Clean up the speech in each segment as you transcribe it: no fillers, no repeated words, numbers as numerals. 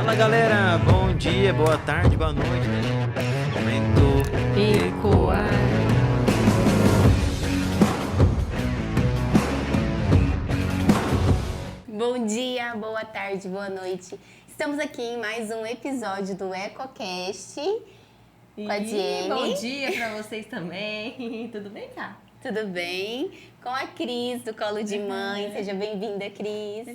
Fala galera, bom dia, boa tarde, boa noite. Momento Ecoar. Bom dia, boa tarde, boa noite. Estamos aqui em mais um episódio do EcoCast com a Diene. Bom dia pra vocês também. Tudo bem, tá? Tudo bem? Com a Cris, do Colo de Mãe. Seja bem-vinda, Cris.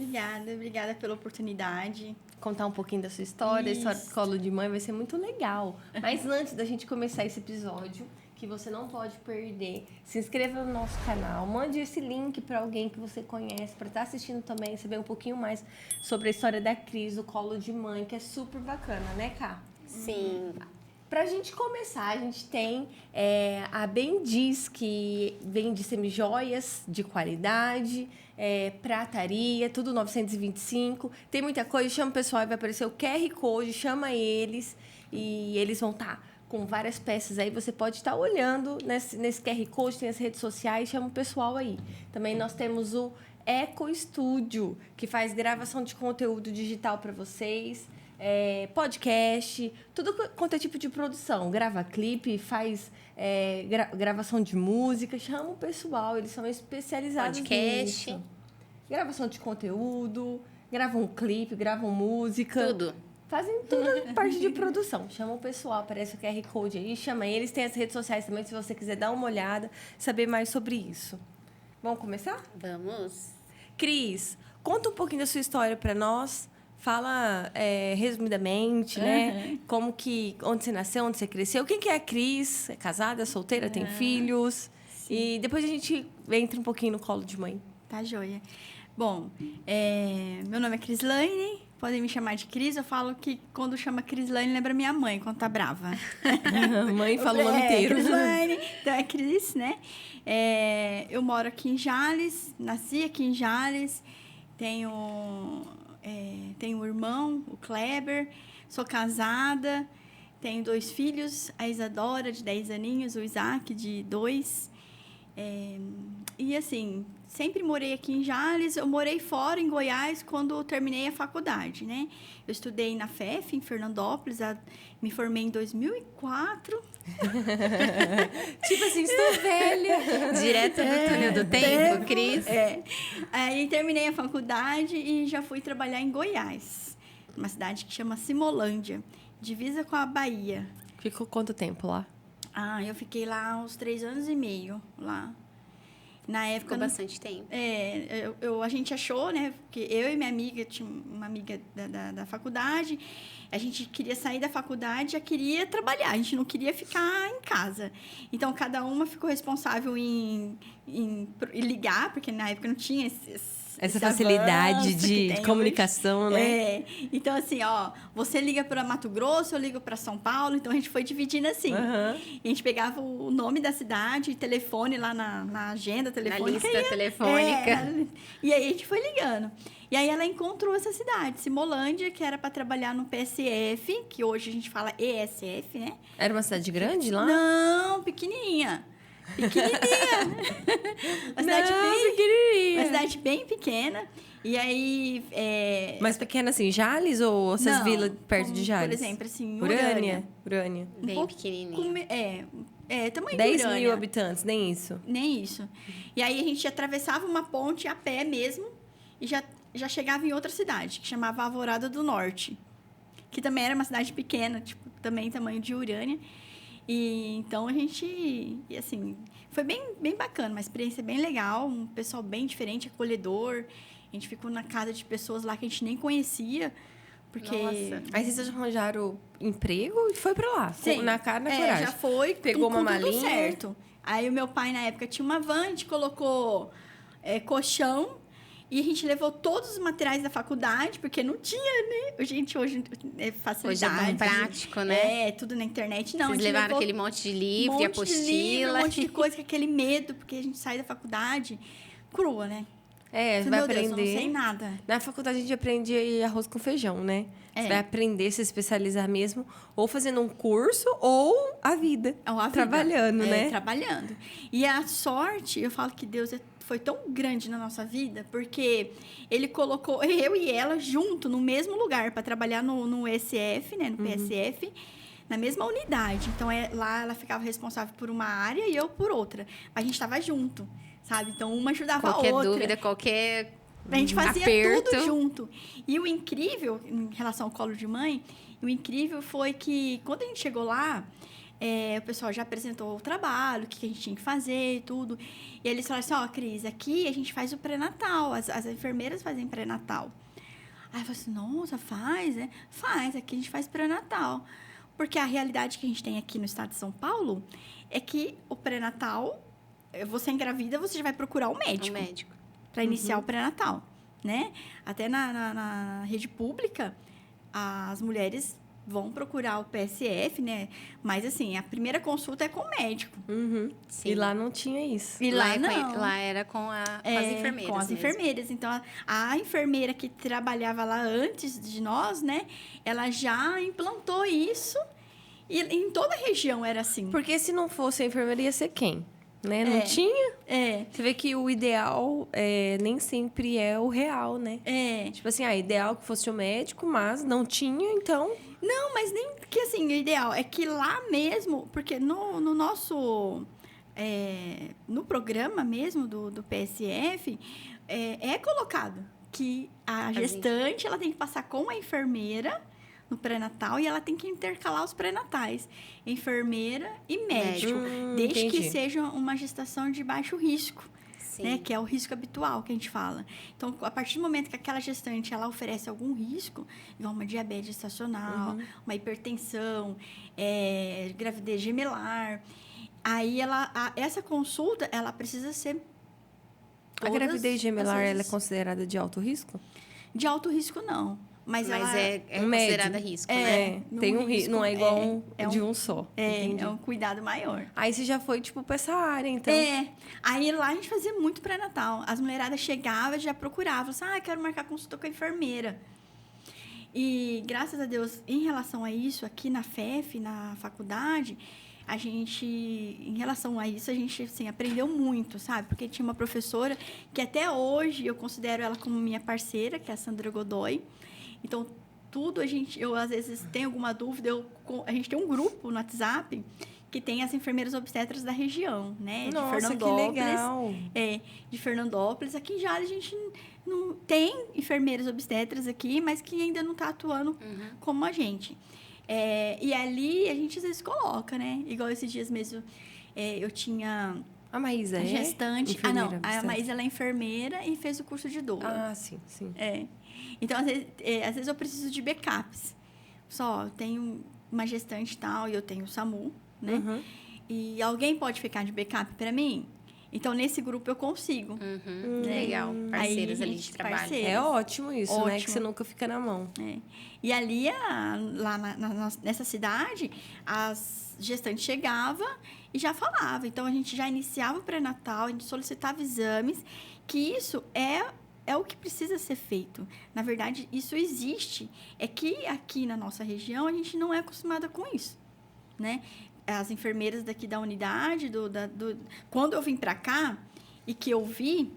Obrigada pela oportunidade. Contar um pouquinho da sua história, a história do Colo de Mãe vai ser muito legal. Mas antes da gente começar esse episódio, que você não pode perder, se inscreva no nosso canal, mande esse link para alguém que você conhece, para estar assistindo também, saber um pouquinho mais sobre a história da Cris, do Colo de Mãe, que é super bacana, né, Ká? Sim. Pra gente começar, a gente tem a Bendiz, que vende semijoias de qualidade, prataria, tudo 925. Tem muita coisa, chama o pessoal e vai aparecer o QR Code, chama eles e eles vão estar com várias peças aí. Você pode estar olhando nesse QR Code, tem as redes sociais, chama o pessoal aí. Também nós temos o Eco Estúdio, que faz gravação de conteúdo digital para vocês. Podcast, tudo quanto é tipo de produção. Grava clipe, faz gravação de música, chama o pessoal, eles são especializados Podcast. nisso. Gravação de conteúdo, gravam clipe, gravam música. Tudo. Fazem toda a parte de produção. Chama o pessoal, aparece o QR Code aí, chama eles. Tem as redes sociais também, se você quiser dar uma olhada, saber mais sobre isso. Vamos começar? Vamos. Cris, conta um pouquinho da sua história para nós. Fala resumidamente, né? Onde você nasceu, onde você cresceu. Quem que é a Cris? É casada, é solteira, tem filhos? Sim. E depois a gente entra um pouquinho no Colo de Mãe. Tá joia. Bom, meu nome é Crislaine, podem me chamar de Cris. Eu falo que quando chama Crislaine lembra minha mãe, quando tá brava. Mãe fala o nome inteiro. Crislaine, então é Cris, né? Eu moro aqui em Jales, nasci aqui em Jales, tenho um irmão, o Kleber, sou casada, tenho 2 filhos, a Isadora, de 10 aninhos, o Isaac, de 2. E, assim, sempre morei aqui em Jales. Eu morei fora, em Goiás, quando eu terminei a faculdade, né? Eu estudei na FEF, em Fernandópolis, me formei em 2004. Tipo assim, estou velha. Direto do túnel do tempo, Cris. Aí terminei a faculdade e já fui trabalhar em Goiás, uma cidade que chama Simolândia, divisa com a Bahia. Ficou quanto tempo lá? Eu fiquei lá uns 3 anos e meio lá. Na época... Ficou bastante tempo. A gente achou, né? Porque eu e minha amiga, tinha uma amiga da faculdade, a gente queria sair da faculdade, já queria trabalhar, a gente não queria ficar em casa. Então, cada uma ficou responsável em ligar, porque na época não tinha essa facilidade de comunicação, hoje, né? Então, assim, você liga para Mato Grosso, eu ligo para São Paulo, então a gente foi dividindo assim. E a gente pegava o nome da cidade, telefone lá na agenda telefônica. Na lista telefônica. E aí a gente foi ligando. E aí ela encontrou essa cidade, Simolândia, que era para trabalhar no PSF, que hoje a gente fala ESF, né? Era uma cidade grande lá? Não, pequenininha. Pequenininha. Uma cidade bem pequena. E aí... Mais pequena assim, Jales ou essas vilas perto de Jales? Por exemplo, assim, Urânia. Bem pequenininha. Tamanho 10 de Urânia. mil habitantes, nem isso. Nem isso. E aí a gente atravessava uma ponte a pé mesmo e já chegava em outra cidade, que chamava Alvorada do Norte. Que também era uma cidade pequena, tipo, também tamanho de Urânia. E então a gente, foi bem bacana, uma experiência bem legal, um pessoal bem diferente, acolhedor. A gente ficou na casa de pessoas lá que a gente nem conhecia, porque... Nossa. Aí vocês arranjaram emprego e foi pra lá, Sim. na cara, na coragem. Já foi, pegou uma tudo malinha. certo. Aí o meu pai, na época, tinha uma van, a gente colocou colchão. E a gente levou todos os materiais da faculdade, porque não tinha, né? Hoje é facilidade. Hoje é tão prático, né? Tudo na internet. Não, Vocês levaram aquele monte de livro, apostila. Um monte de coisa, com aquele medo, porque a gente sai da faculdade crua, né? Você vai Meu Deus, eu aprender. não sei nada. Na faculdade a gente aprende arroz com feijão, né? Você vai aprender, se especializar mesmo, ou fazendo um curso, ou a vida. Ou a vida. Trabalhando, né? Trabalhando. E a sorte, eu falo que Deus foi tão grande na nossa vida, porque Ele colocou eu e ela junto no mesmo lugar para trabalhar no SF, né? No PSF, na mesma unidade. Então, lá ela ficava responsável por uma área e eu por outra. Mas a gente estava junto, sabe? Então, uma ajudava Qualquer a outra. dúvida, qualquer A gente fazia aperto. tudo junto. E o incrível, em relação ao colo de mãe, o incrível foi que, quando a gente chegou lá, o pessoal já apresentou o trabalho, o que a gente tinha que fazer e tudo. E eles falaram assim, Cris, aqui a gente faz o pré-natal, as enfermeiras fazem pré-natal. Aí eu falei assim, nossa, faz, né? Faz, aqui a gente faz pré-natal. Porque a realidade que a gente tem aqui no estado de São Paulo é que o pré-natal, você engravida, você já vai procurar o médico. O médico. Para iniciar o pré-natal, né? Até na rede pública, as mulheres vão procurar o PSF, né? Mas, assim, a primeira consulta é com o médico. Sim. E lá não tinha isso. E lá Lá, não. lá era com as enfermeiras. Com as mesmo. enfermeiras. Então, a enfermeira que trabalhava lá antes de nós, né? Ela já implantou isso. E em toda a região era assim. Porque se não fosse a enfermeira, ia ser quem? Né? Não tinha? Você vê que o ideal nem sempre é o real, né? Tipo assim, ideal que fosse o médico, mas não tinha, então... Não, mas nem que assim, o ideal é que lá mesmo, porque no nosso... no programa mesmo do PSF, é colocado que a gestante ela tem que passar com a enfermeira no pré-natal e ela tem que intercalar os pré-natais. Enfermeira e médico. Desde que entendi. seja uma gestação de baixo risco. Sim. Né, que é o risco habitual que a gente fala. Então, a partir do momento que aquela gestante ela oferece algum risco, igual uma diabetes gestacional, uma hipertensão, gravidez gemelar, aí essa consulta ela precisa ser A todas gravidez gemelar, as ela é vezes. considerada de alto risco? De alto risco não, mas ela é um médio. considerada risco, né? Tem um risco, não é igual de um um só. é um cuidado maior. Aí você já foi, tipo, pra essa área, então. Aí lá a gente fazia muito pré-natal. As mulheradas chegavam e já procuravam. Assim, quero marcar consulta com a enfermeira. E, graças a Deus, em relação a isso, aqui na FEF, na faculdade, a gente, em relação a isso, a gente, assim, aprendeu muito, sabe? Porque tinha uma professora que até hoje eu considero ela como minha parceira, que é a Sandra Godoy. Então, tudo eu às vezes tenho alguma dúvida, a gente tem um grupo no WhatsApp que tem as enfermeiras obstetras da região, né? Nossa, de Fernandópolis. que legal. De Fernandópolis. Aqui em Jales a gente não tem enfermeiras obstetras aqui, mas que ainda não está atuando como a gente. E ali a gente às vezes coloca, né? Igual esses dias mesmo, eu tinha A Maísa a gestante. A enfermeira, Maísa ela é enfermeira e fez o curso de doula. Ah, sim, sim. Então, às vezes eu preciso de backups. Eu tenho uma gestante e tal, e eu tenho o SAMU, né? E alguém pode ficar de backup para mim? Então, nesse grupo eu consigo. Legal. Parceiros Aí, ali de trabalho. parceiros. É ótimo isso, né? Que Ótimo. você nunca fica na mão. E ali, lá nessa cidade, as gestantes chegavam e já falavam. Então, a gente já iniciava o pré-natal, a gente solicitava exames, que isso é o que precisa ser feito. Na verdade, isso existe. É que aqui na nossa região, a gente não é acostumada com isso, né? As enfermeiras daqui da unidade, quando eu vim para cá e que eu vi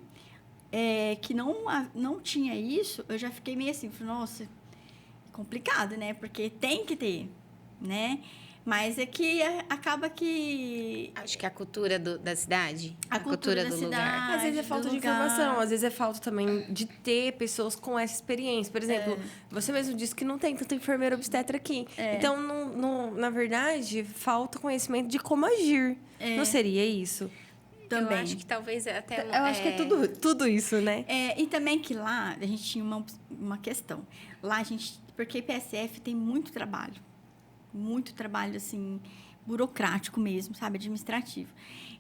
que não tinha isso, eu já fiquei meio assim, nossa, complicado, né? Porque tem que ter, né? Mas é que acaba que... Acho que a cultura da cidade. A cultura da do cidade. lugar. Às vezes é do falta de lugar. informação, às vezes é falta também de ter pessoas com essa experiência. Por exemplo, você mesmo disse que não tem tanta enfermeira obstetra aqui. Então, na verdade, falta conhecimento de como agir. Não seria isso? Também. Eu acho que talvez até... Eu acho que é tudo isso, né? E também que lá a gente tinha uma questão. Lá a gente... Porque PSF tem muito trabalho, assim, burocrático mesmo, sabe? Administrativo.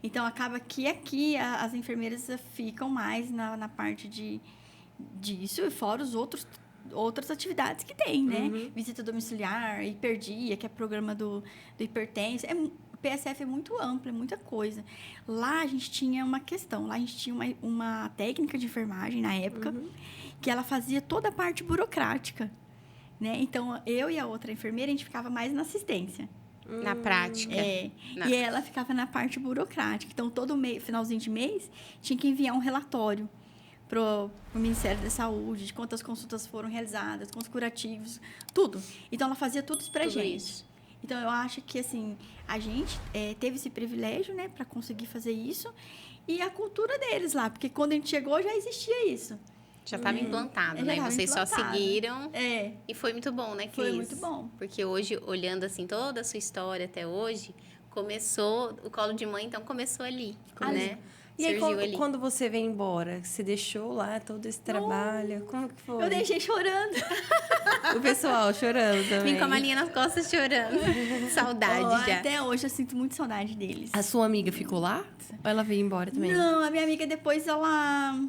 Então, acaba que aqui as enfermeiras ficam mais na parte disso, e fora outras atividades que tem, né? Visita domiciliar, hiperdia, que é programa do hipertenso. PSF é muito amplo, é muita coisa. Lá a gente tinha uma questão, lá a gente tinha uma técnica de enfermagem na época, que ela fazia toda a parte burocrática, né? Então, eu e a outra enfermeira, a gente ficava mais na assistência. Na prática. E ela ficava na parte burocrática. Então, todo mês, finalzinho de mês, tinha que enviar um relatório pro Ministério da Saúde, de quantas consultas foram realizadas, quantos curativos, tudo. Então, ela fazia tudo isso pra Tudo gente. isso. Então, eu acho que, assim, a gente teve esse privilégio, né, para conseguir fazer isso. E a cultura deles lá, porque quando a gente chegou, já existia isso. Já estava implantado, Já né? tava Vocês só implantado. seguiram. É, E foi muito bom, né, Cris? foi muito bom. Porque hoje, olhando assim toda a sua história até hoje, começou, o colo de mãe, então, começou ali, né? E aí, Surgiu ali. quando você veio embora, você deixou lá todo esse trabalho? Como que foi? Eu deixei chorando. O pessoal chorando também. Vim com a malinha nas costas chorando. Saudade Oh, já. até hoje eu sinto muito saudade deles. A sua amiga ficou lá? Ou ela veio embora também? Não, a minha amiga depois ela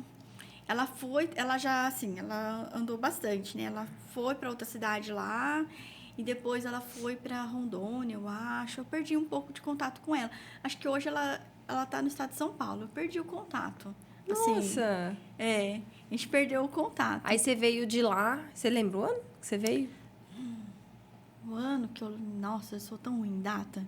foi, ela já assim, ela andou bastante, né? Ela foi para outra cidade lá e depois ela foi para Rondônia, eu acho. Eu perdi um pouco de contato com ela. Acho que hoje ela tá no estado de São Paulo. Eu perdi o contato. Assim, Nossa! a gente perdeu o contato. Aí você veio de lá, você lembra o ano que você veio? O ano que nossa, eu sou tão ruim em data.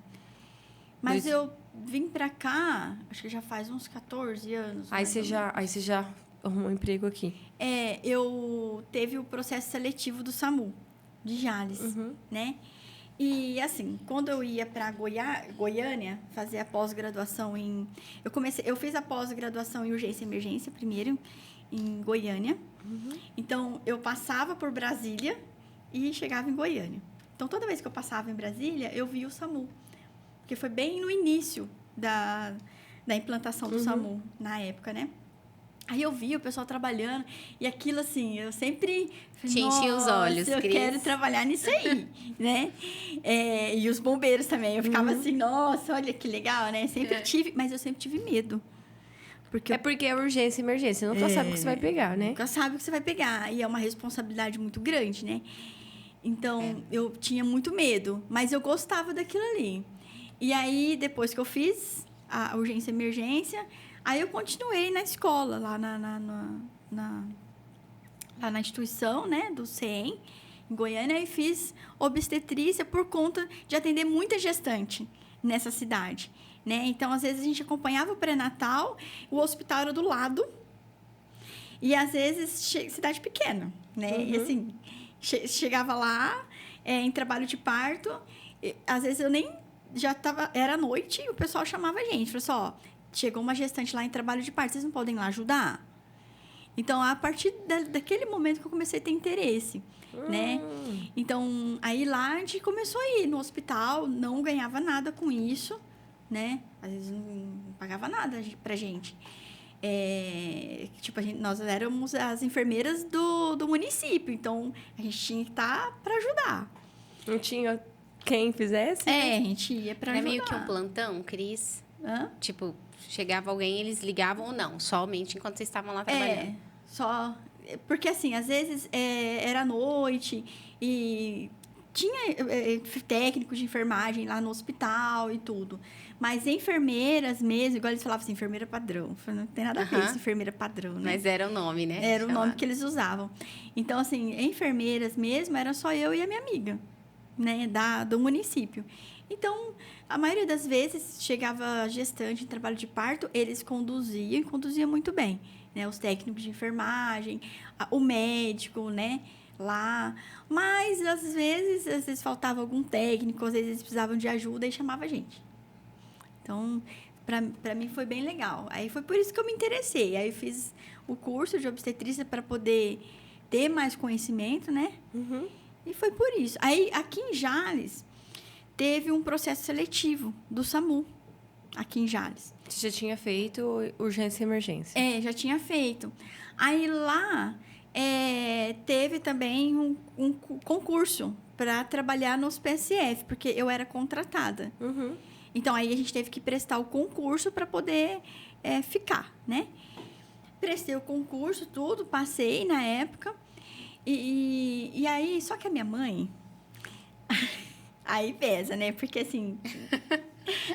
Mas Dois- eu vim pra cá, acho que já faz uns 14 anos. Aí mais você ou já arrumou um emprego aqui. eu teve o processo seletivo do SAMU, de Jales, né? E, assim, quando eu ia para Goiânia fazer a pós-graduação eu fiz a pós-graduação em urgência e emergência primeiro, em Goiânia. Então, eu passava por Brasília e chegava em Goiânia. Então, toda vez que eu passava em Brasília, eu via o SAMU. Porque foi bem no início da implantação do SAMU, na época, né? Aí eu via o pessoal trabalhando e aquilo assim, eu sempre falei, Te enchia os olhos, eu Cris. quero trabalhar nisso aí, né? E os bombeiros também, eu ficava assim, nossa, olha que legal, né? Mas eu sempre tive medo. Porque É porque é urgência e emergência. Você nunca sabe o que você vai pegar, né? nunca sabe o que você vai pegar. E é uma responsabilidade muito grande, né? Então, eu tinha muito medo, mas eu gostava daquilo ali. E aí, depois que eu fiz a urgência e emergência, aí eu continuei na escola, lá lá na instituição, né, do CEM, em Goiânia, e fiz obstetrícia por conta de atender muita gestante nessa cidade, né? Então, às vezes, a gente acompanhava o pré-natal, o hospital era do lado, e às vezes, cidade pequena, né? E assim, chegava lá, em trabalho de parto, e, às vezes eu nem já tava, era noite, e o pessoal chamava a gente, falou assim, ó, chegou uma gestante lá em trabalho de parto, vocês não podem ir lá ajudar? Então, a partir daquele momento que eu comecei a ter interesse, né? Então, aí lá a gente começou a ir no hospital, não ganhava nada com isso, né? Às vezes não pagava nada pra gente. Tipo, nós éramos as enfermeiras do município, então a gente tinha que estar para ajudar. Não tinha quem fizesse? A gente ia para Era ajudar. meio que um plantão, Cris? Hã? Tipo, chegava alguém, eles ligavam ou não? Somente enquanto vocês estavam lá trabalhando? Só... Porque, assim, às vezes era noite e tinha técnicos de enfermagem lá no hospital e tudo. Mas enfermeiras mesmo, igual eles falavam assim, enfermeira padrão. Não tem nada a ver isso, enfermeira padrão, né? Mas era o nome, né? Era o nome Chamado. que eles usavam. Então, assim, enfermeiras mesmo, era só eu e a minha amiga, né? Do município. Então, a maioria das vezes, chegava gestante em trabalho de parto, eles conduziam, e conduziam muito bem, né? Os técnicos de enfermagem, o médico, né? Lá. Mas, às vezes faltava algum técnico, às vezes eles precisavam de ajuda e chamava a gente. Então, para mim foi bem legal. Aí foi por isso que eu me interessei. Aí eu fiz o curso de obstetrícia para poder ter mais conhecimento, né? E foi por isso. Aí, aqui em Jales, teve um processo seletivo do SAMU, aqui em Jales. Você já tinha feito urgência e emergência? Já tinha feito. Aí, lá, teve também um concurso para trabalhar nos PSF, porque eu era contratada. Então, aí a gente teve que prestar o concurso para poder ficar, né? Prestei o concurso, tudo, passei na época. E aí, só que a minha mãe... Aí pesa, né? Porque, assim...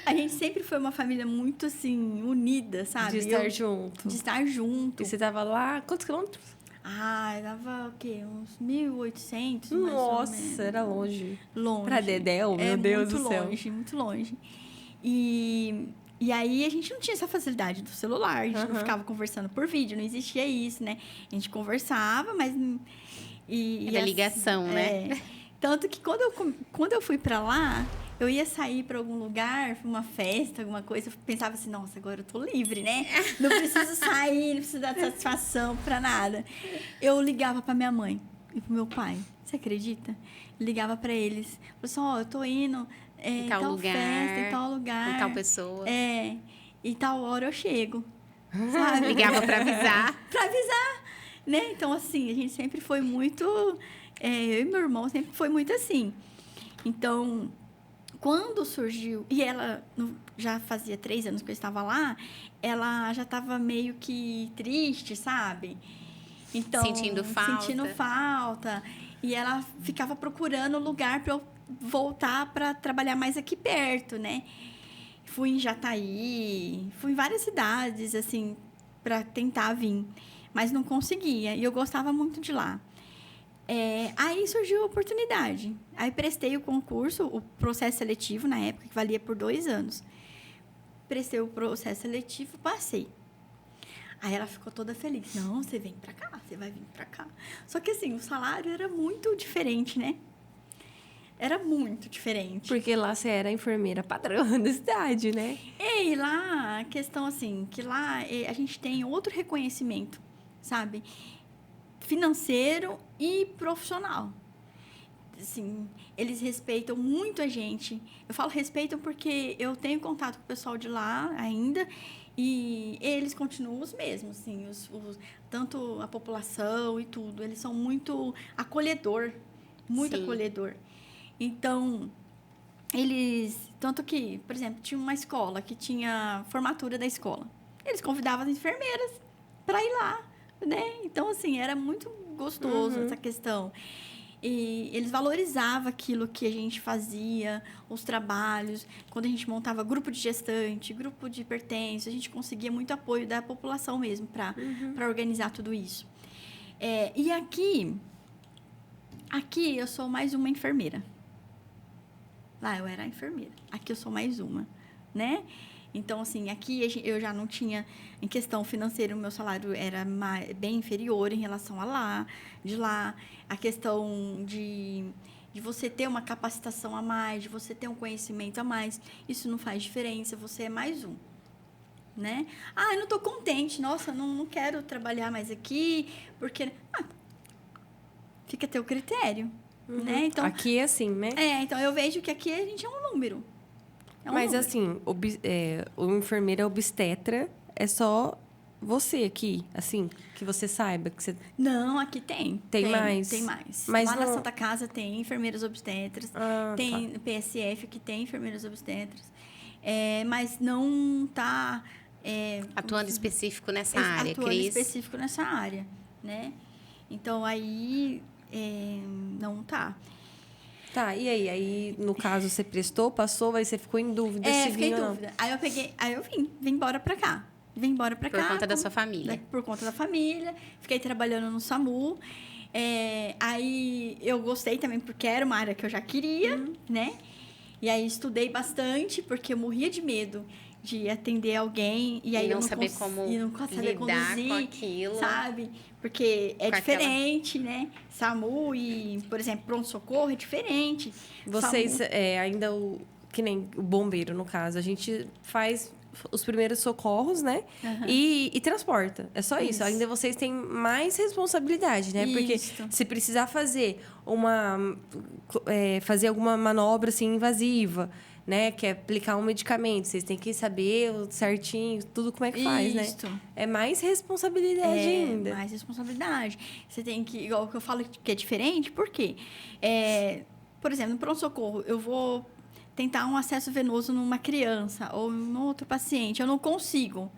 A gente sempre foi uma família muito, assim, unida, sabe? De estar junto. De estar junto. E você tava lá, quantos quilômetros? Ah, dava o quê? Uns 1.800, mais ou menos. Nossa, era longe. Longe. Pra Dedéu, meu Deus muito do céu. longe, muito longe. E aí, a gente não tinha essa facilidade do celular. A gente não ficava conversando por vídeo, não existia isso, né? A gente conversava, mas... Era ligação, né? Tanto que quando eu fui pra lá, eu ia sair pra algum lugar, pra uma festa, alguma coisa, eu pensava assim, nossa, agora eu tô livre, né? Não preciso sair, não preciso dar satisfação pra nada. Eu ligava pra minha mãe e pro meu pai. Você acredita? Ligava pra eles. Falei assim, ó, eu tô indo em tal tal lugar, festa, em tal lugar. com tal pessoa. E tal hora eu chego. Sabe? Ligava pra avisar. Pra avisar, né? Então, assim, a gente sempre foi muito... eu e meu irmão sempre foi muito assim. Então, quando surgiu... E ela, já fazia 3 anos que eu estava lá, ela já estava meio que triste, sabe? Então, Sentindo falta. E ela ficava procurando lugar para eu voltar para trabalhar mais aqui perto, né? Fui em Jataí, fui em várias cidades, assim, para tentar vir. Mas não conseguia. E eu gostava muito de lá. Aí surgiu a oportunidade. Aí prestei o concurso, o processo seletivo, na época, que valia por 2 anos. Prestei o processo seletivo, passei. Aí ela ficou toda feliz. Não, você vem pra cá, você vai vir pra cá. Só que assim, o salário era muito diferente, né? Era muito diferente. Porque lá você era enfermeira padrão da cidade, né? E lá, a questão assim, que lá a gente tem outro reconhecimento, sabe? Financeiro e profissional. Assim, eles respeitam muito a gente. Eu falo respeitam porque eu tenho contato com o pessoal de lá ainda e eles continuam os mesmos, assim, tanto a população e tudo. Eles são muito acolhedor, muito Sim. acolhedor. Então, tanto que, por exemplo, tinha uma escola que tinha formatura da escola. Eles convidavam as enfermeiras para ir lá, né? Então, assim, era muito gostoso essa questão. E eles valorizavam aquilo que a gente fazia, os trabalhos. Quando a gente montava grupo de gestante, grupo de hipertenso, a gente conseguia muito apoio da população mesmo para organizar tudo isso. E aqui eu sou mais uma enfermeira. Lá eu era enfermeira. Aqui eu sou mais uma, né? Então, assim, aqui eu já não tinha... Em questão financeira, o meu salário era bem inferior em relação a lá. De lá, a questão de você ter uma capacitação a mais, de você ter um conhecimento a mais, isso não faz diferença, você é mais um, né? Ah, eu não estou contente, nossa, não quero trabalhar mais aqui, porque... fica a teu critério, né? Então, Aqui é assim, né? então eu vejo que aqui a gente é um número. Mas assim, o enfermeira obstetra é só você aqui, assim, que você saiba que você... Não, aqui tem. Tem mais? Tem mais. Mas lá na não- Santa Casa tem enfermeiras obstetras, tem PSF que tem enfermeiras obstetras, mas não está... Atuando específico nessa área, atuando Cris. específico nessa área, né? Então, aí não tá. Tá, e aí? Aí, no caso, você prestou, passou, aí você ficou em dúvida se Fiquei vinha em ou não. dúvida. Aí eu vim embora pra cá. Vim embora pra cá. Por conta da sua família. Por conta da família. Fiquei trabalhando no SAMU. Aí eu gostei também, porque era uma área que eu já queria, né? E aí estudei bastante, porque eu morria de medo de atender alguém e aí não eu não saber como e não saber lidar conduzir, com aquilo. sabe? Porque é Com diferente, né? SAMU e, por exemplo, pronto-socorro é diferente. Vocês, SAMU, ainda que nem o bombeiro, no caso, a gente faz os primeiros socorros, né? E transporta. É só isso. Isso. Ainda vocês têm mais responsabilidade, né? Porque Isso. se precisar fazer fazer alguma manobra assim invasiva, né? Que é aplicar um medicamento, vocês têm que saber certinho, tudo como é que faz, né? Isso. É mais responsabilidade ainda. Mais responsabilidade. Você tem que, igual o que eu falo que é diferente, por quê? Por exemplo, no pronto-socorro, eu vou tentar um acesso venoso numa criança ou em outro paciente. Eu não consigo.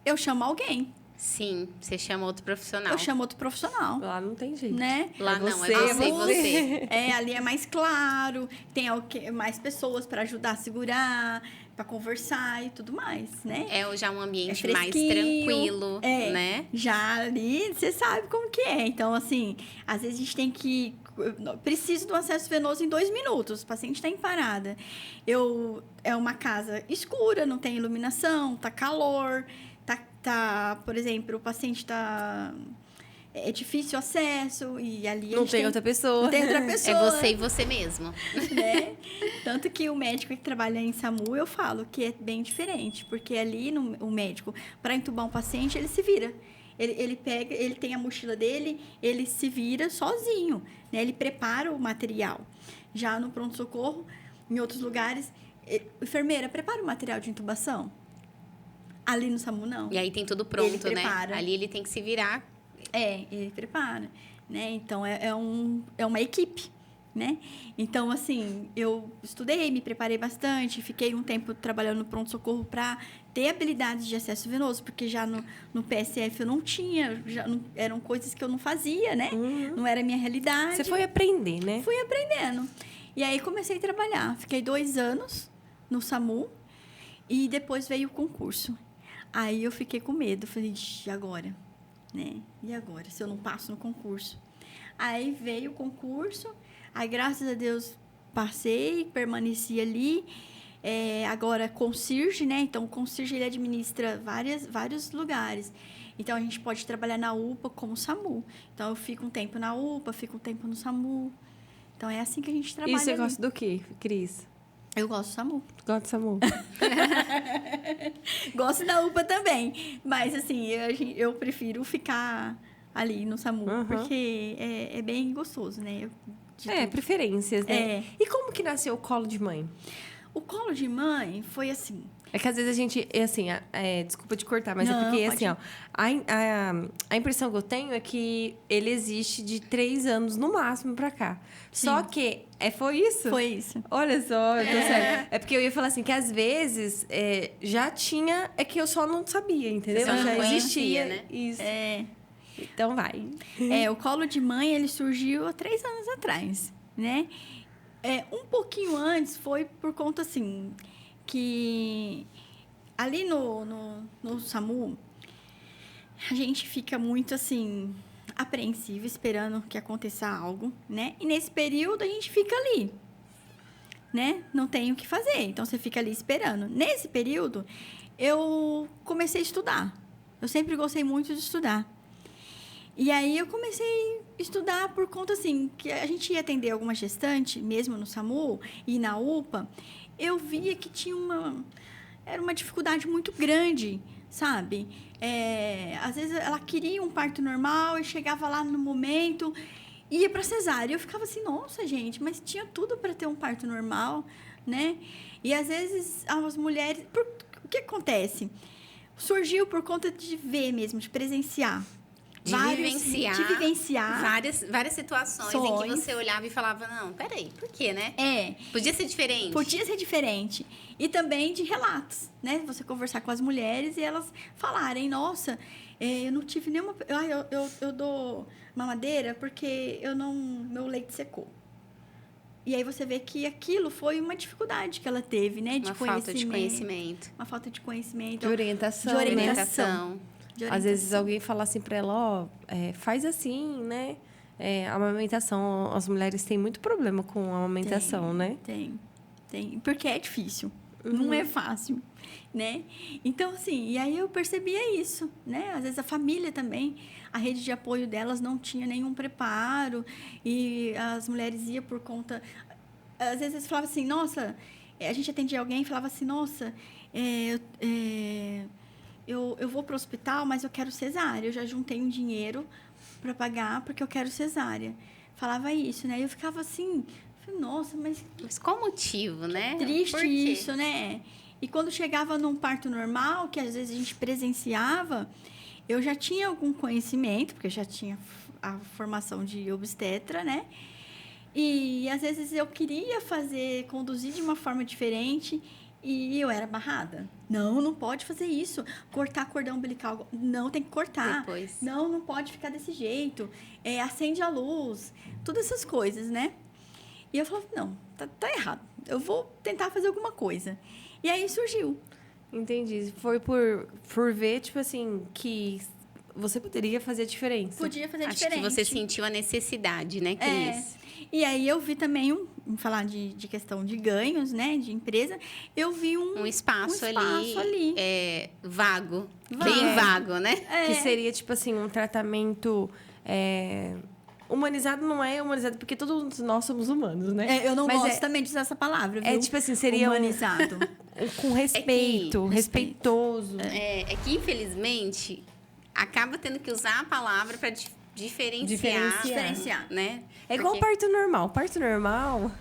Eu chamo alguém. Sim, você chama outro profissional. Eu chamo outro profissional, Lá não tem jeito. né? Lá É não, você, é é você. Ali é mais claro, tem mais pessoas para ajudar a segurar, para conversar e tudo mais, né? É já um ambiente É mais fresquinho, tranquilo, né? Já ali, você sabe como que é. Então, assim, às vezes a gente tem que... Preciso do acesso venoso em 2 minutos. O paciente está em parada. É uma casa escura, não tem iluminação, tá calor, por exemplo, o paciente tá... É difícil o acesso e ali... Não tem outra pessoa. Não tem outra pessoa. É você e você mesmo. Né? Tanto que o médico que trabalha em SAMU, eu falo que é bem diferente, porque ali o médico, para entubar um paciente, ele se vira. Ele pega, ele tem a mochila dele, ele se vira sozinho, né? Ele prepara o material. Já no pronto-socorro, em outros lugares, enfermeira, prepara o material de intubação. Ali no SAMU, não. E aí tem tudo pronto, Ele né? prepara. Ali ele tem que se virar. Ele prepara, né? Então, é uma equipe, né? Então, assim, eu estudei, me preparei bastante, fiquei um tempo trabalhando no pronto-socorro para ter habilidades de acesso venoso, porque já no PSF eu não tinha, eram coisas que eu não fazia, né? Não era a minha realidade. Você foi aprender, né? Fui aprendendo. E aí, comecei a trabalhar. Fiquei 2 anos no SAMU e depois veio o concurso. Aí, eu fiquei com medo. Falei, e agora? Né? E agora, se eu não passo no concurso? Aí veio o concurso, aí graças a Deus passei, permaneci ali. Agora, Concierge, né? Então, o Concierge, ele administra vários lugares. Então, a gente pode trabalhar na UPA como SAMU. Então, eu fico um tempo na UPA, fico um tempo no SAMU. Então, é assim que a gente trabalha. E você ali. gosta do quê, Cris? Eu gosto do SAMU. Gosta do SAMU? Gosto da UPA também. Mas, assim, eu prefiro ficar ali no SAMU, porque é bem gostoso, né? Preferências, né? É. E como que nasceu o colo de mãe? O colo de mãe foi assim. É que às vezes a gente, desculpa te cortar, mas Não, é porque, pode assim, ó, a impressão que eu tenho é que ele existe de 3 anos no máximo pra cá. Sim. Só que, foi isso? Foi isso. Olha só, eu tô sério. É porque eu ia falar assim, que às vezes já tinha, é que eu só não sabia, entendeu? Você só não Já conhecia, existia, né? Isso. Então vai. O colo de mãe, ele surgiu há 3 anos atrás, né? Um pouquinho antes foi por conta, assim, que ali no SAMU, a gente fica muito, assim, apreensivo, esperando que aconteça algo, né? E nesse período, a gente fica ali, né? Não tem o que fazer, então você fica ali esperando. Nesse período, eu comecei a estudar. Eu sempre gostei muito de estudar. E aí, eu comecei a estudar por conta, assim, que a gente ia atender alguma gestante, mesmo no SAMU e na UPA, eu via que era uma dificuldade muito grande, sabe? Às vezes, ela queria um parto normal e chegava lá no momento, ia para cesárea. Eu ficava assim, nossa, gente, mas tinha tudo para ter um parto normal, né? E, às vezes, as mulheres... O que acontece? Surgiu por conta de ver mesmo, de presenciar. De vivenciar várias situações em que você olhava e falava, não, peraí, por quê, né? Podia ser diferente. Podia ser diferente. E também de relatos, né? Você conversar com as mulheres e elas falarem, nossa, eu não tive nenhuma... Eu dou mamadeira porque meu leite secou. E aí você vê que aquilo foi uma dificuldade que ela teve, né? Uma falta de conhecimento. Uma falta de conhecimento. De orientação. De né? orientação. Às vezes alguém fala assim pra ela, faz assim, né? A amamentação, as mulheres têm muito problema com a amamentação, né? Tem. Porque é difícil. Não é fácil, né? Então, assim, e aí eu percebia isso, né? Às vezes a família também, a rede de apoio delas não tinha nenhum preparo e as mulheres iam por conta... Às vezes falavam assim, nossa... A gente atendia alguém e falava assim, nossa... Eu vou para o hospital, mas eu quero cesárea. Eu já juntei um dinheiro para pagar porque eu quero cesárea. Falava isso, né? E eu ficava assim, nossa, mas qual motivo, né? Triste isso, né? E quando chegava num parto normal, que às vezes a gente presenciava, eu já tinha algum conhecimento, porque eu já tinha a formação de obstetra, né? E às vezes eu queria conduzir de uma forma diferente E eu era barrada. Não pode fazer isso. Cortar cordão umbilical. Não, tem que cortar. Depois. Não pode ficar desse jeito. Acende a luz. Todas essas coisas, né? E eu falava, não, tá errado. Eu vou tentar fazer alguma coisa. E aí surgiu. Entendi. Foi por ver, tipo assim, que você poderia fazer a diferença. Podia fazer Acho diferente. que você sentiu a necessidade, né, Cris? E aí eu vi também, falar de questão de ganhos, né, de empresa, eu vi um espaço ali. Vago. Vago. Bem vago, né? Que seria, tipo assim, um tratamento... humanizado não é humanizado, porque todos nós somos humanos, né? Eu não Mas gosto também de usar essa palavra, viu? tipo assim, seria humanizado. com respeito, respeitoso. É que, infelizmente, acaba tendo que usar a palavra para diferenciar, né? É igual Porque- parto normal. Parto normal,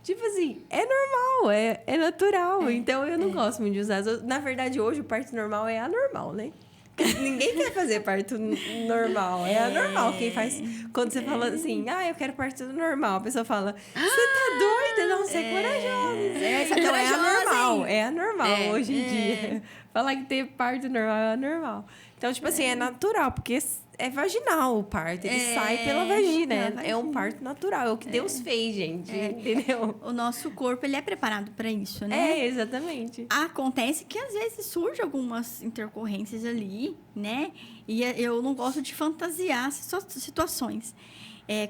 tipo assim, é normal, é natural. Então, eu não gosto muito de usar. Na verdade, hoje, o parto normal é anormal, né? Ninguém quer fazer parto normal. É anormal. Quem faz... Quando você fala assim, eu quero parto normal, a pessoa fala, você tá doida? Não, você é corajosa. Então, é anormal. É anormal hoje em dia. Falar que ter parto normal é anormal. Então, tipo assim, é natural, porque é vaginal o parto. Ele sai pela vagina. pela É um vagina. parto natural. É o que Deus fez, gente. Entendeu? O nosso corpo, ele é preparado para isso, né? Exatamente. Acontece que às vezes surgem algumas intercorrências ali, né? E eu não gosto de fantasiar situações.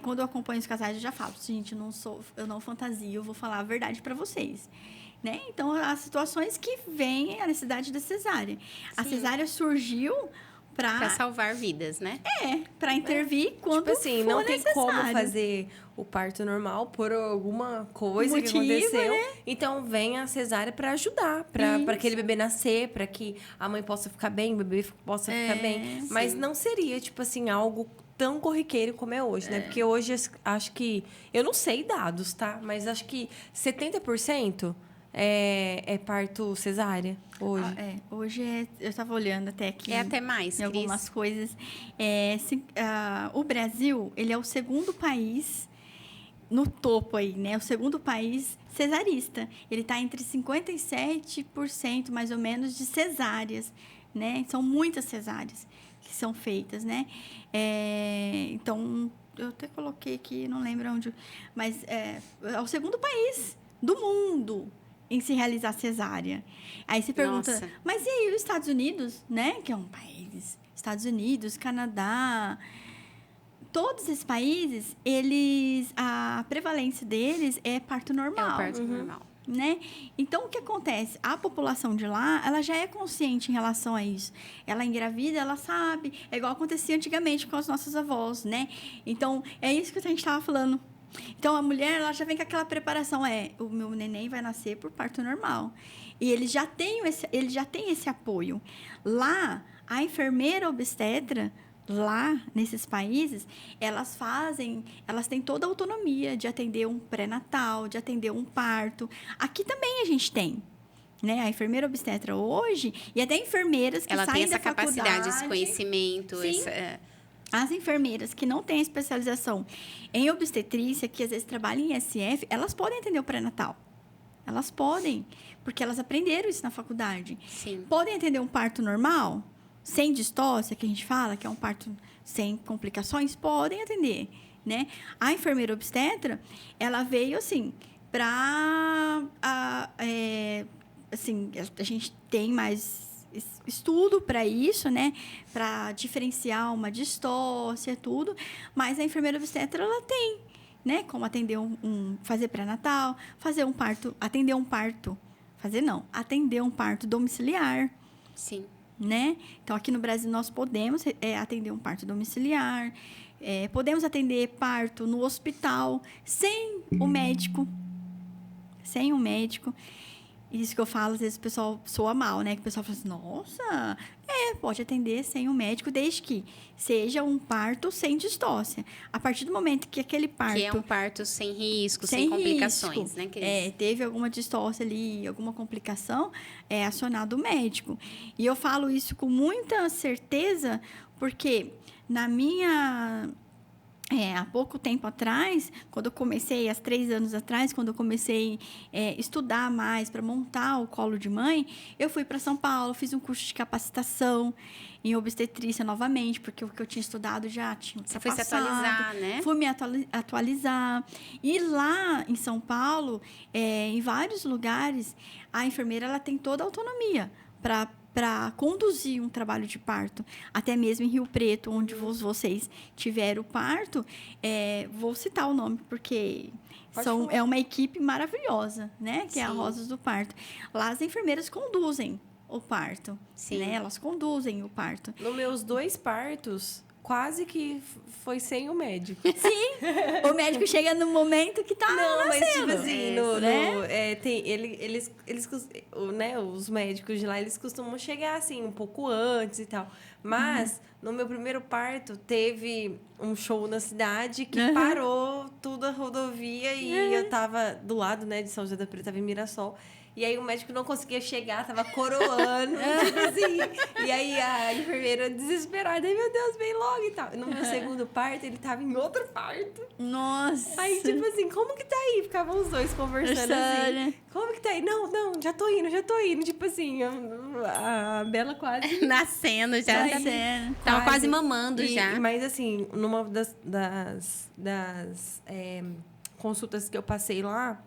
Quando eu acompanho os casais, eu já falo, gente, eu não fantasio, eu vou falar a verdade para vocês. Né? Então, as situações que vem a necessidade da cesárea. A cesárea surgiu Para salvar vidas, né? para intervir quando Tipo assim, for não tem como necessário. fazer o parto normal por alguma coisa Motivo, que aconteceu. né? Então, vem a cesárea para ajudar, para aquele bebê nascer, para que a mãe possa ficar bem, o bebê possa ficar bem. Mas não seria, tipo assim, algo tão corriqueiro como é hoje, né? Porque hoje, acho que... Eu não sei dados, tá? Mas acho que 70%... É parto cesárea hoje. Hoje eu estava olhando até aqui. É até mais, em Cris. algumas coisas. O Brasil, ele é o segundo país no topo aí, né? O segundo país cesarista. Ele está entre 57%, mais ou menos, de cesáreas, né? São muitas cesáreas que são feitas, né? Então, eu até coloquei aqui, não lembro onde... Mas é o segundo país do mundo em se realizar cesárea. Aí você pergunta, Nossa. mas e aí os Estados Unidos, né? Que é um país... Estados Unidos, Canadá... Todos esses países, a prevalência deles é parto normal. É o parto normal. Né? Então, o que acontece? A população de lá, ela já é consciente em relação a isso. Ela engravida, ela sabe. É igual acontecia antigamente com as nossas avós, né? Então, é isso que a gente estava falando. Então, a mulher, ela já vem com aquela preparação. O meu neném vai nascer por parto normal. E ele já tem esse apoio. Lá, a enfermeira obstetra, lá, nesses países, elas têm toda a autonomia de atender um pré-natal, de atender um parto. Aqui também a gente tem, né? A enfermeira obstetra hoje, e até enfermeiras que Ela saem tem essa da faculdade. capacidade, esse conhecimento. Sim. As enfermeiras que não têm especialização em obstetrícia, que às vezes trabalham em SF, elas podem atender o pré-natal. Elas podem, porque elas aprenderam isso na faculdade. Sim. Podem atender um parto normal, sem distócia, que a gente fala, que é um parto sem complicações, podem atender, né? A enfermeira obstetra, ela veio, assim, assim, a gente tem mais estudo para isso, né? Para diferenciar uma distócia, tudo. Mas a enfermeira obstetra, ela tem, né? Como atender fazer pré-natal, fazer um parto, atender um parto domiciliar. Sim. Né? Então, aqui no Brasil, nós podemos atender um parto domiciliar, podemos atender parto no hospital, sem o médico. Sem o médico. Isso que eu falo, às vezes o pessoal soa mal, né? Que o pessoal fala assim, nossa, pode atender sem o médico, desde que seja um parto sem distócia. A partir do momento que aquele parto... Que é um parto sem risco, sem complicações, risco, né, Cris? teve alguma distócia ali, alguma complicação, é acionado o médico. E eu falo isso com muita certeza, porque na minha há pouco tempo atrás, quando eu comecei, há 3 anos atrás, quando eu comecei estudar mais para montar o colo de mãe, eu fui para São Paulo, fiz um curso de capacitação em obstetrícia novamente, porque o que eu tinha estudado já tinha Você foi se ultrapassado. atualizar, né? Fui me atualizar. E lá em São Paulo, em vários lugares, a enfermeira ela tem toda a autonomia para conduzir um trabalho de parto. Até mesmo em Rio Preto, onde vocês tiveram o parto, vou citar o nome, porque é uma equipe maravilhosa, né? Que é a Sim. Rosas do Parto. Lá as enfermeiras conduzem o parto. Sim. Né? Elas conduzem o parto. Nos meus 2 partos, quase que foi sem o médico. O médico chega no momento que tá Não, mas tipo nascendo. assim, né, os médicos de lá, eles costumam chegar assim, um pouco antes e tal. Mas, no meu primeiro parto, teve um show na cidade que parou tudo a rodovia e eu tava do lado, né, de São José da Preta, tava em Mirassol. E aí o médico não conseguia chegar, tava coroando, tipo assim. E aí a enfermeira desesperada, ai meu Deus, vem logo e tal. No meu segundo parto, ele tava em outro parto. Nossa. Aí, tipo assim, como que tá aí? Ficavam os dois conversando assim. Como que tá aí? Não, já tô indo. Tipo assim, a Bela quase... Nascendo já. Nascendo. Tava quase mamando já. Mas assim, numa das consultas que eu passei lá,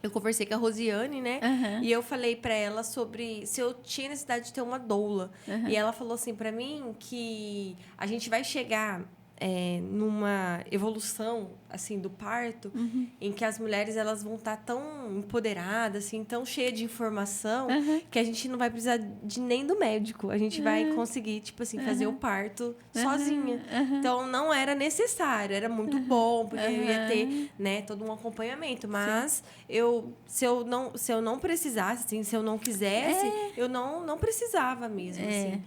eu conversei com a Rosiane, né? E eu falei pra ela sobre se eu tinha necessidade de ter uma doula. E ela falou assim pra mim que a gente vai chegar numa evolução assim do parto, em que as mulheres elas vão estar tão empoderadas, assim, tão cheias de informação, que a gente não vai precisar de nem do médico. A gente vai conseguir, tipo assim, fazer o parto sozinha. Então não era necessário, era muito bom, porque eu ia ter, né, todo um acompanhamento. Mas se eu não precisasse, assim, se eu não quisesse, eu não precisava mesmo, assim.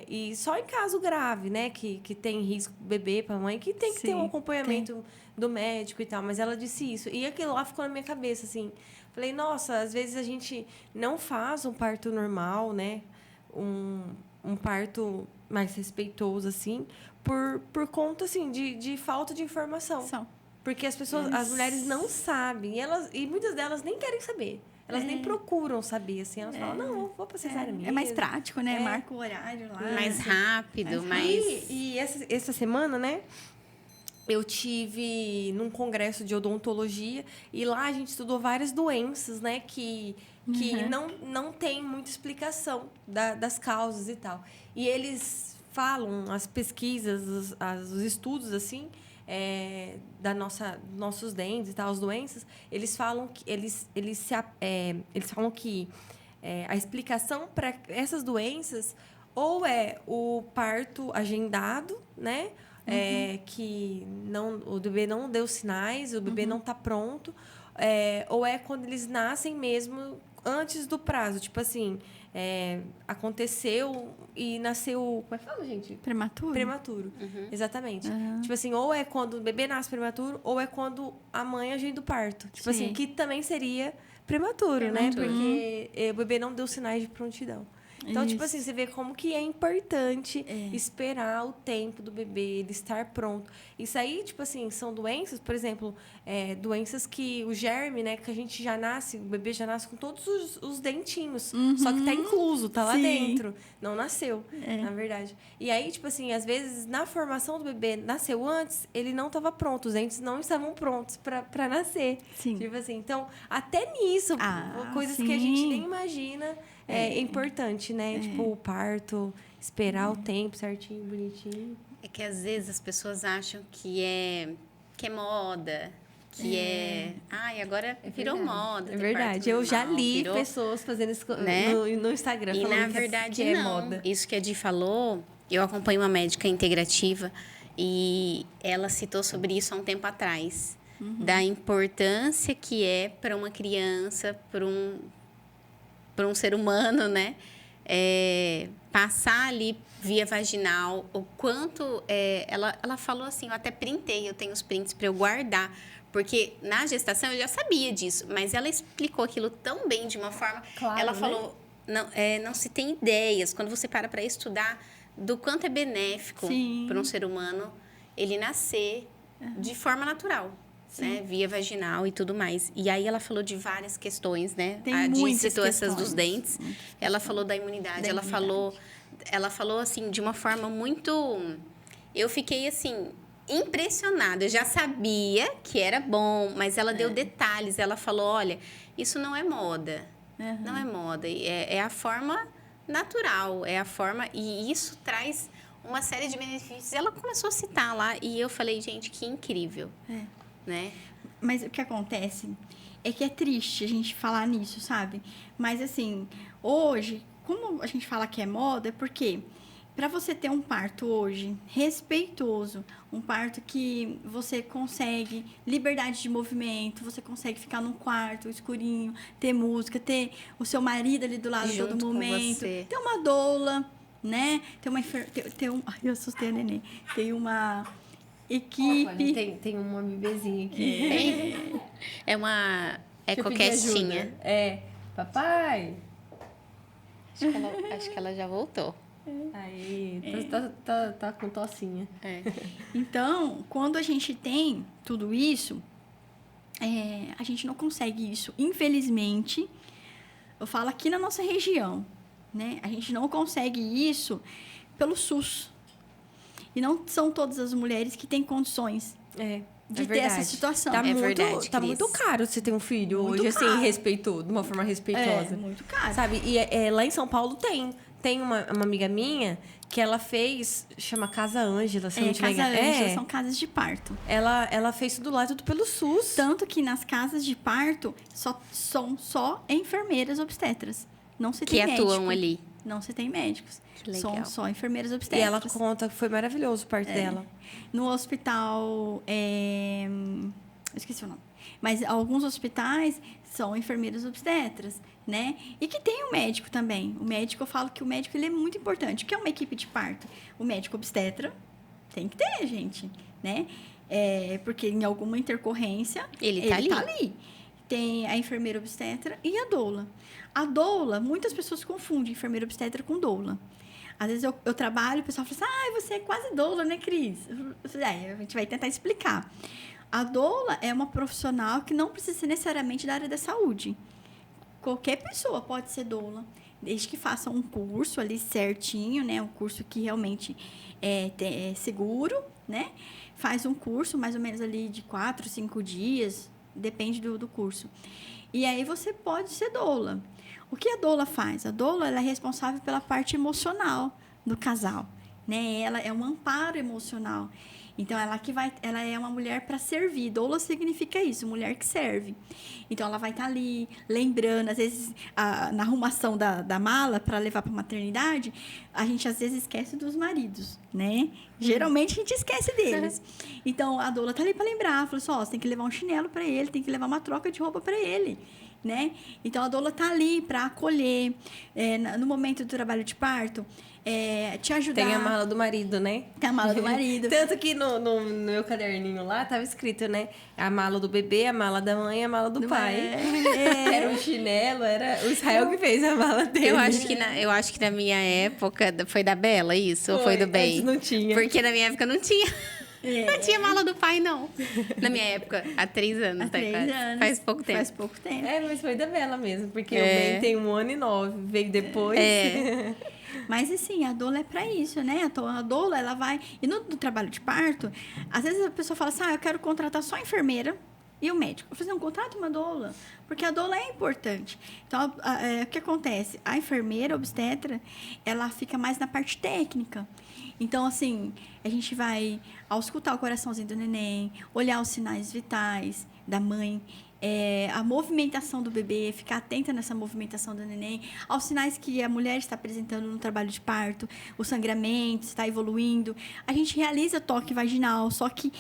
E só em caso grave, né? Que tem risco do bebê para a mãe, que tem que ter um acompanhamento do médico e tal. Mas ela disse isso. E aquilo lá ficou na minha cabeça, assim. Falei, nossa, às vezes a gente não faz um parto normal, né? Um parto mais respeitoso, assim, por conta, assim, de falta de informação. Porque as pessoas, as mulheres não sabem. E muitas delas nem querem saber. Elas nem procuram saber, assim. Elas falam, não, vou pra cesárea mesmo. É mais prático, né? Marca o horário lá. Mais rápido, mais... E essa semana, né? Eu tive num congresso de odontologia e lá a gente estudou várias doenças, né? Que não tem muita explicação das causas e tal. E eles falam, as pesquisas, os estudos, assim... nossos dentes e tal, as doenças, eles falam que eles falam que a explicação para essas doenças ou é o parto agendado, né? Que o bebê não deu sinais, o bebê não está pronto, ou é quando eles nascem mesmo antes do prazo, tipo assim, aconteceu e nasceu... Como é que fala, gente? Prematuro? Prematuro, exatamente. Tipo assim, ou é quando o bebê nasce prematuro, ou é quando a mãe agenda o parto. Tipo assim, que também seria prematuro, né? Porque o bebê não deu sinais de prontidão. Então, tipo assim, você vê como que é importante esperar o tempo do bebê, ele estar pronto. Isso aí, tipo assim, são doenças, por exemplo, doenças que o germe, né, que a gente já nasce, o bebê já nasce com todos os dentinhos. Só que tá incluso, tá lá dentro. Não nasceu, na verdade. E aí, tipo assim, às vezes, na formação do bebê, nasceu antes, ele não estava pronto, os dentes não estavam prontos para nascer. Tipo assim, então, até nisso, coisas que a gente nem imagina... É importante, né? Tipo, o parto, esperar o tempo certinho, bonitinho. É que às vezes as pessoas acham que é moda, Ai, agora virou moda. É verdade. Eu já li pessoas fazendo isso no Instagram. E falando na verdade que é não. moda. Isso que a Di falou, eu acompanho uma médica integrativa e ela citou sobre isso há um tempo atrás. Da importância que é para uma criança, para um ser humano, né? Passar ali via vaginal, o quanto... ela falou assim, eu até printei, eu tenho os prints para eu guardar, porque na gestação eu já sabia disso, mas ela explicou aquilo tão bem, de uma forma... Claro, ela né? falou, não se tem ideias, quando você para estudar, do quanto é benéfico para um ser humano ele nascer de forma natural. Né? Via vaginal e tudo mais. E aí ela falou de várias questões, né? Tem A Di muitas citou essas dos questões. dentes. Ela falou da imunidade. Ela falou assim de uma forma muito... Eu fiquei assim impressionada. Eu já sabia que era bom, mas ela deu detalhes. Ela falou, olha, isso não é moda. Não é moda. É a forma natural. É a forma... E isso traz uma série de benefícios. Ela começou a citar lá e eu falei, gente, que incrível. Né? Mas o que acontece é que é triste a gente falar nisso, sabe? Mas, assim, hoje, como a gente fala que é moda, é porque para você ter um parto hoje respeitoso, um parto que você consegue liberdade de movimento, você consegue ficar num quarto escurinho, ter música, ter o seu marido ali do lado Junto todo com momento, você. ter uma doula, né? Ai, eu assustei a neném. Tem uma equipe. Tem uma bebezinha aqui. É uma Deixa eu pedir ecoquestinha. ajuda. É. Papai! Acho que ela já voltou. Aí, tá com tossinha. Então, quando a gente tem tudo isso, a gente não consegue isso. Infelizmente, eu falo aqui na nossa região, né? A gente não consegue isso pelo SUS. E não são todas as mulheres que têm condições de ter essa situação. Tá, verdade, tá Cris. muito caro você ter um filho Muito hoje, caro. assim, de uma forma respeitosa. É, muito caro. Sabe? E lá em São Paulo tem uma amiga minha que ela fez, chama Casa Ângela, se eu não te Casa engano. Ângela são casas de parto. Ela fez tudo lá, tudo pelo SUS. Tanto que nas casas de parto são só enfermeiras obstetras. Não se Que tem médico. atuam ali. Não se tem médicos. Que legal. São só enfermeiras E obstetras. ela conta que foi maravilhoso o parto dela. No hospital... eu esqueci o nome. Mas alguns hospitais são enfermeiras obstetras, né? E que tem um médico também. O médico, eu falo que o médico ele é muito importante. O que é uma equipe de parto? O médico obstetra tem que ter, gente, né? Porque em alguma intercorrência... Ele tá ali. Tem a enfermeira obstetra e a doula. A doula, muitas pessoas confundem enfermeira obstetra com doula. Às vezes eu trabalho, o pessoal fala assim, você é quase doula, né, Cris? Eu falei, a gente vai tentar explicar. A doula é uma profissional que não precisa ser necessariamente da área da saúde. Qualquer pessoa pode ser doula, desde que faça um curso ali certinho, né? Um curso que realmente é seguro, né? Faz um curso mais ou menos ali de 4, 5 dias, depende do curso. E aí você pode ser doula. O que a doula faz? A doula ela é responsável pela parte emocional do casal, né? Ela é um amparo emocional. Então, ela é uma mulher para servir. Doula significa isso, mulher que serve. Então, ela vai estar ali, lembrando. Às vezes, na arrumação da mala para levar para a maternidade, a gente, às vezes, esquece dos maridos, né? Geralmente, a gente esquece deles. Então, a doula está ali para lembrar. Fala assim, você tem que levar um chinelo para ele, tem que levar uma troca de roupa para ele. Né? Então, a doula está ali para acolher. No momento do trabalho de parto, te ajudar. Tem a mala do marido, né? Tem a mala do marido. Tanto que no meu caderninho lá tava escrito, né? A mala do bebê, a mala da mãe e a mala do pai. Era um chinelo, era o Israel que fez a mala dele. Eu acho que na minha época foi da Bela isso, ou foi do Bem? Antes não tinha. Porque na minha época não tinha. Não tinha mala do pai, não. Na minha época, há 3 anos. Há 3 anos. Faz pouco tempo. Faz pouco tempo. Mas foi da Bela mesmo, porque o Ben tem 1 ano e 9, veio depois. Mas, assim, a doula é para isso, né? A doula, ela vai... E no trabalho de parto, às vezes a pessoa fala assim, eu quero contratar só a enfermeira e o médico. Eu falei, não, contrata uma doula, porque a doula é importante. Então, o que acontece? A enfermeira, a obstetra, ela fica mais na parte técnica. Então, assim, a gente vai auscultar o coraçãozinho do neném, olhar os sinais vitais da mãe, a movimentação do bebê, ficar atenta nessa movimentação do neném, aos sinais que a mulher está apresentando no trabalho de parto, o sangramento está evoluindo. A gente realiza toque vaginal, só que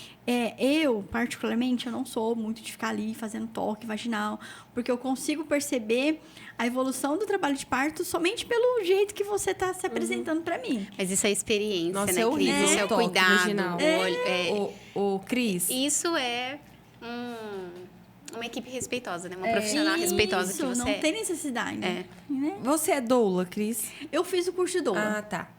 eu, particularmente, eu não sou muito de ficar ali fazendo toque vaginal, porque eu consigo perceber a evolução do trabalho de parto somente pelo jeito que você está se apresentando para mim. Mas isso é experiência, Nossa, né, é horrível, Cris? Isso é o toque cuidado. vaginal. O Cris. Isso é uma equipe respeitosa, né? Uma profissional respeitosa que você não tem necessidade. Né? Você é doula, Cris? Eu fiz o curso de doula. Ah, tá.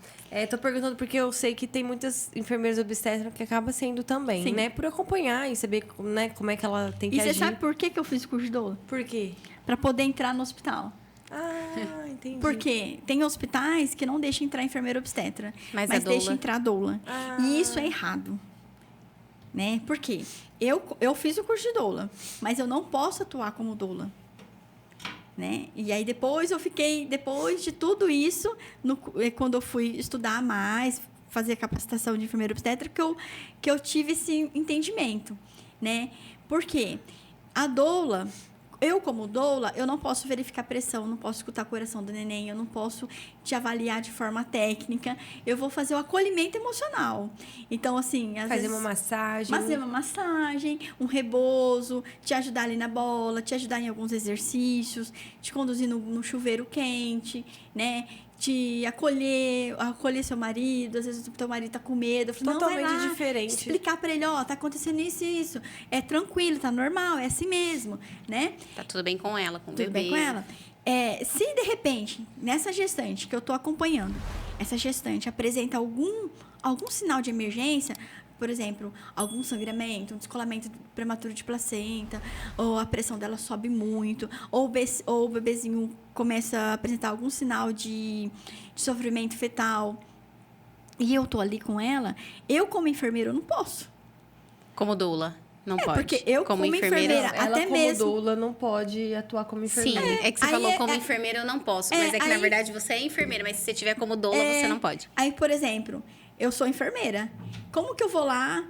Tô perguntando porque eu sei que tem muitas enfermeiras obstetras que acabam sendo também, Sim. né? Por acompanhar e saber, né, como é que ela tem que E você agir. sabe por que eu fiz o curso de doula? Por quê? Para poder entrar no hospital. Ah, entendi. Porque tem hospitais que não deixam entrar enfermeira obstetra, Mas mas a doula? deixam entrar doula. Ah. E isso é errado. Né? Por quê? Eu fiz o curso de doula, mas eu não posso atuar como doula. Né? E aí depois depois de tudo isso, quando eu fui estudar mais, fazer a capacitação de enfermeira obstetra, que eu tive esse entendimento, né? Por quê? A doula, eu como doula, eu não posso verificar pressão, não posso escutar o coração do neném, eu não posso te avaliar de forma técnica, eu vou fazer o acolhimento emocional. Então, assim, às Fazer vezes... uma massagem. Fazer uma massagem, um rebozo, te ajudar ali na bola, te ajudar em alguns exercícios, te conduzir no chuveiro quente, né? Te acolher seu marido, às vezes o teu marido tá com medo. Eu falo, Totalmente não, vai lá, diferente. explicar para ele, ó, tá acontecendo isso e isso. É tranquilo, tá normal, é assim mesmo, né? Tá tudo bem com ela, com o Tudo bebê. bem com ela? Se de repente, nessa gestante que eu tô acompanhando, essa gestante apresenta algum sinal de emergência, por exemplo, algum sangramento, um descolamento prematuro de placenta, ou a pressão dela sobe muito, ou o bebezinho começa a apresentar algum sinal de sofrimento fetal, e eu tô ali com ela, eu como enfermeira eu não posso. Como doula, não pode. porque eu, como enfermeira, Ela, até como mesmo... doula, não pode atuar como Sim, enfermeira. é que você aí falou é- como é- enfermeira eu não posso. Mas é que, na aí- verdade, você é enfermeira. Mas se você tiver como doula, você não pode. Aí, por exemplo, eu sou enfermeira. Como que eu vou lá?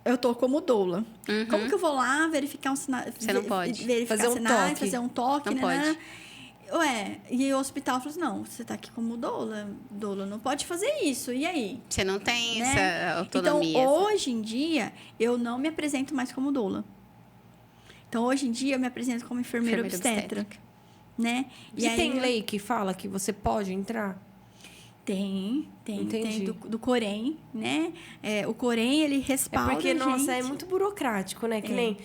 Eu tô como doula. Uhum. Como que eu vou lá verificar um sinal? Você não pode. Verificar Fazer um sinais, toque. fazer um toque, Não né? pode. Ué, e o hospital falou assim, não, você tá aqui como doula. Doula não pode fazer isso. E aí? Você não tem Né? essa autonomia. Então, hoje em dia, eu não me apresento mais como doula. Então, hoje em dia, eu me apresento como enfermeira obstetra. Né? E aí, tem lei que fala que você pode entrar? Tem Entendi. do Corém, né? O Corém, ele É respalda porque, a nossa, é gente. muito burocrático, né? Que nem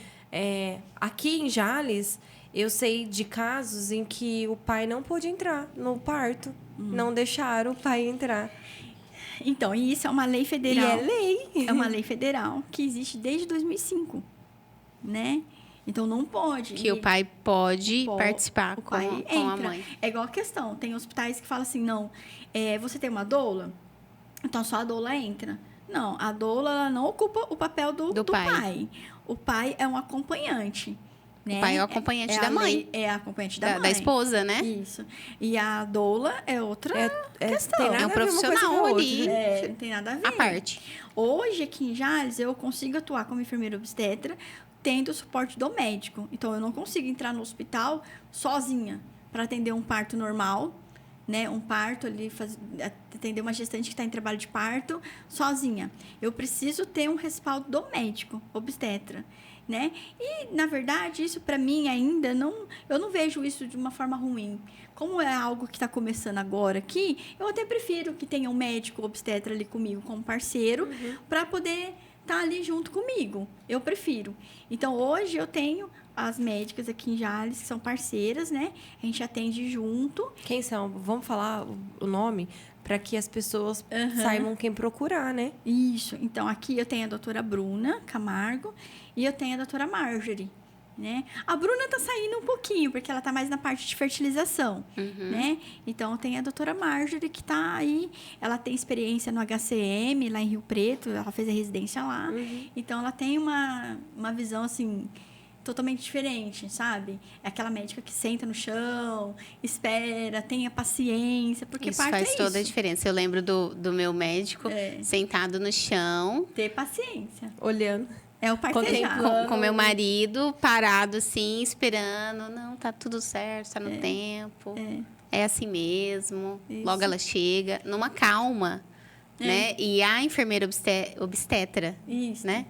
aqui em Jales, eu sei de casos em que o pai não pôde entrar no parto. Não deixaram o pai entrar. Então, e isso é uma lei federal. E é lei. É uma lei federal que existe desde 2005, né? Então, não pode. Que o pai pode Po- participar o com, pai com a entra. mãe. É igual a questão. Tem hospitais que falam assim, não, você tem uma doula, então só a doula entra. Não, a doula ela não ocupa o papel do pai. pai. O pai é um acompanhante. Né? O pai é o acompanhante a da mãe. lei- é a acompanhante da mãe. Da esposa, né? Isso. E a doula é outra questão. tem nada É um a ver uma coisa com a profissional outra, ali. né? Não tem nada a ver. À parte. Hoje, aqui em Jales, eu consigo atuar como enfermeira obstetra, tendo o suporte do médico. Então, eu não consigo entrar no hospital sozinha para atender um parto normal, né? Um parto ali, atender uma gestante que está em trabalho de parto sozinha. Eu preciso ter um respaldo do médico obstetra, né? E, na verdade, isso para mim ainda eu não vejo isso de uma forma ruim. Como é algo que está começando agora aqui, eu até prefiro que tenha um médico obstetra ali comigo como parceiro, para poder estar ali junto comigo. Eu prefiro. Então, hoje eu tenho as médicas aqui em Jales, que são parceiras, né? A gente atende junto. Quem são? Vamos falar o nome para que as pessoas saibam quem procurar, né? Isso. Então, aqui eu tenho a doutora Bruna Camargo e eu tenho a doutora Marjorie, né? A Bruna tá saindo um pouquinho, porque ela tá mais na parte de fertilização, né? Então, tem a doutora Marjorie, que tá aí. Ela tem experiência no HCM, lá em Rio Preto. Ela fez a residência lá. Então, ela tem uma visão, assim, totalmente diferente, sabe? É aquela médica que senta no chão, espera, tenha paciência, porque Isso parto faz é toda a isso. diferença. Eu lembro do meu médico sentado no chão, Ter paciência. Olhando. É o partejar. Contemplando. com meu marido parado assim, esperando. Não, tá tudo certo, tá no tempo. É assim mesmo. Isso. Logo ela chega, numa calma, né? E a enfermeira obstetra, Isso. né?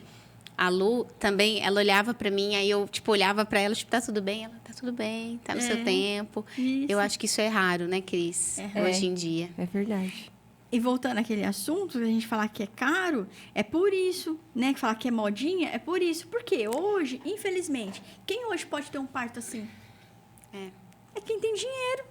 A Lu também, ela olhava pra mim, aí eu, tipo, olhava pra ela, tipo, tá tudo bem? Ela, tá tudo bem, tá no seu tempo. Isso. Eu acho que isso é raro, né, Cris? Hoje em dia. É verdade. E voltando àquele assunto, a gente falar que é caro, é por isso, né? Que falar que é modinha, é por isso. Porque hoje, infelizmente, quem hoje pode ter um parto assim? É. É quem tem dinheiro.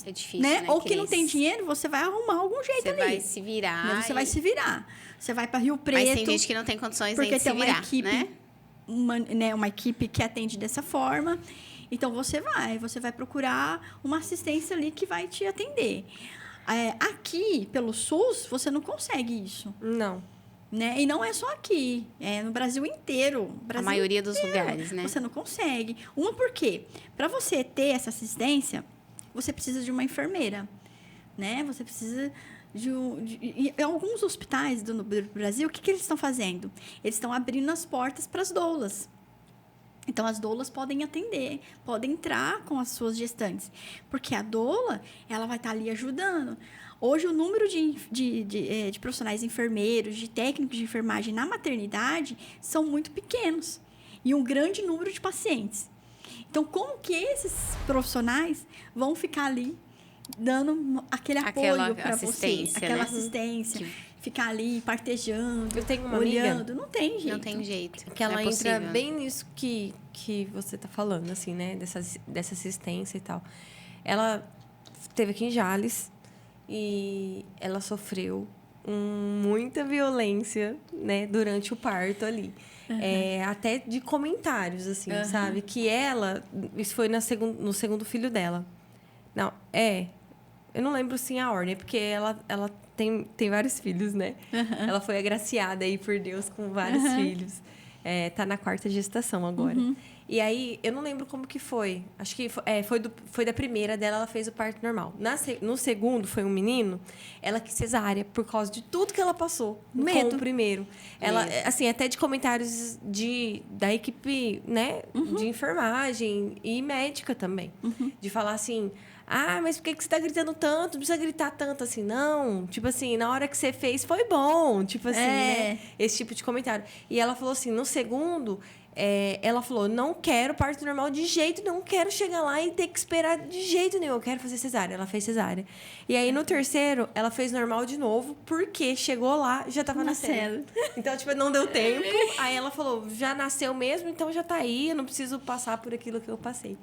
É difícil, né? Ou que não Cris? tem dinheiro, você vai arrumar algum jeito Você ali. vai se virar. Né? Você vai se virar. Você vai para Rio Preto. Mas tem gente que não tem condições nem porque de se tem uma virar, equipe, né? uma equipe que atende dessa forma. Então, você vai procurar uma assistência ali que vai te atender. Aqui, pelo SUS, você não consegue isso. Não. Né? E não é só aqui, é no Brasil inteiro. A maioria dos lugares, né? Você não consegue. Por quê? Para você ter essa assistência, você precisa de uma enfermeira, né? Você precisa em alguns hospitais do Brasil, o que eles estão fazendo? Eles estão abrindo as portas para as doulas. Então, as doulas podem atender, podem entrar com as suas gestantes. Porque a doula, ela vai estar ali ajudando. Hoje, o número de profissionais enfermeiros, de técnicos de enfermagem na maternidade são muito pequenos. E um grande número de pacientes. Então, como que esses profissionais vão ficar ali dando aquele apoio para você? Aquela né? assistência. Ficar ali partejando, Eu tenho uma olhando. amiga, Não tem jeito. Não tem jeito. que ela não é entra possível. bem nisso que você tá falando, assim, né? Dessa assistência e tal. Ela esteve aqui em Jales e ela sofreu muita violência, né? Durante o parto ali. Até de comentários, assim, sabe? Que ela... Isso foi no segundo filho dela. Não, eu não lembro, sim, a ordem. Porque ela tem vários filhos, né? Ela foi agraciada aí por Deus com vários filhos. Tá na 4ª gestação agora. E aí, eu não lembro como que foi. Acho que foi da primeira dela, ela fez o parto normal. No segundo, foi um menino, ela quis cesárea por causa de tudo que ela passou com o primeiro. Ela, assim, até de comentários da equipe, né? De enfermagem e médica também. De falar assim... mas por que você tá gritando tanto? Não precisa gritar tanto assim, não. Tipo assim, na hora que você fez, foi bom. Tipo assim, né? Esse tipo de comentário. E ela falou assim, no segundo... ela falou, não quero parto normal de jeito nenhum, quero chegar lá e ter que esperar de jeito nenhum, eu quero fazer cesárea. Ela fez cesárea. E aí, no terceiro, ela fez normal de novo, porque chegou lá, já tava nascendo. Então, tipo, não deu tempo. Aí ela falou, já nasceu mesmo, então já tá aí, eu não preciso passar por aquilo que eu passei.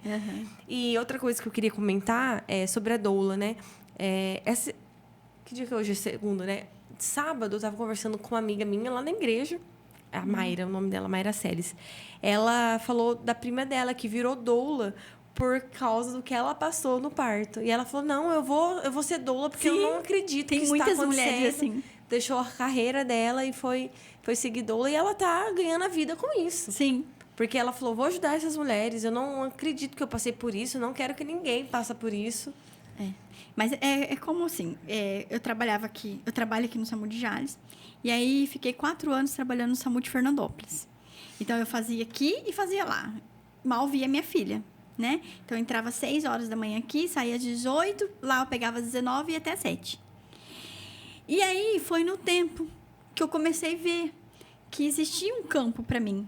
E outra coisa que eu queria comentar é sobre a doula, né? Que dia que é hoje? É segunda, né? Sábado, eu tava conversando com uma amiga minha lá na igreja, a Mayra, o nome dela, Mayra Celes. Ela falou da prima dela, que virou doula por causa do que ela passou no parto. E ela falou, não, eu vou ser doula, porque eu não acredito tem que isso muitas tá acontecendo. mulheres assim. Deixou a carreira dela e foi seguir doula. E ela tá ganhando a vida com isso. Sim. Porque ela falou, vou ajudar essas mulheres. Eu não acredito que eu passei por isso. Não quero que ninguém passe por isso. Mas é como assim, eu trabalho aqui no SAMU de Jales, e aí fiquei 4 anos trabalhando no SAMU de Fernandópolis. Então, eu fazia aqui e fazia lá. Mal via minha filha, né? Então, eu entrava às 6 horas da manhã aqui, saía às 18, lá eu pegava às 19 e ia até às 7. E aí, foi no tempo que eu comecei a ver que existia um campo para mim.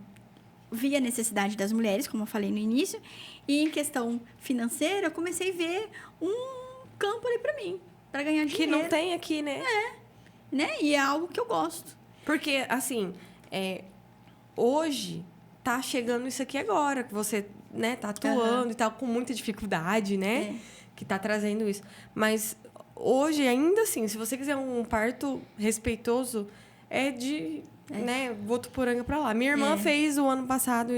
Vi a necessidade das mulheres, como eu falei no início, e em questão financeira, eu comecei a ver um campo ali para mim, para ganhar dinheiro. Que não tem aqui, né? Né? E é algo que eu gosto. Porque, assim, hoje tá chegando isso aqui agora, que você, né, tá atuando e tal, com muita dificuldade, né? Que tá trazendo isso. Mas hoje, ainda assim, se você quiser um parto respeitoso, né, Votuporanga pra lá. Minha irmã fez o ano passado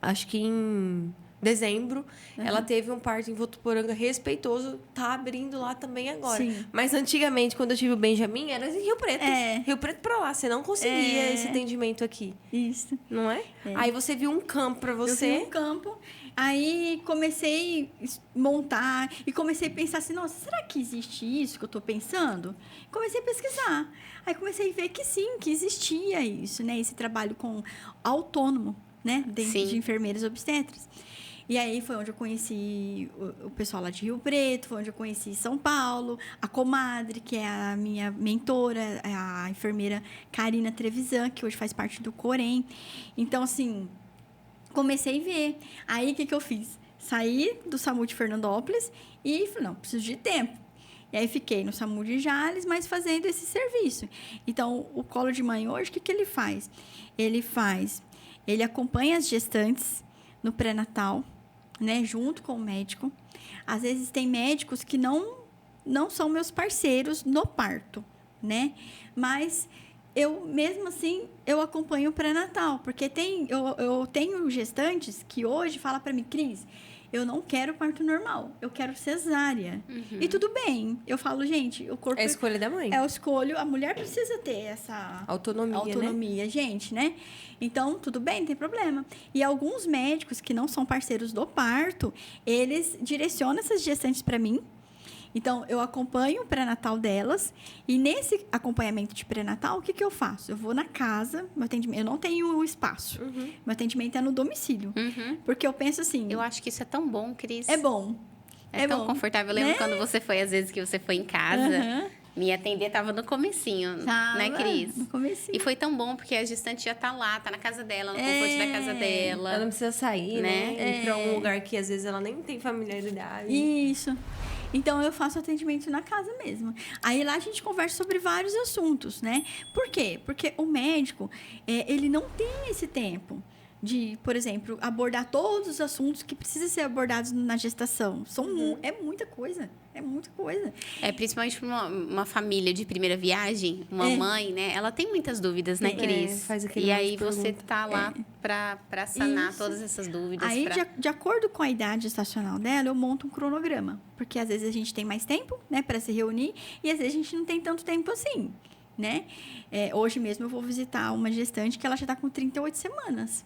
acho que em dezembro, ela teve um parto em Votuporanga respeitoso, tá abrindo lá também agora. Sim. Mas antigamente, quando eu tive o Benjamin, era em Rio Preto. Rio Preto pra lá, você não conseguia esse atendimento aqui. Isso. Não é? Aí você viu um campo pra você. Eu vi um campo, aí comecei a montar e comecei a pensar assim, nossa, será que existe isso que eu tô pensando? Comecei a pesquisar. Aí comecei a ver que sim, que existia isso, né? Esse trabalho com autônomo, né? Dentro de enfermeiras obstetras. E aí foi onde eu conheci o pessoal lá de Rio Preto, foi onde eu conheci São Paulo, a comadre, que é a minha mentora, a enfermeira Karina Trevisan, que hoje faz parte do Corém. Então, assim, comecei a ver. Aí, o que eu fiz? Saí do SAMU de Fernandópolis e falei, não, preciso de tempo. E aí, fiquei no SAMU de Jales, mas fazendo esse serviço. Então, o Colo de Mãe hoje, o que ele faz? Ele acompanha as gestantes no pré-natal, né, junto com o médico. Às vezes tem médicos que não são meus parceiros no parto, né? Mas eu, mesmo assim, eu acompanho o pré-natal, porque eu tenho gestantes que hoje falam para mim, Cris, eu não quero parto normal, eu quero cesárea. E tudo bem, eu falo, gente, o corpo... É a escolha da mãe. É a escolha, a mulher precisa ter essa... Autonomia, gente, né? Então, tudo bem, não tem problema. E alguns médicos que não são parceiros do parto, eles direcionam essas gestantes para mim. Então, eu acompanho o pré-natal delas. E nesse acompanhamento de pré-natal, o que eu faço? Eu vou na casa, meu atendimento, eu não tenho espaço. Meu atendimento é no domicílio. Porque eu penso assim... Eu acho que isso é tão bom, Cris. É bom. É tão bom, confortável. Eu lembro né? quando você foi, às vezes, que você foi em casa. Me atender tava no comecinho, né, Cris? No comecinho. E foi tão bom, porque a gestante já tá lá, tá na casa dela, no conforto da casa dela. Ela não precisa sair, Né? né? Ir pra um lugar que às vezes ela nem tem familiaridade. Isso. Então, eu faço atendimento na casa mesmo. Aí, lá a gente conversa sobre vários assuntos, né? Por quê? Porque o médico, ele não tem esse tempo de, por exemplo, abordar todos os assuntos que precisam ser abordados na gestação. É muita coisa. É muita coisa. Principalmente para uma família de primeira viagem, uma mãe, né? Ela tem muitas dúvidas, né, Cris? Faz aquele e monte de aí você pergunta. tá lá para sanar Isso. todas essas dúvidas. Aí, de acordo com a idade gestacional dela, eu monto um cronograma. Porque, às vezes, a gente tem mais tempo, né, para se reunir. E, às vezes, a gente não tem tanto tempo assim, né? Hoje mesmo, eu vou visitar uma gestante que ela já está com 38 semanas.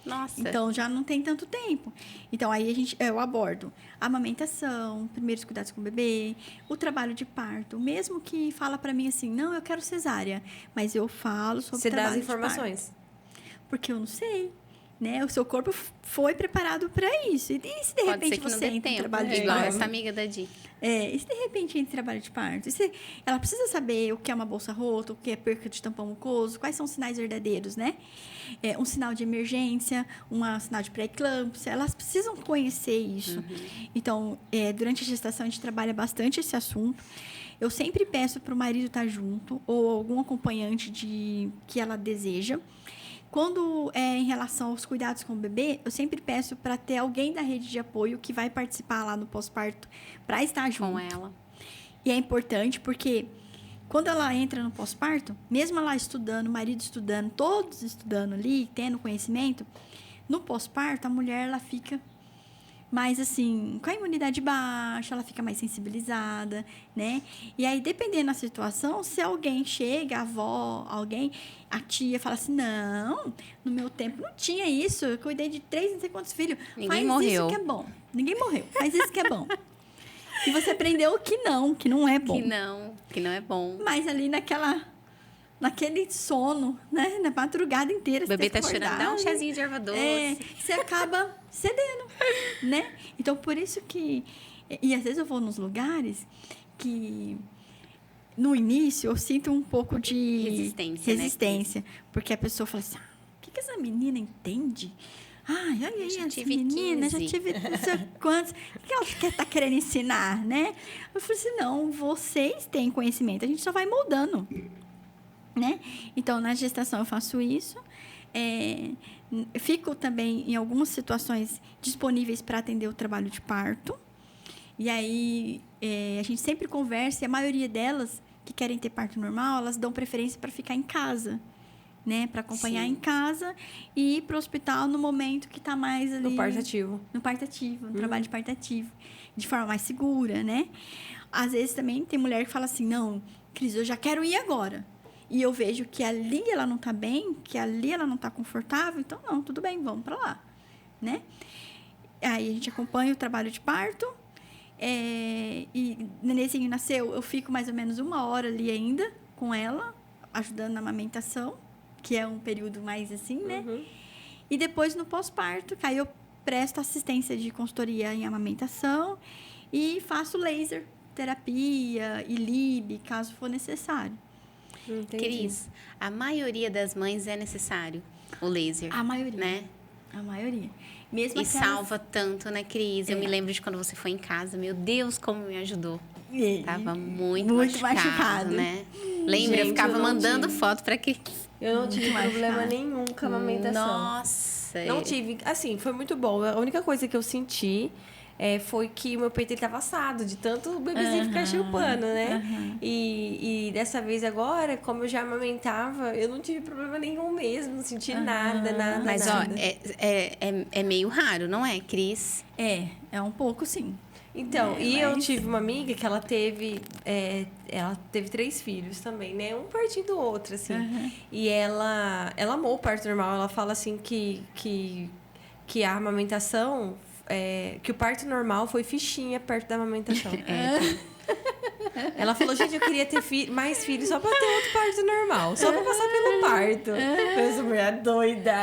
Nossa. Então, já não tem tanto tempo. Então, aí eu abordo a amamentação, primeiros cuidados com o bebê, o trabalho de parto. Mesmo que fala para mim assim, não, eu quero cesárea. Mas eu falo sobre Você o dá trabalho as informações. de parto. Porque eu não sei. Né? O seu corpo foi preparado para isso. E se de Pode repente ser que não você dê entra em tempo, trabalho de igual parto? essa amiga da Di. E se de repente entra em trabalho de parto? Ela precisa saber o que é uma bolsa rota, o que é perca de tampão mucoso, quais são os sinais verdadeiros, né? Um sinal de emergência, um sinal de pré-eclâmpsia. Elas precisam conhecer isso. Então, durante a gestação, a gente trabalha bastante esse assunto. Eu sempre peço para o marido estar junto ou algum acompanhante que ela deseja. Quando é em relação aos cuidados com o bebê, eu sempre peço para ter alguém da rede de apoio que vai participar lá no pós-parto para estar junto. Com ela. E é importante porque quando ela entra no pós-parto, mesmo ela estudando, o marido estudando, todos estudando ali, tendo conhecimento, no pós-parto a mulher ela fica mais assim, com a imunidade baixa, ela fica mais sensibilizada, né? E aí, dependendo da situação, se alguém chega, a avó, alguém, a tia fala assim, não, no meu tempo não tinha isso, eu cuidei de 3, não sei quantos filhos. Ninguém Faz morreu. isso que é bom. Ninguém morreu, faz isso que é bom. E você aprendeu que não é bom. Que não é bom. Mas ali naquele sono, né? Na madrugada inteira. O bebê você tem tá que chorando, acordar, dá um né? chazinho de erva doce. Você acaba cedendo, né? Então, por isso que... E às vezes eu vou nos lugares que... No início, eu sinto um pouco de... Resistência, né? Porque a pessoa fala assim, o que essa menina entende? Ai, olha aí, Já essa tive menina, 15. já tive não sei quantos. O que ela tá querendo ensinar, né? Eu falei assim, não, vocês têm conhecimento, a gente só vai moldando, né? Então, na gestação eu faço isso. Fico também, em algumas situações, disponíveis para atender o trabalho de parto. E aí, a gente sempre conversa, e a maioria delas, que querem ter parto normal, elas dão preferência para ficar em casa, né? Para acompanhar Sim. em casa e ir para o hospital no momento que está mais ali... No parto ativo. No parto ativo, no trabalho de parto ativo. De forma mais segura, né? Às vezes também tem mulher que fala assim, não, Cris, eu já quero ir agora. E eu vejo que ali ela não está bem, que ali ela não está confortável, então não, tudo bem, vamos para lá, né? Aí a gente acompanha o trabalho de parto, e o nenenzinho nasceu, eu fico mais ou menos 1 hora ali ainda com ela, ajudando na amamentação, que é um período mais assim, né? E depois no pós-parto, que aí eu presto assistência de consultoria em amamentação e faço laser, terapia e LIB, caso for necessário. Entendi. Cris, a maioria das mães é necessário o laser. A maioria. Né? A maioria. Mesmo E aquelas... salva tanto, né, Cris? Eu me lembro de quando você foi em casa. Meu Deus, como me ajudou. Tava muito machucado, né? Lembra? Eu Gente, ficava eu não mandando tive. foto pra que... Eu não tive Muito problema machucado. nenhum com a amamentação. Nossa! nossa. Não tive. Assim, foi muito bom. A única coisa que eu senti foi que o meu peito ele tava assado, de tanto o bebezinho ficar chupando, né? E dessa vez agora, como eu já amamentava, eu não tive problema nenhum mesmo, não senti nada. Mas, nada. ó, é meio raro, não é, Cris? É um pouco, sim. Então, e eu mas- tive uma amiga que ela teve 3 filhos também, né? Um pertinho do outro, assim. E ela amou o parto normal. Ela fala assim que a amamentação, que o parto normal foi fichinha perto da amamentação. Ela falou, gente, eu queria ter mais filhos só pra ter outro parto normal. Só pra passar pelo parto. Essa mulher doida.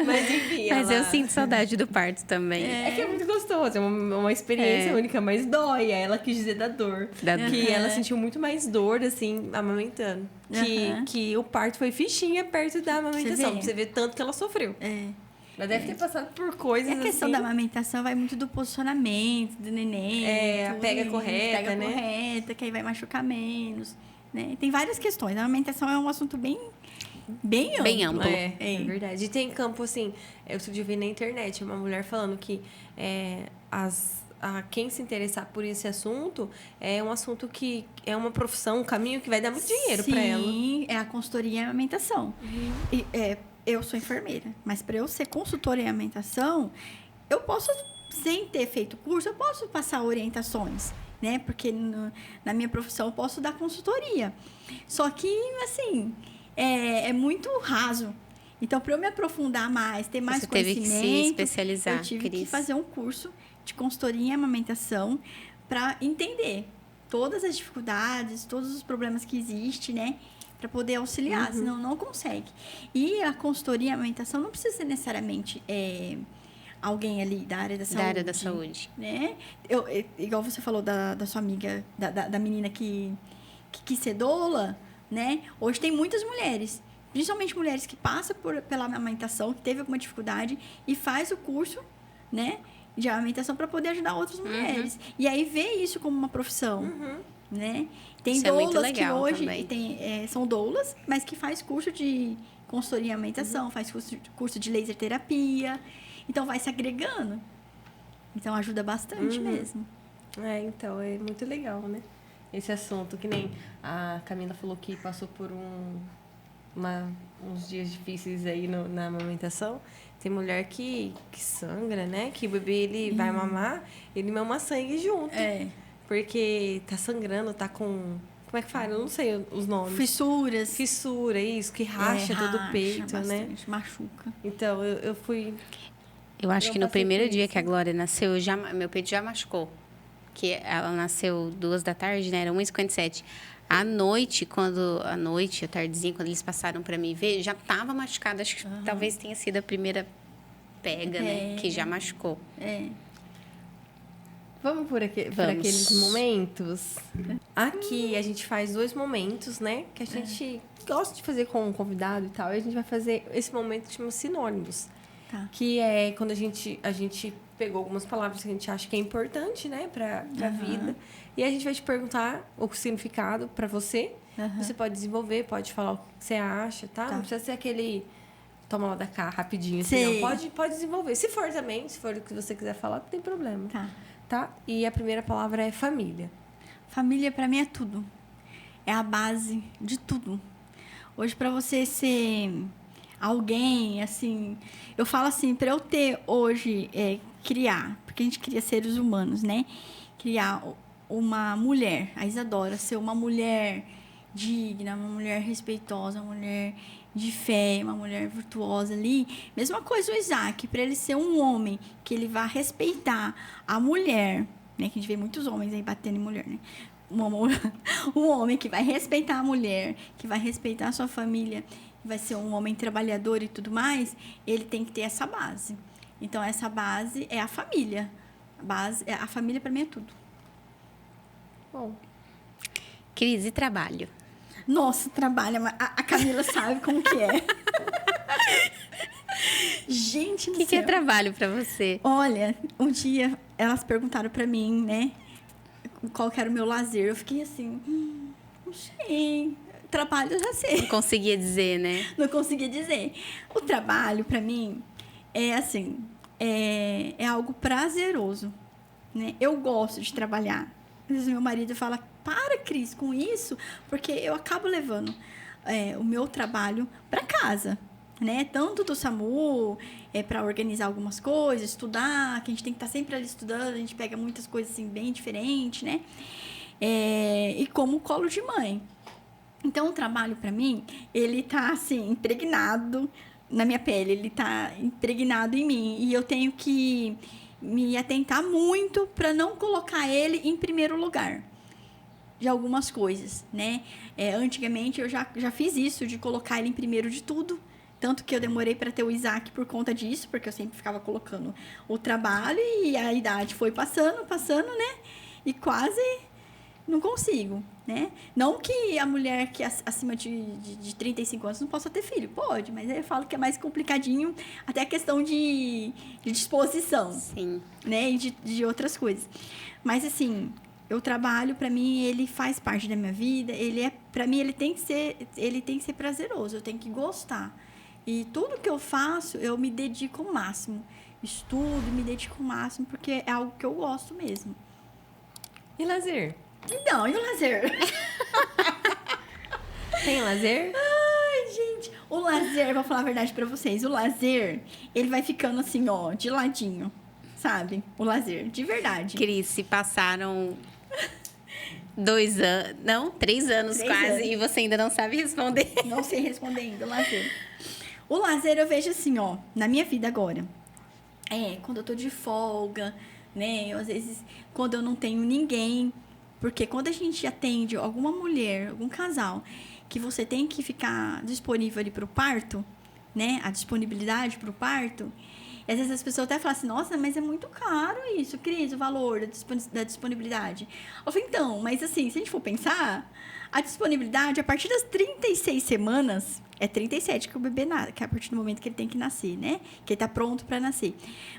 Mas enfim, Mas eu ela... sinto saudade do parto também. É que é muito gostoso, é uma experiência única, mas dói. Ela quis dizer da dor. Que ela sentiu muito mais dor, assim, amamentando. Que o parto foi fichinha perto da amamentação. Pra você ver tanto que ela sofreu. Ela deve ter passado por coisas E a questão assim. da amamentação vai muito do posicionamento do neném. A tudo pega isso, correta, pega né? correta, que aí vai machucar menos. Né? Tem várias questões. A amamentação é um assunto bem amplo. Bem amplo. É verdade. E tem campo, assim, eu outro dia vi na internet uma mulher falando que quem se interessar por esse assunto é um assunto que é uma profissão, um caminho que vai dar muito dinheiro pra ela. Sim, é a consultoria em amamentação. E, eu sou enfermeira, mas para eu ser consultora em amamentação, eu posso, sem ter feito curso, eu posso passar orientações, né? Porque na minha profissão eu posso dar consultoria. Só que, assim, é muito raso. Então, para eu me aprofundar mais, ter mais Você teve que conhecimento... se especializar, eu tive que Cris. fazer um curso de consultoria em amamentação para entender todas as dificuldades, todos os problemas que existem, né? Para poder auxiliar, senão não consegue. E a consultoria em amamentação não precisa ser necessariamente alguém ali da área da saúde. Da área da saúde. Né? Igual você falou da sua amiga, da menina que quis ser doula, né? Hoje tem muitas mulheres, principalmente mulheres que passam pela amamentação, que teve alguma dificuldade e faz o curso, né? De amamentação para poder ajudar outras mulheres. E aí vê isso como uma profissão, né? Tem Isso é muito doulas que legal hoje também. são doulas, mas que faz curso de consultoria em amamentação, faz curso de laser terapia. Então, vai se agregando. Então, ajuda bastante mesmo. Então, é muito legal, né? Esse assunto, que nem a Camila falou que passou por uns dias difíceis aí na amamentação. Tem mulher que sangra, né? Que o bebê, ele vai mamar, ele mama sangue junto. Porque tá sangrando, tá com... Como é que fala? Eu não sei os nomes. Fissuras. Fissura, isso, que racha todo o peito, né? Bastante, machuca. Então, eu fui... Eu acho Eu que no passei primeiro por dia isso. que a Glória nasceu, meu peito já machucou. Que ela nasceu 2h, né? Era 1h57. À tardezinha, quando eles passaram para me ver, já tava machucada. Acho que talvez tenha sido a primeira pega, né? Que já machucou. Vamos por aqueles momentos? Aqui a gente faz 2 momentos, né? Que a gente gosta de fazer com um convidado e tal. E a gente vai fazer esse momento que chama sinônimos. Tá. Que é quando a gente pegou algumas palavras que a gente acha que é importante, né? Pra vida. E a gente vai te perguntar o significado pra você. Você pode desenvolver, pode falar o que você acha, tá? Não precisa ser aquele... Toma lá da cá, rapidinho. Assim, Sei. não. Pode desenvolver. Se for o que você quiser falar, não tem problema. Tá? E a primeira palavra é família. Família, para mim, é tudo. É a base de tudo. Hoje, para você ser alguém, assim... Eu falo assim, para eu ter hoje, criar... Porque a gente cria seres humanos, né? Criar uma mulher. A Isadora ser uma mulher digna, uma mulher respeitosa, uma mulher de fé, uma mulher virtuosa ali. Mesma coisa o Isaac, para ele ser um homem que ele vá respeitar a mulher, né? Que a gente vê muitos homens aí batendo em mulher, né? Um homem que vai respeitar a mulher, que vai respeitar a sua família, que vai ser um homem trabalhador e tudo mais, ele tem que ter essa base. Então, essa base é a família. A família, para mim, é tudo. Bom, Cris, e trabalho? Nossa, trabalha, mas a Camila sabe como que é. Gente O do que é céu. trabalho para você? Olha, um dia elas perguntaram pra mim, né? Qual que era o meu lazer. Eu fiquei assim, não sei. Trabalho eu já sei. Não conseguia dizer, né? Não conseguia dizer. O trabalho, pra mim, é assim, é algo prazeroso, né? Eu gosto de trabalhar. Às vezes meu marido fala, para, Cris, com isso, porque eu acabo levando o meu trabalho para casa, né? Tanto do SAMU, para organizar algumas coisas, estudar, que a gente tem que estar sempre ali estudando, a gente pega muitas coisas assim bem diferentes, né? E como colo de mãe. Então, o trabalho, para mim, ele tá, assim, impregnado na minha pele, ele tá impregnado em mim. E eu tenho que me atentar muito para não colocar ele em primeiro lugar de algumas coisas, né? Antigamente, eu já fiz isso, de colocar ele em primeiro de tudo. Tanto que eu demorei para ter o Isaac por conta disso, porque eu sempre ficava colocando o trabalho e a idade foi passando, né? E quase não consigo, né? Não que a mulher que acima de 35 anos não possa ter filho. Pode, mas eu falo que é mais complicadinho, até a questão de disposição. Sim. Né? E de outras coisas. Mas, assim, o trabalho, para mim, ele faz parte da minha vida. Para mim, ele tem que ser prazeroso. Eu tenho que gostar. E tudo que eu faço, eu me dedico ao máximo. Estudo, me dedico ao máximo, porque é algo que eu gosto mesmo. E lazer? Então, e o lazer? Tem lazer? Ai, gente. O lazer, vou falar a verdade pra vocês. O lazer, ele vai ficando assim, ó, de ladinho. Sabe? O lazer, de verdade. Cris, se passaram 2 anos... Não, 3 anos 3 quase. anos. E você ainda não sabe responder. Não sei responder ainda, o lazer. O lazer eu vejo assim, ó, na minha vida agora. Quando eu tô de folga, né? Às vezes, quando eu não tenho ninguém. Porque quando a gente atende alguma mulher, algum casal, que você tem que ficar disponível ali pro parto, né? A disponibilidade pro parto. E às vezes as pessoas até falam assim, nossa, mas é muito caro isso, Cris, o valor da disponibilidade. Eu falei, então, mas assim, se a gente for pensar, a disponibilidade, a partir das 36 semanas, é 37 que o bebê nasce, que é a partir do momento que ele tem que nascer, né? Que ele tá pronto para nascer.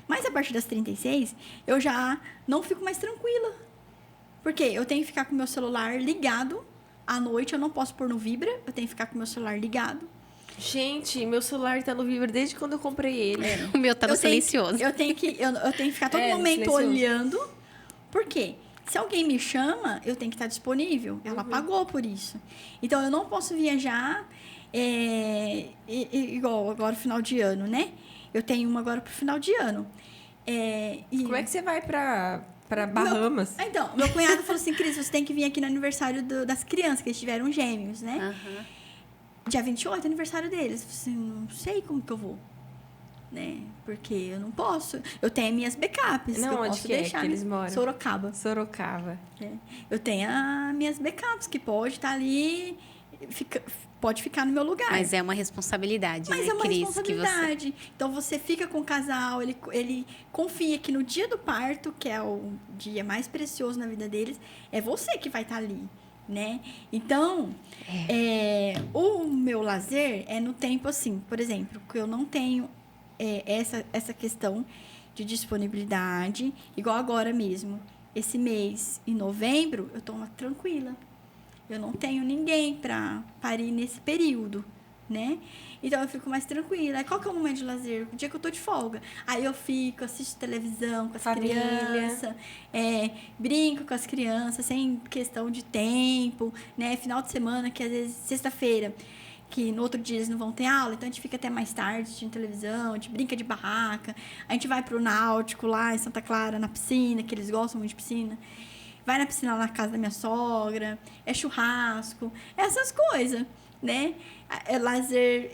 Mas a partir das 36, eu já não fico mais tranquila. Porque eu tenho que ficar com o meu celular ligado. À noite eu não posso pôr no vibra, eu tenho que ficar com o meu celular ligado. Gente, meu celular tá no vibra desde quando eu comprei ele. O meu tá no Eu tenho- silencioso. Eu tenho que ficar todo momento silencioso. olhando. Por quê? Se alguém me chama, eu tenho que estar disponível. Ela pagou por isso. Então, eu não posso viajar igual agora, final de ano, né? Eu tenho uma agora pro final de ano. Como é que você vai pra Bahamas? Então, meu cunhado falou assim, Cris, você tem que vir aqui no aniversário das crianças, que eles tiveram gêmeos, né? Aham. Dia 28 é aniversário deles. Eu falei assim, não sei como que eu vou. Né? Porque eu não posso. Eu tenho minhas backups. Não, que eu onde posso que é deixar, que né? eles moram? Sorocaba. Sorocaba. Eu tenho as minhas backups, que pode estar ali, pode ficar no meu lugar. Mas é uma responsabilidade, Mas né, é uma Cris? responsabilidade. Então, você fica com o casal, ele confia que no dia do parto, que é o dia mais precioso na vida deles, é você que vai estar ali, né? Então, o meu lazer é no tempo assim, por exemplo, que eu não tenho essa questão de disponibilidade, igual agora mesmo. Esse mês, em novembro, eu tô tranquila. Eu não tenho ninguém para parir nesse período, né? Então, eu fico mais tranquila. Aí, qual que é o momento de lazer? O dia que eu tô de folga. Aí, eu fico, assisto televisão com as Família. crianças, brinco com as crianças, sem questão de tempo, né? Final de semana, que às vezes, sexta-feira, que no outro dia eles não vão ter aula, então a gente fica até mais tarde assistindo televisão, a gente brinca de barraca, a gente vai pro Náutico lá em Santa Clara, na piscina, que eles gostam muito de piscina. Vai na piscina lá na casa da minha sogra, é churrasco, essas coisas, né? É lazer,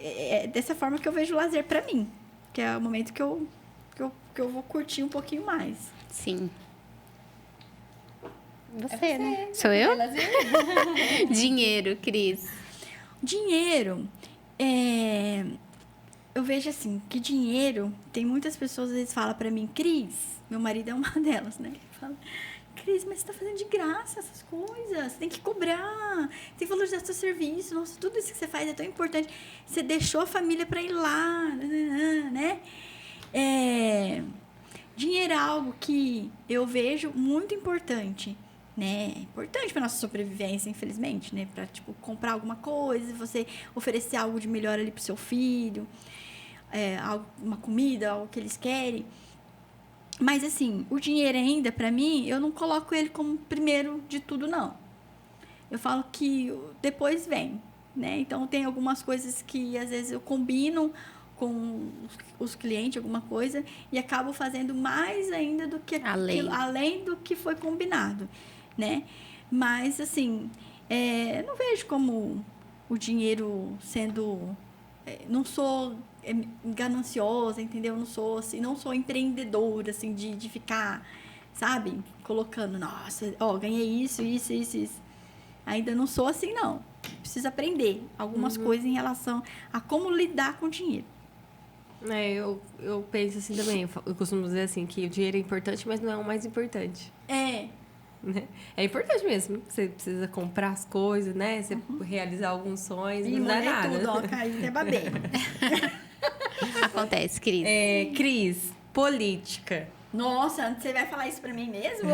dessa forma que eu vejo o lazer pra mim, que é o momento que eu vou curtir um pouquinho mais. Sim. Você, né? Sou eu? Dinheiro, Cris. Dinheiro, eu vejo assim, que dinheiro, tem muitas pessoas às vezes falam pra mim, Cris, meu marido é uma delas, né? Fala, Cris, mas você tá fazendo de graça essas coisas, você tem que cobrar, tem que valorizar seu serviço, nossa, tudo isso que você faz é tão importante, você deixou a família pra ir lá, né? Dinheiro é algo que eu vejo muito importante, né? É importante para nossa sobrevivência, infelizmente, né? Para tipo comprar alguma coisa, você oferecer algo de melhor ali pro seu filho. uma comida, algo que eles querem. Mas, assim, o dinheiro ainda, para mim, eu não coloco ele como primeiro de tudo, não. Eu falo que depois vem, né? Então, tem algumas coisas que, às vezes, eu combino com os clientes, alguma coisa, e acabo fazendo mais ainda do que além do que foi combinado, né? Mas, assim, eu não vejo como o dinheiro sendo... não sou gananciosa, entendeu? Não sou, assim, não sou empreendedora, assim, de ficar, sabe? Colocando, nossa, ganhei isso. Ainda não sou assim, não. Preciso aprender algumas coisas em relação a como lidar com o dinheiro. Eu penso assim também. Eu costumo dizer assim, que o dinheiro é importante, mas não é o mais importante. É. Né? É importante mesmo. Você precisa comprar as coisas, né? Você realizar alguns sonhos, E não dá nada. tudo, ó, caiu até babê. Acontece, Cris. Cris, política. Nossa, você vai falar isso pra mim mesmo?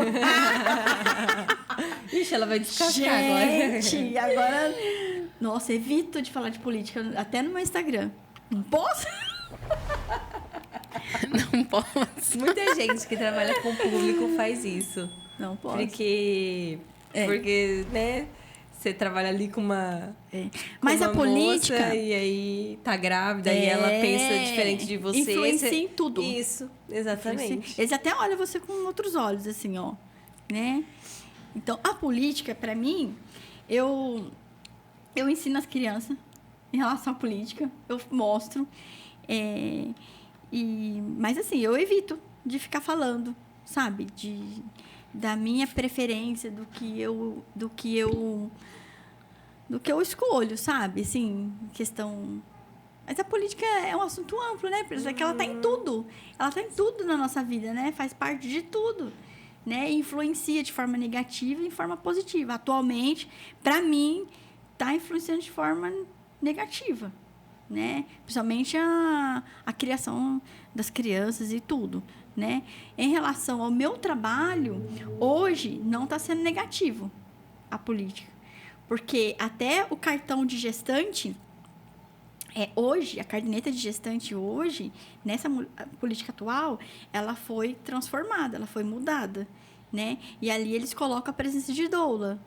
Ixi, ela vai descascar agora. Gente, agora... Nossa, evito de falar de política, até no meu Instagram. Não posso? Não posso. Muita gente que trabalha com o público faz isso. Não posso. Porque, né, você trabalha ali com uma... Mas com a uma política... moça, e aí tá grávida e ela pensa diferente de você. Influencia em tudo. Isso, exatamente. Eles até olham você com outros olhos, assim, ó. Né? Então, a política, pra mim, eu ensino as crianças em relação à política. Eu mostro. Mas, assim, eu evito de ficar falando, sabe? Da minha preferência, do que eu escolho, sabe? Assim, questão... Mas a política é um assunto amplo, né? Porque ela está em tudo. Ela está em tudo na nossa vida, né? Faz parte de tudo, né? E influencia de forma negativa e de forma positiva. Atualmente, para mim, está influenciando de forma negativa, né? Principalmente a criação das crianças e tudo, né? Em relação ao meu trabalho, hoje não está sendo negativo a política. Porque até o cartão de gestante, hoje, a caderneta de gestante hoje, nessa política atual, ela foi transformada, ela foi mudada, né? E ali eles colocam a presença de doula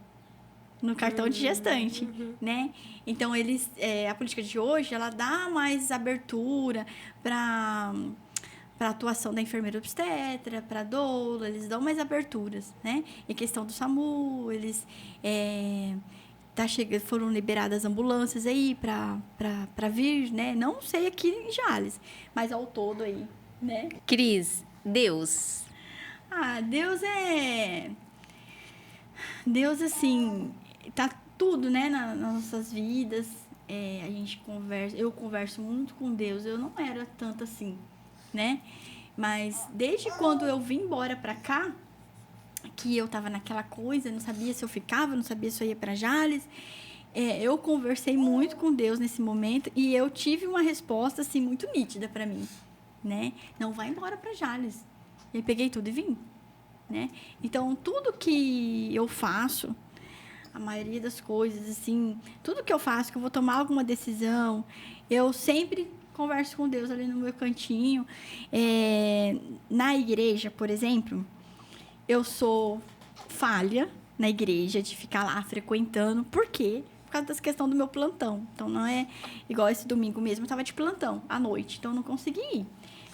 no cartão de gestante, né? Então, a política de hoje, ela dá mais abertura para a atuação da enfermeira obstetra, para a doula, eles dão mais aberturas, né? Em questão do SAMU, eles... foram liberadas ambulâncias aí para vir, né? Não sei aqui em Jales, mas ao todo aí, né? Cris, Deus. Deus, assim, tá tudo, né, nas nossas vidas. A gente eu converso muito com Deus. Eu não era tanto assim, né? Mas desde quando eu vim embora para cá, que eu tava naquela coisa, não sabia se eu ficava, não sabia se eu ia para Jales. Eu conversei muito com Deus nesse momento e eu tive uma resposta, assim, muito nítida para mim, né? Não vai embora para Jales. E peguei tudo e vim, né? Então, tudo que eu faço, a maioria das coisas, assim, tudo que eu faço, que eu vou tomar alguma decisão, eu sempre converso com Deus ali no meu cantinho. Na igreja, por exemplo, eu sou falha na igreja de ficar lá frequentando. Por quê? Por causa das questões do meu plantão. Então, não é igual esse domingo mesmo. Eu estava de plantão à noite, então eu não consegui ir,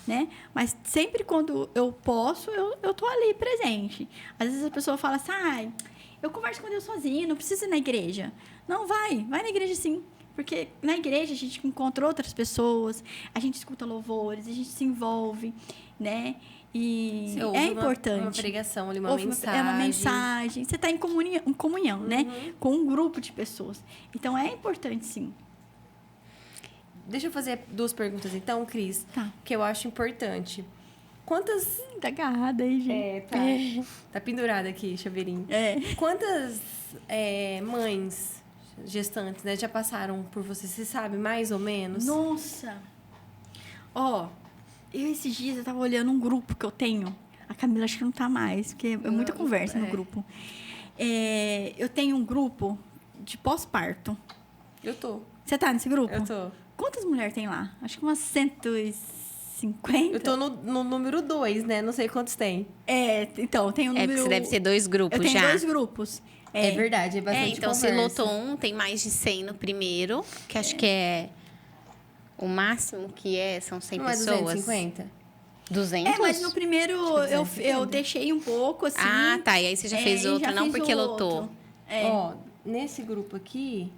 né? Mas sempre quando eu posso, eu tô ali presente. Às vezes a pessoa fala assim, eu converso com Deus sozinho, não preciso ir na igreja. Não, vai na igreja sim. Porque na igreja a gente encontra outras pessoas, a gente escuta louvores, a gente se envolve, né? E é importante. Uma pregação ali, uma mensagem. É uma mensagem. Você está em comunhão, né? Com um grupo de pessoas. Então, é importante, sim. Deixa eu fazer 2 perguntas, então, Cris. Tá. Que eu acho importante. Quantas... Tá agarrada aí, gente. Tá pendurada aqui, chaveirinho. Quantas mães gestantes, né, já passaram por você? Você sabe, mais ou menos? Nossa! Esses dias eu tava olhando um grupo que eu tenho. A Camila acho que não tá mais, porque é muita conversa no grupo. Eu tenho um grupo de pós-parto. Eu tô. Você tá nesse grupo? Eu tô. Quantas mulheres tem lá? Acho que umas 150. Eu tô no número 2, né? Não sei quantos tem. Então, tem um É, número... porque você deve ter 2 grupos Eu tenho já. 2 grupos. É verdade, é bastante Então, se conversa. lotou um, tem mais de 100 no primeiro, que acho que é o máximo que são 100 Não é pessoas. 250? 200? Mas no primeiro eu 250. deixei um pouco, assim. Ah, tá. E aí você já fez e outro, já não fiz porque o lotou. outro. Ó, nesse grupo aqui...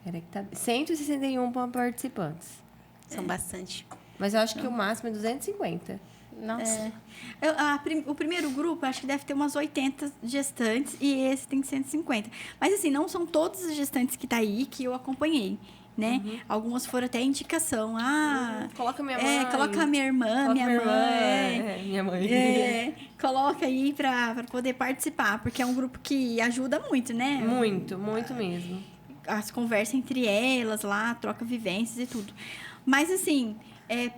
Peraí que tá... 161 participantes. São bastante. Mas eu acho que o máximo é 250. Nossa. O primeiro grupo, acho que deve ter umas 80 gestantes e esse tem 150. Mas, assim, não são todas as gestantes que tá aí que eu acompanhei, né? Algumas foram até indicação. Coloca minha mãe. Coloca a minha irmã, Coloca minha mãe. minha mãe. Coloca aí pra poder participar, porque é um grupo que ajuda muito, né? Muito, muito mesmo. As conversas entre elas lá, troca vivências e tudo. Mas, assim,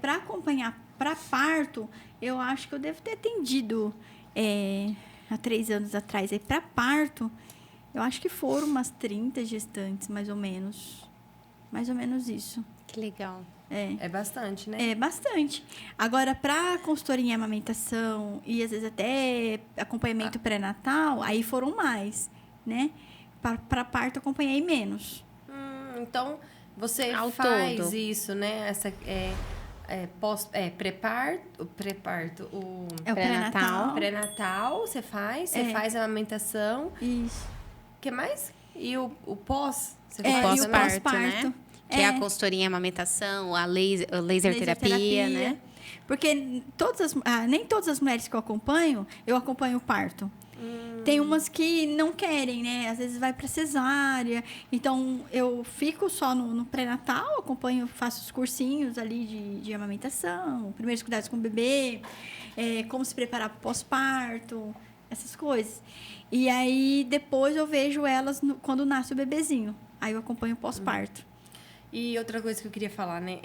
para acompanhar para parto, eu acho que eu devo ter atendido há 3 anos atrás. Aí, para parto, eu acho que foram umas 30 gestantes, mais ou menos. Mais ou menos isso. Que legal. É bastante, né? É bastante. Agora, para consultoria em amamentação e às vezes até acompanhamento pré-natal, aí foram mais, né? Para parto, eu acompanhei menos. Então, você Ao faz todo. isso, né? Essa pré-parto, o É o pré-natal. pré-natal, você faz a amamentação. Isso. O que mais? E o pós? Você É, faz e o também? pós-parto. né? Que é a consultoria em amamentação, a laser terapia, né? Porque nem todas as mulheres que eu acompanho o parto. Tem umas que não querem, né? Às vezes vai para cesárea. Então, eu fico só no pré-natal, faço os cursinhos ali de amamentação, primeiros cuidados com o bebê, como se preparar para o pós-parto, essas coisas. E aí, depois eu vejo elas quando nasce o bebezinho. Aí eu acompanho o pós-parto. E outra coisa que eu queria falar, né?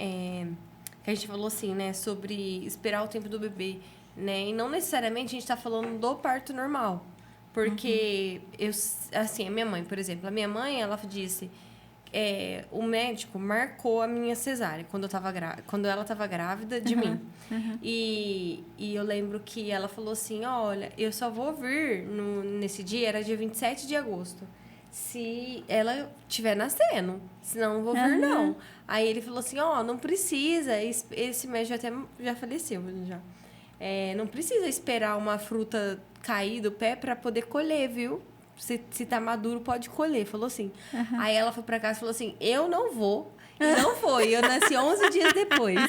Que a gente falou assim, né? Sobre esperar o tempo do bebê, né? E não necessariamente a gente está falando do parto normal. Porque, a minha mãe, por exemplo. A minha mãe, ela disse... o médico marcou a minha cesárea quando ela estava grávida de mim. E eu lembro que ela falou assim, olha, eu só vou vir nesse dia, era dia 27 de agosto. Se ela estiver nascendo, senão não vou vir, não. Aí ele falou assim, não precisa, esse médico até já faleceu, já. Não precisa esperar uma fruta cair do pé para poder colher, viu? Se tá maduro, pode colher. Falou assim. Aí ela foi para casa e falou assim, eu não vou. E não foi. Eu nasci 11 dias depois.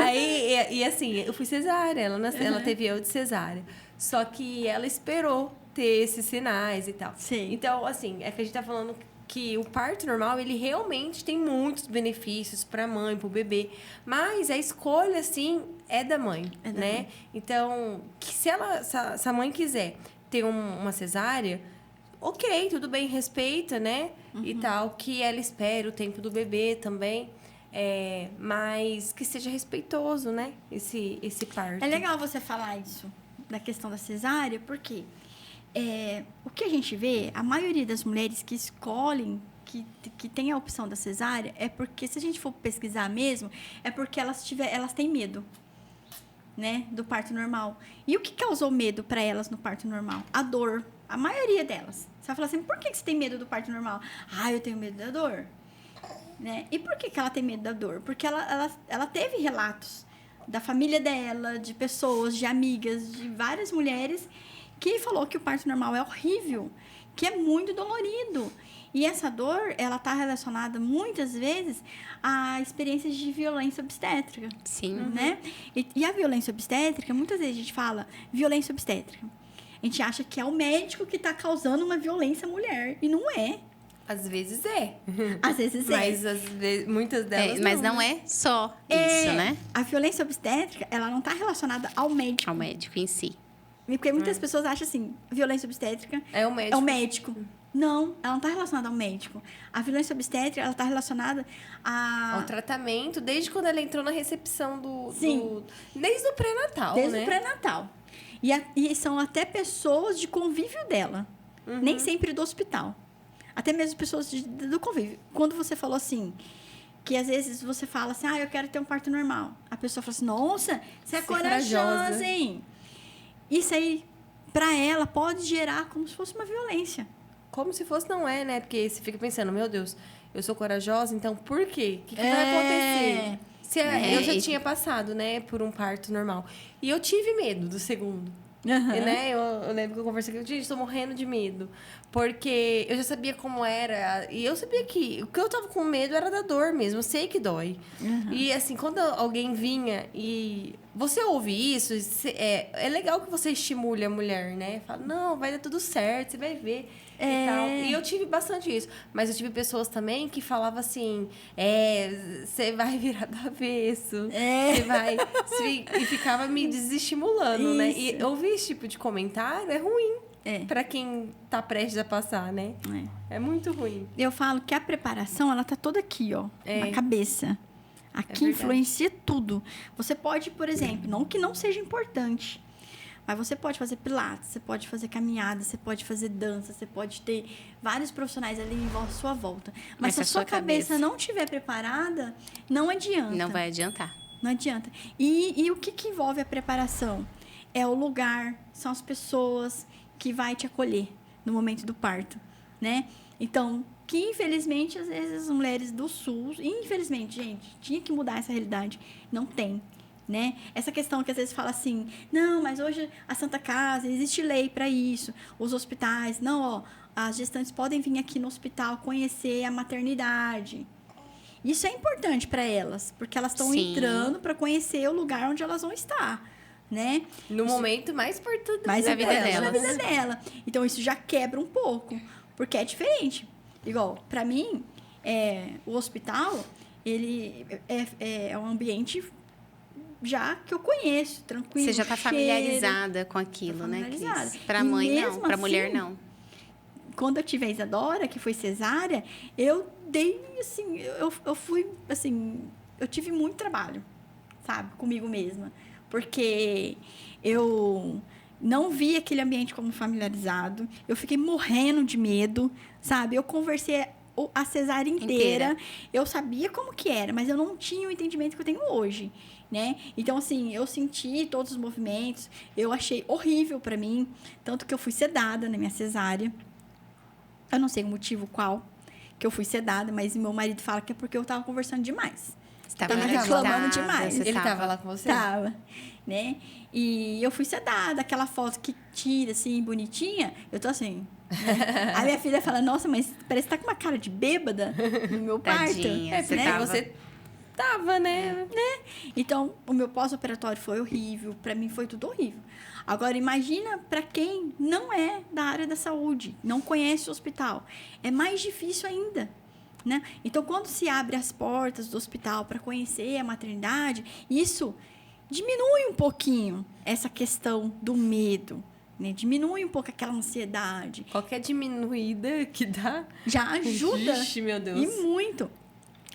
Aí, assim, eu fui cesárea. Ela teve eu de cesárea. Só que ela esperou ter esses sinais e tal. Sim. Então, assim, é que a gente tá falando que o parto normal, ele realmente tem muitos benefícios para a mãe, para o bebê. Mas a escolha, assim, é da mãe, né? Então, se a mãe quiser ter uma cesárea, ok, tudo bem, respeita, né? E tal, que ela espere o tempo do bebê também. Mas que seja respeitoso, né? Esse parto. É legal você falar isso, da questão da cesárea, porque o que a gente vê, a maioria das mulheres que escolhem, que tem a opção da cesárea, é porque, se a gente for pesquisar mesmo, é porque elas têm medo, né, do parto normal. E o que causou medo para elas no parto normal? A dor. A maioria delas. Você vai falar assim, por que você tem medo do parto normal? Eu tenho medo da dor. Né? E por que ela tem medo da dor? Porque ela teve relatos da família dela, de pessoas, de amigas, de várias mulheres que falou que o parto normal é horrível, que é muito dolorido. E essa dor, ela está relacionada, muitas vezes, a experiências de violência obstétrica. Sim. Né? E a violência obstétrica, muitas vezes a gente fala violência obstétrica. A gente acha que é o médico que está causando uma violência à mulher. E não é. Às vezes é. Às vezes é. Mas muitas delas Mas não é só isso, né? A violência obstétrica, ela não está relacionada ao médico. Ao médico em si. Porque muitas pessoas acham assim, violência obstétrica É o médico. é o médico. Não, ela não está relacionada ao médico. A violência obstétrica, ela está relacionada ao tratamento, desde quando ela entrou na recepção Sim. desde o pré-natal, desde né? o pré-natal. E são até pessoas de convívio dela. Nem sempre do hospital. até mesmo pessoas do convívio. Quando você falou assim, que às vezes você fala assim, eu quero ter um parto normal. A pessoa fala assim, nossa, você é corajosa, hein? Isso aí, pra ela, pode gerar como se fosse uma violência. Como se fosse, não é, né? Porque você fica pensando, meu Deus, eu sou corajosa, então por quê? O que vai acontecer? Eu já tinha passado, né, por um parto normal. E eu tive medo do segundo. Né? Eu lembro que eu conversei com ele, gente, estou morrendo de medo. Porque eu já sabia como era. E eu sabia que o que eu tava com medo era da dor mesmo. Eu sei que dói. E assim, quando alguém vinha e você ouve isso, é legal que você estimule a mulher, né? Fala, não, vai dar tudo certo, você vai ver. E tal. E eu tive bastante isso. Mas eu tive pessoas também que falavam assim: você vai virar do avesso. Você vai. E ficava me desestimulando, né? E ouvir esse tipo de comentário é ruim. Pra quem tá prestes a passar, né? É muito ruim. Eu falo que a preparação, ela tá toda aqui, ó, na cabeça. Aqui influencia tudo. Você pode, por exemplo, não que não seja importante, mas você pode fazer pilates, você pode fazer caminhada, você pode fazer dança, você pode ter vários profissionais ali à sua volta. Mas se a sua cabeça não estiver preparada, não adianta. Não vai adiantar. Não adianta. E o que envolve a preparação? É o lugar, são as pessoas que vai te acolher no momento do parto, né? Então, que infelizmente, às vezes, as mulheres do SUS, infelizmente, gente, tinha que mudar essa realidade. Não tem, né? Essa questão que às vezes fala assim, não, mas hoje a Santa Casa, existe lei para isso. Os hospitais, não, ó, as gestantes podem vir aqui no hospital conhecer a maternidade. Isso é importante para elas, porque elas estão entrando para conhecer o lugar onde elas vão estar, né? No momento mais importante da vida delas. Na vida dela. Então, isso já quebra um pouco, porque é diferente. Igual, para mim, o hospital, ele é um ambiente já que eu conheço, tranquilo. Você já está familiarizada com aquilo, né, Cris? Para mãe, não. Para mulher, não. Quando eu tive a Isadora, que foi cesárea, eu dei, assim, eu fui, assim, eu tive muito trabalho, sabe, comigo mesma. Porque eu não vi aquele ambiente como familiarizado. Eu fiquei morrendo de medo, sabe? Eu conversei a cesárea inteira. Eu sabia como que era, mas eu não tinha o entendimento que eu tenho hoje, né? Então, assim, eu senti todos os movimentos. Eu achei horrível pra mim. Tanto que eu fui sedada na minha cesárea. Eu não sei o motivo qual que eu fui sedada, mas meu marido fala que é porque eu tava conversando demais. Tava reclamando demais. Ele tava lá com você? Tava, né? E eu fui sedada, aquela foto que tira, assim, bonitinha. Eu tô assim... Né? A minha filha fala, nossa, mas parece que tá com uma cara de bêbada no meu parto. Tadinha, Você tava, né? Então, o meu pós-operatório foi horrível. Pra mim, foi tudo horrível. Agora, imagina pra quem não é da área da saúde, não conhece o hospital. É mais difícil ainda. Né? Então, quando se abre as portas do hospital para conhecer a maternidade, isso diminui um pouquinho essa questão do medo, né? Diminui um pouco aquela ansiedade. Qualquer diminuída que dá... Já ajuda. Ixi, meu Deus. E muito.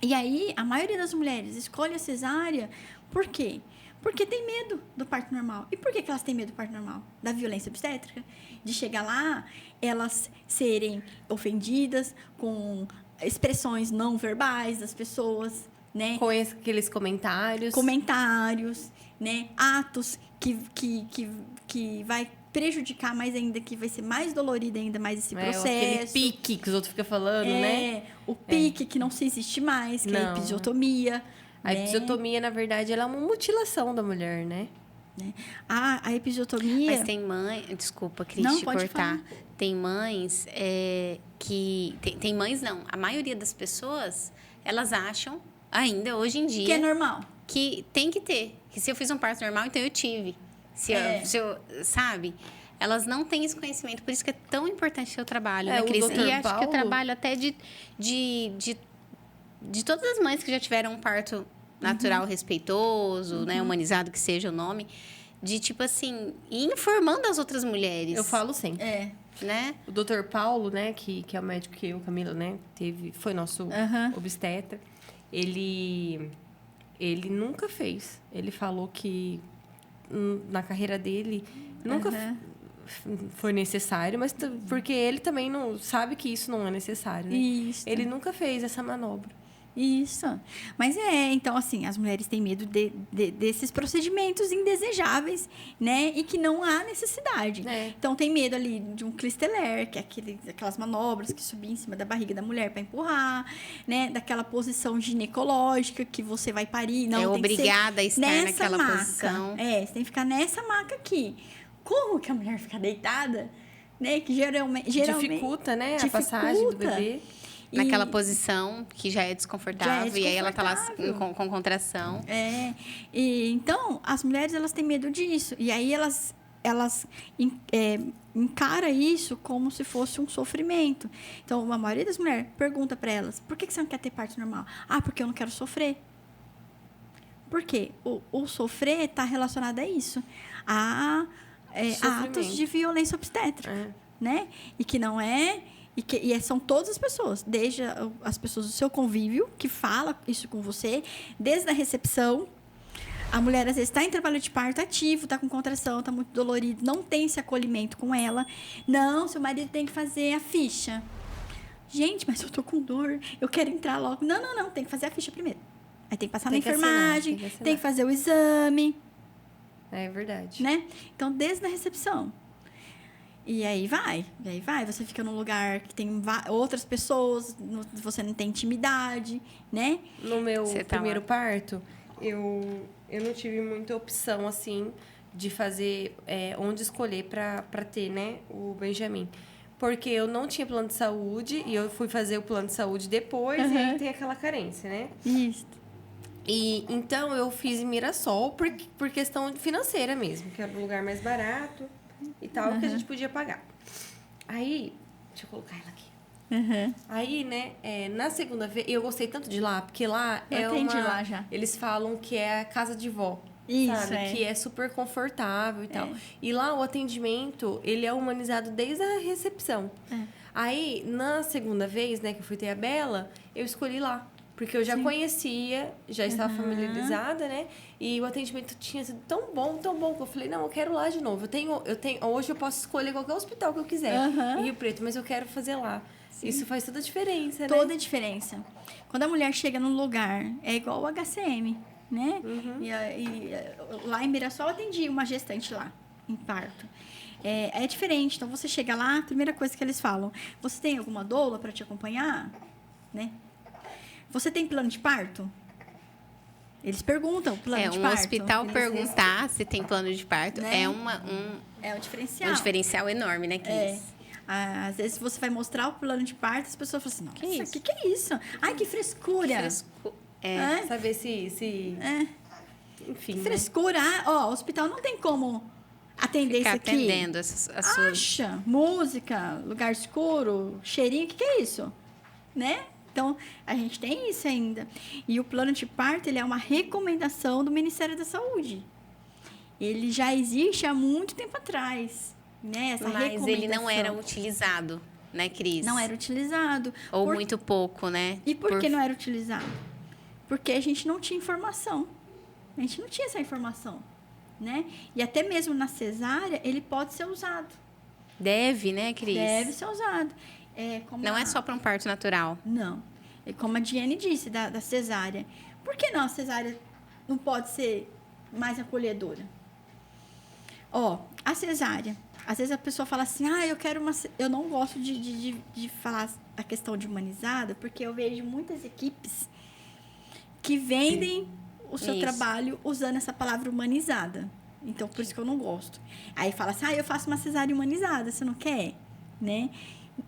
E aí, a maioria das mulheres escolhe a cesárea, por quê? Porque tem medo do parto normal. E por que elas têm medo do parto normal? Da violência obstétrica. De chegar lá, elas serem ofendidas com expressões não verbais das pessoas, né? Com aqueles comentários. Comentários, né? Atos que vai prejudicar mais ainda, que vai ser mais dolorido ainda mais esse processo. Aquele pique que os outros ficam falando, né? O pique que não se existe mais, que é a episiotomia. A episiotomia, na verdade, ela é uma mutilação da mulher, né? A episiotomia... Mas tem mãe... Desculpa, Cris, não, te pode cortar. falar. Tem mães que... Tem mães, não. A maioria das pessoas, elas acham, ainda hoje em dia... Que é normal. Que tem que ter. Que se eu fiz um parto normal, então eu tive. Se eu, sabe? Elas não têm esse conhecimento. Por isso que é tão importante o seu trabalho, né, Cris? E acho que o trabalho até de todas as mães que já tiveram um parto natural, respeitoso, né? Humanizado, que seja o nome. De, tipo assim, ir informando as outras mulheres. Eu falo sempre. Né? O Dr. Paulo, né? Que é o médico que eu, Camila, né? Foi nosso obstetra. Ele nunca fez. Ele falou que na carreira dele nunca foi necessário, mas porque ele também não sabe que isso não é necessário, né? Isso. Ele nunca fez essa manobra. Isso. Mas então, assim, as mulheres têm medo desses procedimentos indesejáveis, né? E que não há necessidade. É. Então, tem medo ali de um clisteler, que é aquelas manobras que subem em cima da barriga da mulher para empurrar, né? Daquela posição ginecológica que você vai parir. Não, tem obrigada a que ser estar nessa naquela maca. posição. Você tem que ficar nessa maca aqui. Como que a mulher fica deitada, né? Que geralmente Dificulta, né? A passagem do bebê. Naquela posição que já é desconfortável. E aí ela tá lá com contração. Então, as mulheres, elas têm medo disso. E aí, elas encaram isso como se fosse um sofrimento. Então, a maioria das mulheres pergunta para elas, por que você não quer ter parto normal? Porque eu não quero sofrer. Por quê? O sofrer está relacionado a isso. A atos de violência obstétrica. Né? E que não é... E são todas as pessoas, desde as pessoas do seu convívio, que falam isso com você, desde a recepção. A mulher, às vezes, está em trabalho de parto ativo, está com contração, está muito dolorido, não tem esse acolhimento com ela. Não, seu marido tem que fazer a ficha. Gente, mas eu tô com dor, eu quero entrar logo. Não, tem que fazer a ficha primeiro. Aí tem que passar na enfermagem, tem que fazer o exame. É verdade. Né? Então, desde a recepção. E aí vai. Você fica num lugar que tem outras pessoas, você não tem intimidade, né? No meu primeiro parto, eu não tive muita opção, assim, de fazer onde escolher para ter, né, o Benjamin. Porque eu não tinha plano de saúde e eu fui fazer o plano de saúde depois e aí tem aquela carência, né? Isso. E então eu fiz em Mirassol por questão financeira mesmo, que era um lugar mais barato e tal, que a gente podia pagar. Aí, deixa eu colocar ela aqui. Aí, né, na segunda vez, eu gostei tanto de lá, porque lá lá já. eles falam que é a casa de vó. Isso, sabe? Que é super confortável e tal. E lá o atendimento, ele é humanizado desde a recepção. Aí, na segunda vez, né, que eu fui ter a Bela, eu escolhi lá. Porque eu já conhecia, já estava familiarizada, né? E o atendimento tinha sido tão bom, que eu falei, não, eu quero lá de novo. Hoje eu posso escolher qualquer hospital que eu quiser em Rio Preto, mas eu quero fazer lá. Sim. Isso faz toda a diferença, né? Toda a diferença. Quando a mulher chega num lugar, é igual o HCM, né? E lá em Mirassol, eu atendi uma gestante lá, em parto. É diferente. Então, você chega lá, a primeira coisa que eles falam, você tem alguma doula para te acompanhar? Né? Você tem plano de parto? Eles perguntam plano de parto. Um hospital perguntar se tem plano de parto, né? É um diferencial. Um diferencial enorme, né, Cris? Às vezes você vai mostrar o plano de parto, as pessoas falam assim, nossa, que é isso? Ai, que frescura. Saber se... Enfim, que frescura. O hospital não tem como atender isso aqui. Atendendo as suas... Acha, música, lugar escuro, cheirinho, o que é isso? Né? Então, a gente tem isso ainda. E o plano de parto, ele é uma recomendação do Ministério da Saúde. Ele já existe há muito tempo atrás, né? Mas ele não era utilizado, né, Cris? Não era utilizado. Ou muito pouco, né? E por que não era utilizado? Porque a gente não tinha informação. A gente não tinha essa informação, né? E até mesmo na cesárea, ele pode ser usado. Deve, né, Cris? Deve ser usado. Não é só para um parto natural. Não. É como a Diane disse, da cesárea. Por que não a cesárea não pode ser mais acolhedora? A cesárea. Às vezes a pessoa fala assim, eu não gosto de falar a questão de humanizada, porque eu vejo muitas equipes que vendem o seu trabalho usando essa palavra humanizada. Então, por isso que eu não gosto. Aí fala assim, eu faço uma cesárea humanizada, você não quer? Né?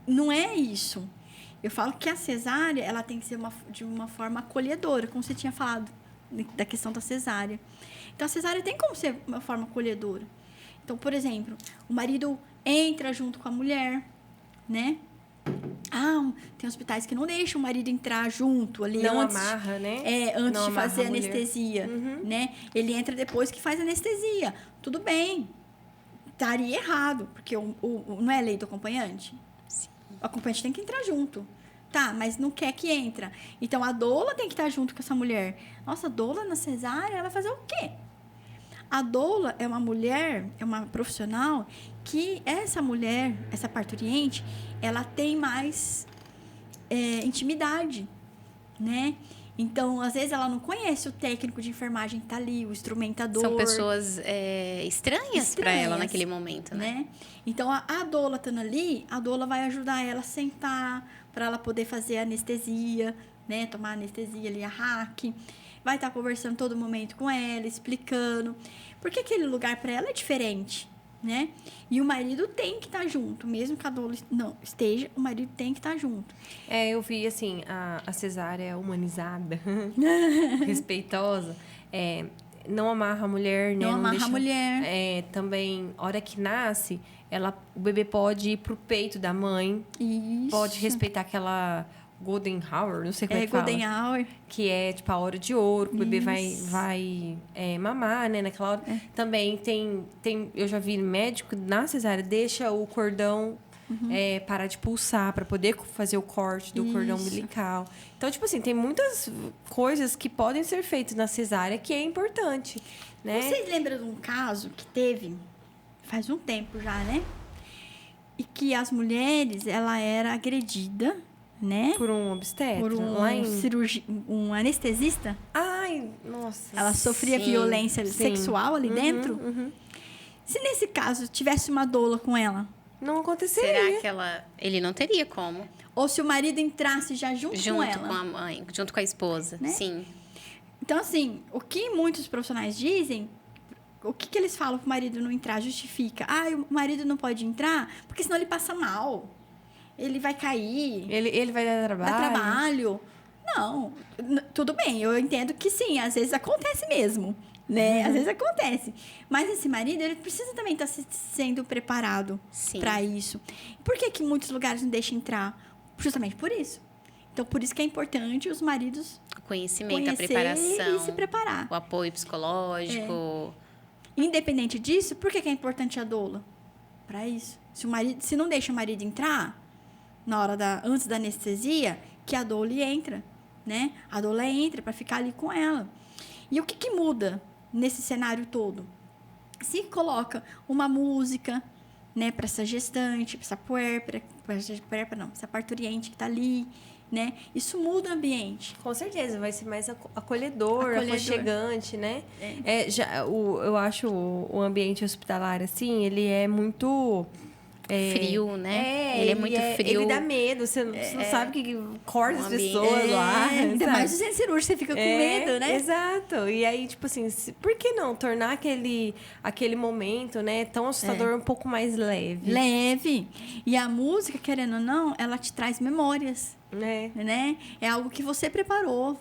Não é isso. Eu falo que a cesárea, ela tem que ser de uma forma acolhedora, como você tinha falado da questão da cesárea. Então, a cesárea tem como ser uma forma acolhedora. Então, por exemplo, o marido entra junto com a mulher, né? Tem hospitais que não deixam o marido entrar junto ali. Não amarra, né? Antes não de fazer anestesia, né? Ele entra depois que faz anestesia. Tudo bem. Estaria errado, porque não é lei do acompanhante? Sim. O acompanhante tem que entrar junto. Tá, mas não quer que entra. Então, a doula tem que estar junto com essa mulher. Nossa, a doula na cesárea, ela vai fazer o quê? A doula é uma mulher, é uma profissional que essa mulher, essa parturiente, ela tem mais intimidade, né? Então, às vezes, ela não conhece o técnico de enfermagem que tá ali, o instrumentador. São pessoas estranhas para ela naquele momento, né? Então, a doula estando ali, a doula vai ajudar ela a sentar, para ela poder fazer anestesia, né? Tomar anestesia ali, a hack. Vai estar conversando todo momento com ela, explicando. Porque aquele lugar para ela é diferente, né? E o marido tem que estar junto. Mesmo que a doula não esteja, o marido tem que estar junto. Eu vi, assim, a cesárea humanizada, respeitosa. Não amarra a mulher, né? Não amarra deixa, a mulher. Também, hora que nasce, o bebê pode ir pro peito da mãe. Isso. Pode respeitar aquela golden hour, não sei como é que fala. Golden hour. Que é, tipo, a hora de ouro, que o bebê vai mamar, né? Naquela hora. Também tem... Eu já vi médico, na cesárea, deixa o cordão parar de pulsar para poder fazer o corte do cordão umbilical. Então, tipo assim, tem muitas coisas que podem ser feitas na cesárea que é importante, né? Vocês lembram de um caso que teve faz um tempo já, né? E que as mulheres, ela era agredida, né? Por um obstetra? Por um anestesista. Ai, nossa. Ela sofria violência sexual ali dentro. Se nesse caso tivesse uma doula com ela, não aconteceria. Será que ele não teria como? ou se o marido entrasse já junto com ela. Junto com a mãe, junto com a esposa, Né? sim. Então, assim, o que muitos profissionais dizem, o que eles falam para o marido não entrar, justifica. Ah, o marido não pode entrar porque senão ele passa mal. Ele vai cair. Ele vai dar trabalho. Dá trabalho. Não, tudo bem, eu entendo que sim, às vezes acontece mesmo, né? Às vezes acontece. Mas esse marido, ele precisa também estar sendo preparado para isso. Por que muitos lugares não deixam entrar? Justamente por isso. Então, por isso que é importante os maridos O conhecimento, a conhecer preparação. e se preparar. O apoio psicológico. Independente disso, por que é importante a doula? Para isso. Se não deixa o marido entrar na hora antes da anestesia, que a doula entra, né? A doula entra para ficar ali com ela. E o que muda nesse cenário todo? Se coloca uma música, né, para essa gestante, para essa puérpera, não, essa parturiente que está ali, né? Isso muda o ambiente. Com certeza, vai ser mais acolhedor. Aconchegante, né? Eu acho o ambiente hospitalar, assim, ele é muito... frio, né? Ele é muito frio. Ele dá medo, você não sabe que corta as pessoas lá. Ainda mais no centro cirúrgico, você fica com medo, né? Exato. E aí, tipo assim, por que não tornar aquele momento, né, tão assustador, um pouco mais leve? Leve. E a música, querendo ou não, ela te traz memórias. Né? É algo que você preparou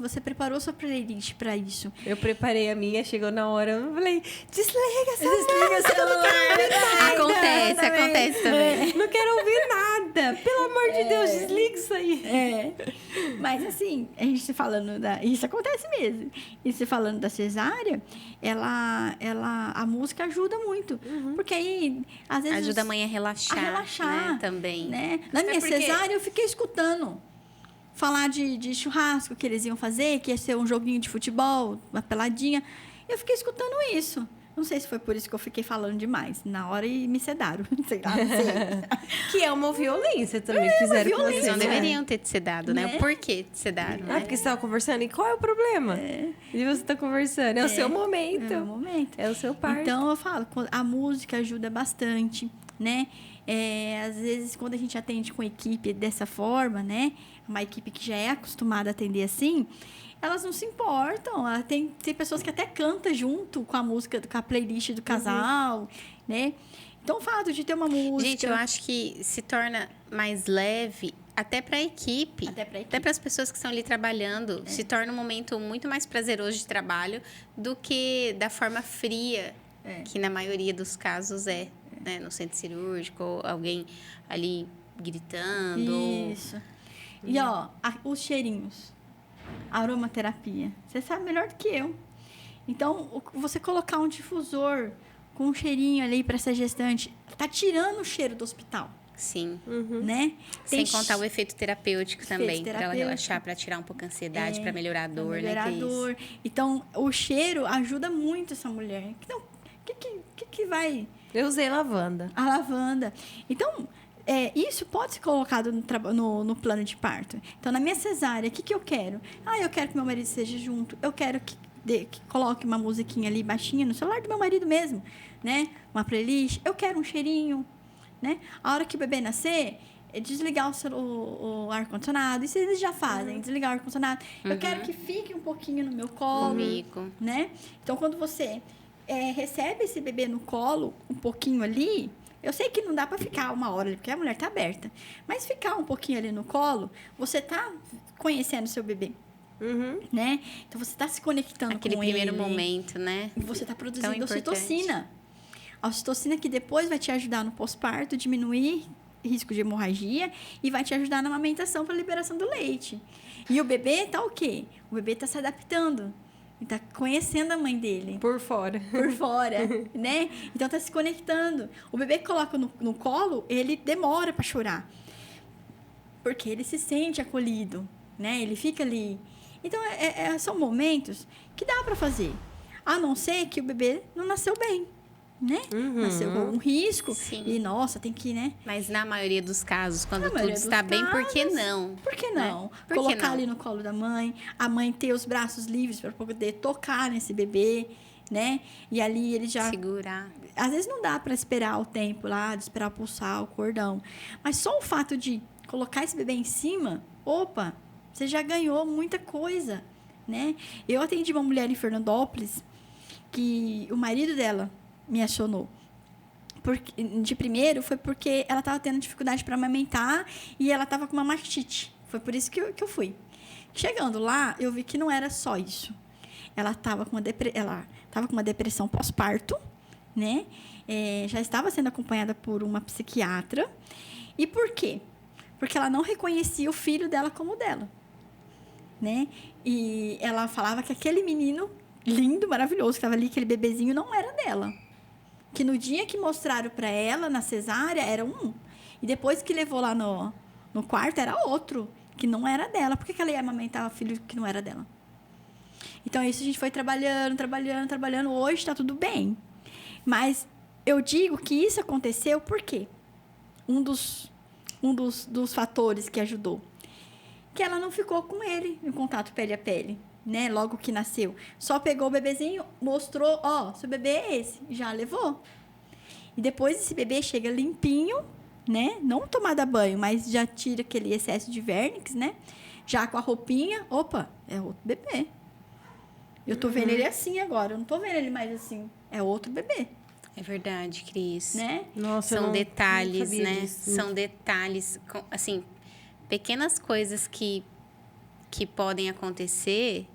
sua playlist para isso. Eu preparei a minha, chegou na hora, eu falei, desliga essa Desliga o celular. Acontece também. Não quero ouvir nada. Pelo amor de Deus, desliga isso aí. Mas assim, a gente falando isso acontece mesmo. E se falando da cesárea, a música ajuda muito. Porque aí, às vezes... Ajuda a mãe a relaxar. Né? Também. Né? Na minha cesárea, eu fiquei escutando falar de churrasco que eles iam fazer, que ia ser um joguinho de futebol, uma peladinha. Eu fiquei escutando isso. Não sei se foi por isso que eu fiquei falando demais. Na hora e me sedaram. Sei lá, não sei. Que é uma violência também que fizeram com Eles você. não deveriam ter te sedado, né? Por que te sedaram? Ah, porque você estava conversando. E qual é o problema? E você está conversando. É o seu momento. É o momento. É o seu parto. Então, eu falo, a música ajuda bastante, né? Às vezes, quando a gente atende com equipe dessa forma, né? Uma equipe que já é acostumada a atender assim, elas não se importam. Tem pessoas que até cantam junto com a música, com a playlist do casal, né? Então, o fato de ter uma música... Gente, eu acho que se torna mais leve até para a equipe. Até para as pessoas que estão ali trabalhando. Se torna um momento muito mais prazeroso de trabalho do que da forma fria, que na maioria dos casos é. Né? No centro cirúrgico, alguém ali gritando. Isso. E, ó, os cheirinhos. Aromaterapia. Você sabe melhor do que eu. Então, você colocar um difusor com um cheirinho ali para essa gestante, tá tirando o cheiro do hospital. Sim. Né? Sem contar o efeito terapêutico também, para ela relaxar, para tirar um pouco a ansiedade, para melhorar a dor, né? Então, o cheiro ajuda muito essa mulher. Então, que vai... Eu usei lavanda. A lavanda. Então, isso pode ser colocado no plano de parto. Então, na minha cesárea, o que eu quero? Eu quero que meu marido esteja junto. Eu quero que coloque uma musiquinha ali baixinha no celular do meu marido mesmo, né? Uma playlist. Eu quero um cheirinho, né? A hora que o bebê nascer, desligar o ar-condicionado. Isso eles já fazem, desligar o ar-condicionado. Eu quero que fique um pouquinho no meu colo. Comigo. Né? Então, quando você recebe esse bebê no colo, um pouquinho ali, eu sei que não dá para ficar 1 hora ali, porque a mulher tá aberta. Mas ficar um pouquinho ali no colo, você tá conhecendo seu bebê. Né? Então, você tá se conectando Aquele com ele. primeiro momento, né? E você tá Tão produzindo importante. ocitocina. A ocitocina que depois vai te ajudar no pós-parto, diminuir risco de hemorragia e vai te ajudar na amamentação para liberação do leite. E o bebê tá o quê? O bebê tá se adaptando. Ele tá conhecendo a mãe dele. Por fora. Por fora, né? Então, tá se conectando. O bebê que coloca no colo, ele demora para chorar. Porque ele se sente acolhido, né? Ele fica ali. Então, são momentos que dá para fazer. A não ser que o bebê não nasceu bem, né? Nasceu com um risco. Sim. E, nossa, tem que, né? Mas na maioria dos casos, quando Na tudo maioria está dos bem, por que casos, não? Por que Né? não? Por que Colocar não? ali no colo da mãe, a mãe ter os braços livres para poder tocar nesse bebê, né? E ali ele já... Segurar. Às vezes não dá para esperar o tempo lá, de esperar pulsar o cordão. Mas só o fato de colocar esse bebê em cima, opa, você já ganhou muita coisa, né? Eu atendi uma mulher em Fernandópolis que o marido dela me acionou. De primeiro, foi porque ela estava tendo dificuldade para amamentar e ela estava com uma mastite. Foi por isso que eu fui. Chegando lá, eu vi que não era só isso. Ela estava com uma depressão pós-parto, né? Já estava sendo acompanhada por uma psiquiatra. E por quê? Porque ela não reconhecia o filho dela como dela, né? E ela falava que aquele menino lindo, maravilhoso, que estava ali, aquele bebezinho, não era dela. Que no dia que mostraram para ela, na cesárea, era um. E depois que levou lá no quarto, era outro, que não era dela. Por que ela ia amamentar o filho que não era dela? Então, isso a gente foi trabalhando. Hoje está tudo bem. Mas eu digo que isso aconteceu por quê? Um dos fatores que ajudou. Que ela não ficou com ele em contato pele a pele, né? Logo que nasceu. Só pegou o bebezinho, mostrou, seu bebê é esse. Já levou. E depois esse bebê chega limpinho, né? Não tomado banho, mas já tira aquele excesso de vernix, né? Já com a roupinha, opa, é outro bebê. Eu tô vendo ele assim agora, eu não tô vendo ele mais assim. É outro bebê, É verdade, Cris. né? Nossa, eu São não detalhes, sabia né? disso. São detalhes, assim, pequenas coisas que podem acontecer,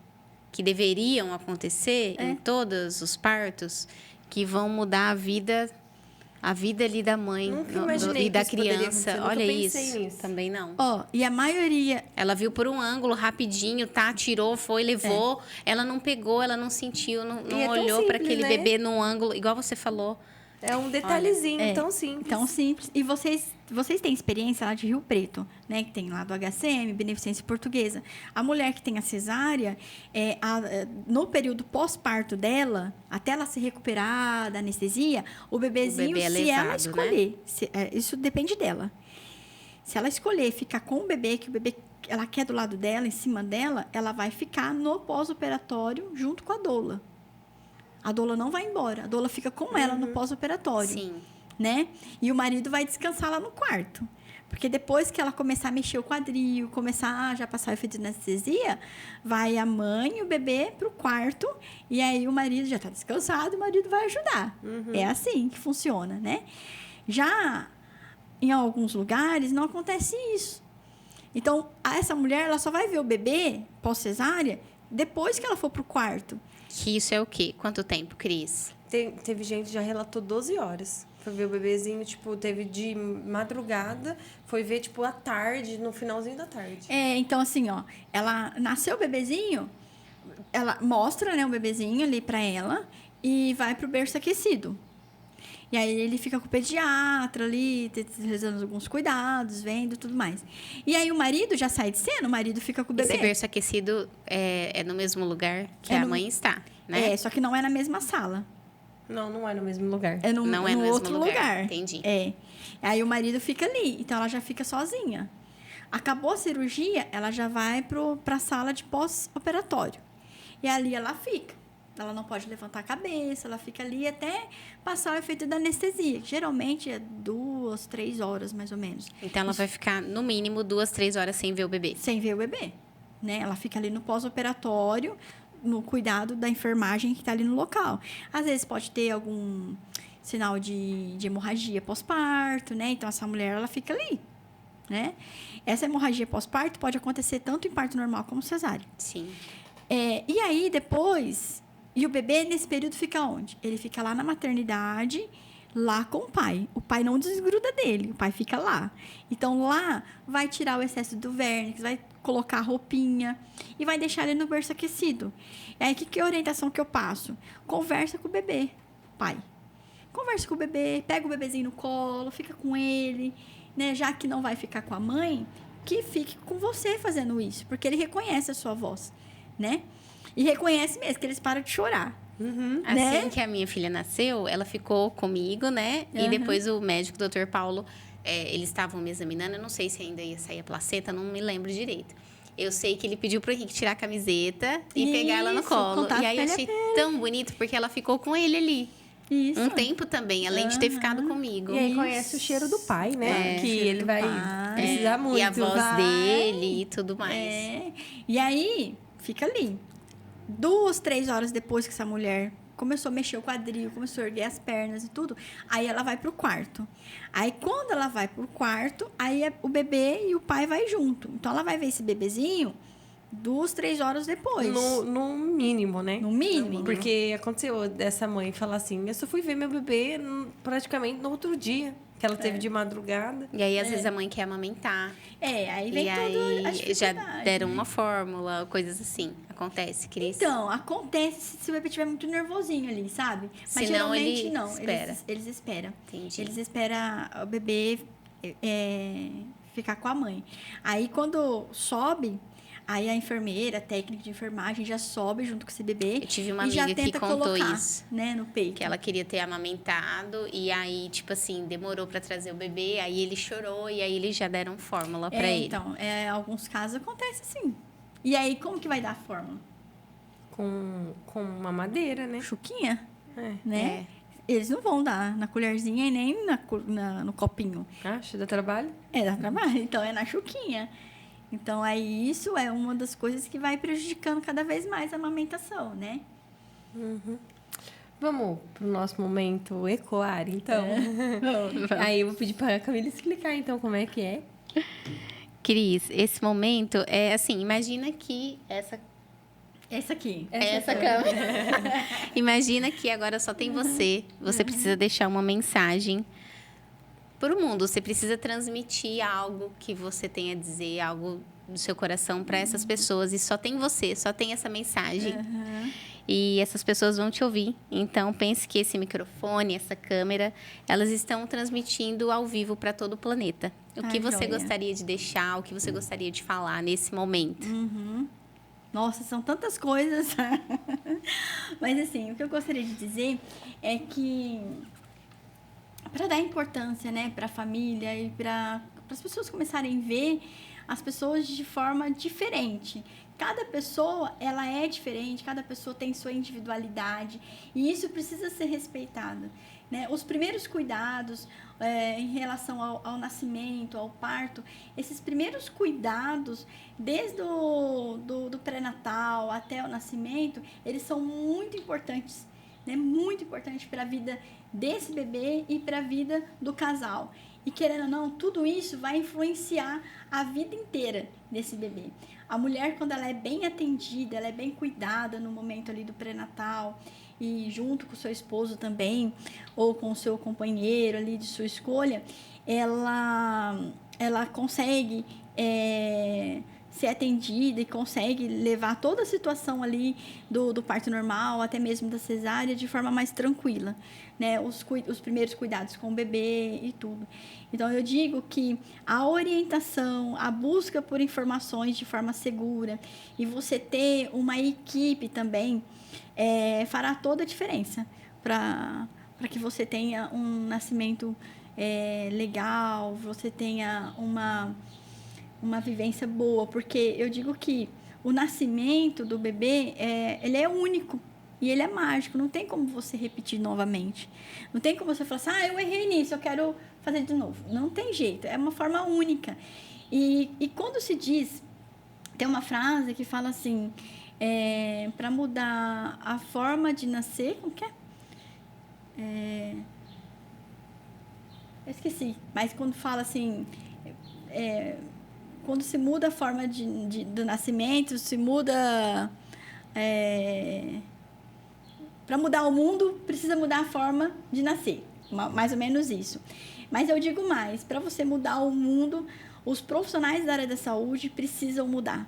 que deveriam acontecer em todos os partos, que vão mudar a vida ali da mãe Nunca imaginei e da que isso poderia criança. acontecer, nunca Olha pensei isso. nisso. Também não. E a maioria... Ela viu por um ângulo rapidinho, tirou, foi, levou. Ela não pegou, ela não sentiu, não E é tão olhou para simples, aquele né? bebê num ângulo, igual você falou. É um detalhezinho É, tão simples. Tão simples. E vocês têm experiência lá de Rio Preto, né? Que tem lá do HCM, Beneficência Portuguesa. A mulher que tem a cesárea, no período pós-parto dela, até ela se recuperar da anestesia, o bebezinho, bebê é se ela levado, escolher, isso depende dela. Se ela escolher ficar com o bebê, que o bebê ela quer do lado dela, em cima dela, ela vai ficar no pós-operatório junto com a doula. A doula não vai embora, a doula fica com ela no pós-operatório. Sim. Né? E o marido vai descansar lá no quarto. Porque depois que ela começar a mexer o quadril, começar a já passar o efeito de anestesia, vai a mãe e o bebê pro quarto, e aí o marido já está descansado, o marido vai ajudar. É assim que funciona, né? Já em alguns lugares não acontece isso. Então, essa mulher ela só vai ver o bebê pós-cesárea depois que ela for pro quarto. Que isso é o quê? Quanto tempo, Cris? Teve gente que já relatou 12 horas. Foi ver o bebezinho, teve de madrugada, foi ver, à tarde, no finalzinho da tarde. Então, assim, ela nasceu o bebezinho, ela mostra, né, o bebezinho ali pra ela e vai pro berço aquecido. E aí ele fica com o pediatra ali, realizando alguns cuidados, vendo tudo mais. E aí o marido já sai de cena, o marido fica com o bebê. Esse berço aquecido é no mesmo lugar que a mãe está, né? Só que não é na mesma sala. Não, não é no mesmo lugar. É Não é no mesmo outro lugar. Entendi. É. Aí o marido fica ali, então ela já fica sozinha. Acabou a cirurgia, ela já vai para a sala de pós-operatório. E ali ela fica. Ela não pode levantar a cabeça, ela fica ali até passar o efeito da anestesia. Geralmente é 2, 3 horas, mais ou menos. Então, ela vai ficar, no mínimo, 2, 3 horas sem ver o bebê. Sem ver o bebê, né? Ela fica ali no pós-operatório, no cuidado da enfermagem que está ali no local. Às vezes pode ter algum sinal de hemorragia pós-parto, né? Então, essa mulher, ela fica ali, né? Essa hemorragia pós-parto pode acontecer tanto em parto normal como cesárea. Sim. E aí, depois... E o bebê, nesse período, fica onde? Ele fica lá na maternidade, lá com o pai. O pai não desgruda dele, o pai fica lá. Então, lá, vai tirar o excesso do vernix, vai colocar a roupinha e vai deixar ele no berço aquecido. E aí, que orientação que eu passo? Conversa com o bebê, pai. Conversa com o bebê, pega o bebezinho no colo, fica com ele, né? Já que não vai ficar com a mãe, que fique com você fazendo isso, porque ele reconhece a sua voz, né? E reconhece mesmo que eles param de chorar. Assim Né? que a minha filha nasceu, ela ficou comigo, né? E depois o médico, o Dr. Paulo, eles estavam me examinando. Eu não sei se ainda ia sair a placenta, não me lembro direito. Eu sei que ele pediu pro Henrique tirar a camiseta e pegar ela no Isso, colo. contato E aí eu pele a achei pele. tão bonito, porque ela ficou com ele ali. Isso. Um tempo também, além de ter ficado comigo. E aí conhece o cheiro do pai, né? É, que cheiro ele do vai pai. precisar muito. E a voz vai. dele e tudo mais. E aí, fica ali. 2, 3 horas depois que essa mulher começou a mexer o quadril, começou a erguer as pernas e tudo, aí ela vai pro quarto. Aí, quando ela vai pro quarto, aí o bebê e o pai vai junto. Então, ela vai ver esse bebezinho 2, 3 horas depois. No mínimo, né? No mínimo. Porque aconteceu dessa mãe falar assim, eu só fui ver meu bebê praticamente no outro dia, que ela teve de madrugada. E aí, às vezes, a mãe quer amamentar. Aí vem E toda a aí, já dificuldade. deram uma fórmula, coisas assim. Acontece, Cris? Então, acontece se o bebê estiver muito nervosinho ali, sabe? Mas Senão geralmente ele não. espera. Eles esperam. Entendi. Eles esperam o bebê ficar com a mãe. Aí, quando sobe, aí a enfermeira, a técnica de enfermagem já sobe junto com esse bebê. Eu tive uma e já amiga que tenta contou colocar, isso. né, no peito. Que ela queria ter amamentado e aí, tipo assim, demorou pra trazer o bebê, aí ele chorou e aí eles já deram fórmula pra ele. Então, alguns casos acontece assim. E aí, como que vai dar a fórmula? Com uma madeira, né? Chuquinha, É. né? Eles não vão dar na colherzinha e nem no copinho. Acha? Dá trabalho? Dá trabalho. Então, é na chuquinha. Então, aí isso é uma das coisas que vai prejudicando cada vez mais a amamentação, né? Vamos pro nosso momento ecoar, então. Aí eu vou pedir pra Camila explicar, então, como é que é. Cris, esse momento é assim, imagina que essa aqui. câmera. Imagina que agora só tem você. Você precisa deixar uma mensagem para o mundo. Você precisa transmitir algo que você tem a dizer, algo do seu coração para essas pessoas. E só tem você, só tem essa mensagem. E essas pessoas vão te ouvir. Então, pense que esse microfone, essa câmera, elas estão transmitindo ao vivo para todo o planeta. O que você joia. gostaria de deixar, o que você gostaria de falar nesse momento? Nossa, são tantas coisas. Mas, assim, o que eu gostaria de dizer é que para dar importância, né, para a família e para as pessoas começarem a ver as pessoas de forma diferente. Cada pessoa, ela é diferente, cada pessoa tem sua individualidade e isso precisa ser respeitado, né? Os primeiros cuidados em relação ao nascimento, ao parto, esses primeiros cuidados, desde do pré-natal até o nascimento, eles são muito importantes, né? Muito importantes para a vida desse bebê e para a vida do casal. E querendo ou não, tudo isso vai influenciar a vida inteira desse bebê. A mulher, quando ela é bem atendida, ela é bem cuidada no momento ali do pré-natal e junto com o seu esposo também, ou com o seu companheiro ali de sua escolha, ela consegue ser atendida e consegue levar toda a situação ali do parto normal, até mesmo da cesárea, de forma mais tranquila, né? Os primeiros cuidados com o bebê e tudo. Então, eu digo que a orientação, a busca por informações de forma segura e você ter uma equipe também fará toda a diferença. para que você tenha um nascimento legal, você tenha uma vivência boa, porque eu digo que o nascimento do bebê, ele é único e ele é mágico, não tem como você repetir novamente. Não tem como você falar assim, eu errei nisso, eu quero fazer de novo. Não tem jeito, é uma forma única. E quando se diz, tem uma frase que fala assim, para mudar a forma de nascer, como que é? Eu esqueci, mas quando fala assim, quando se muda a forma do nascimento, se muda... para mudar o mundo, precisa mudar a forma de nascer. Mais ou menos isso. Mas eu digo mais, para você mudar o mundo, os profissionais da área da saúde precisam mudar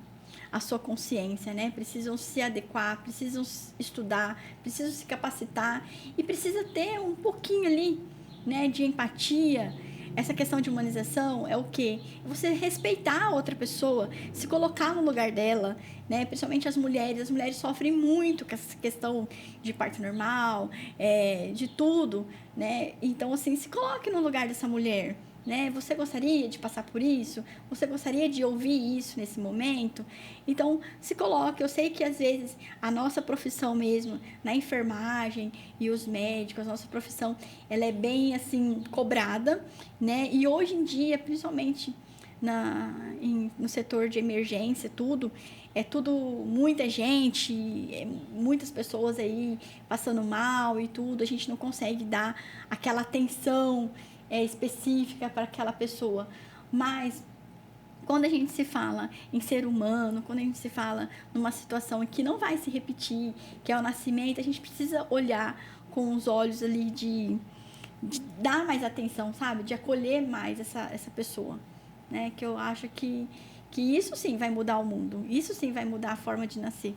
a sua consciência, né? Precisam se adequar, precisam estudar, precisam se capacitar e precisa ter um pouquinho ali, né, de empatia. Essa questão de humanização é o quê? Você respeitar a outra pessoa, se colocar no lugar dela, né? Principalmente as mulheres. As mulheres sofrem muito com essa questão de parto normal, de tudo, né? Então, assim, se coloque no lugar dessa mulher, né? Você gostaria de passar por isso? Você gostaria de ouvir isso nesse momento? Então, se coloque. Eu sei que, às vezes, a nossa profissão mesmo, na enfermagem e os médicos, a nossa profissão, ela é bem, assim, cobrada, né? E hoje em dia, principalmente no setor de emergência, tudo, muita gente, muitas pessoas aí passando mal e tudo, a gente não consegue dar aquela atenção específica para aquela pessoa. Mas quando a gente se fala em ser humano, quando a gente se fala numa situação que não vai se repetir, que é o nascimento, a gente precisa olhar com os olhos ali de dar mais atenção, sabe? De acolher mais essa pessoa, né? Que eu acho que isso sim vai mudar o mundo, isso sim vai mudar a forma de nascer,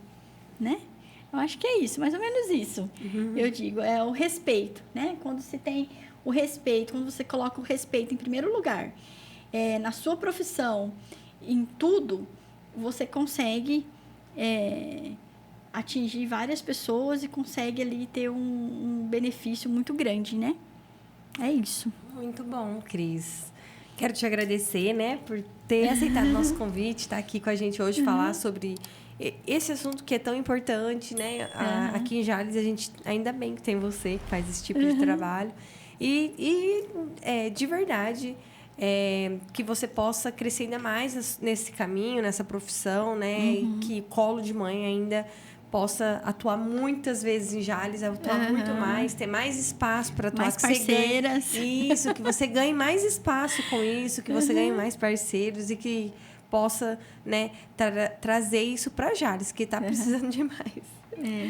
né? Eu acho que é isso, mais ou menos isso. Eu digo, é o respeito, né? Quando se tem o respeito, quando você coloca o respeito em primeiro lugar, na sua profissão, em tudo, você consegue atingir várias pessoas e consegue ali ter um benefício muito grande, né? É isso. Muito bom, Cris. Quero te agradecer, né, por ter aceitado o nosso convite, estar aqui com a gente hoje, falar sobre esse assunto que é tão importante, né? Aqui em Jales, a gente ainda bem que tem você que faz esse tipo de trabalho. E de verdade, que você possa crescer ainda mais nesse caminho, nessa profissão, né? E que o Colo de Mãe ainda possa atuar muitas vezes em Jales, atuar muito mais, ter mais espaço para atuar. Mais parceiras. Que você ganhe mais espaço com isso, que você ganhe mais parceiros e que possa, né, trazer isso para Jales, que está precisando demais.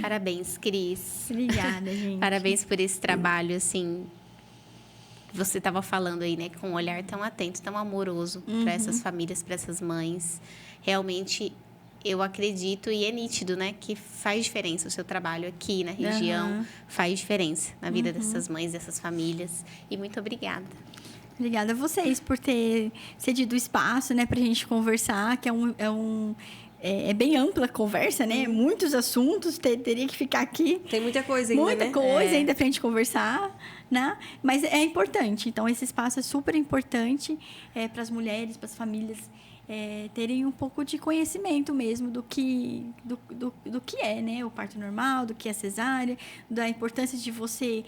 Parabéns, Cris. Obrigada, gente. Parabéns por esse trabalho, assim, que você estava falando aí, né? Com um olhar tão atento, tão amoroso para essas famílias, para essas mães. Realmente, eu acredito e é nítido, né? Que faz diferença o seu trabalho aqui na região. Faz diferença na vida dessas mães, dessas famílias. E muito obrigada. Obrigada a vocês por ter cedido o espaço, né? Pra gente conversar, que é bem ampla a conversa, né? Muitos assuntos, teria que ficar aqui. Tem muita coisa ainda, Muita coisa ainda pra gente conversar, né? Mas é importante. Então, esse espaço é super importante para as mulheres, para as famílias terem um pouco de conhecimento mesmo do que é, né? O parto normal, do que é cesárea, da importância de você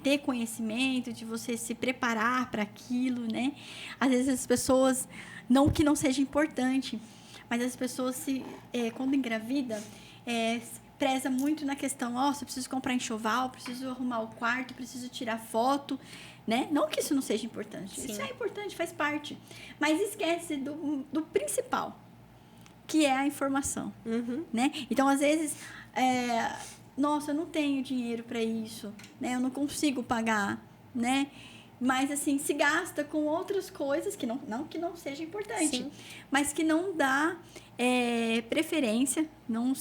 ter conhecimento, de você se preparar para aquilo, né? Às vezes as pessoas, não que não seja importante, mas as pessoas, quando engravida, preza muito na questão, eu preciso comprar enxoval, preciso arrumar o quarto, preciso tirar foto, né? Não que isso não seja importante. Sim. Isso é importante, faz parte. Mas esquece do principal, que é a informação, né? Então, às vezes, nossa, eu não tenho dinheiro para isso, né? Eu não consigo pagar, né? Mas, assim, se gasta com outras coisas que não que não seja importante, sim, mas que não dá preferência, não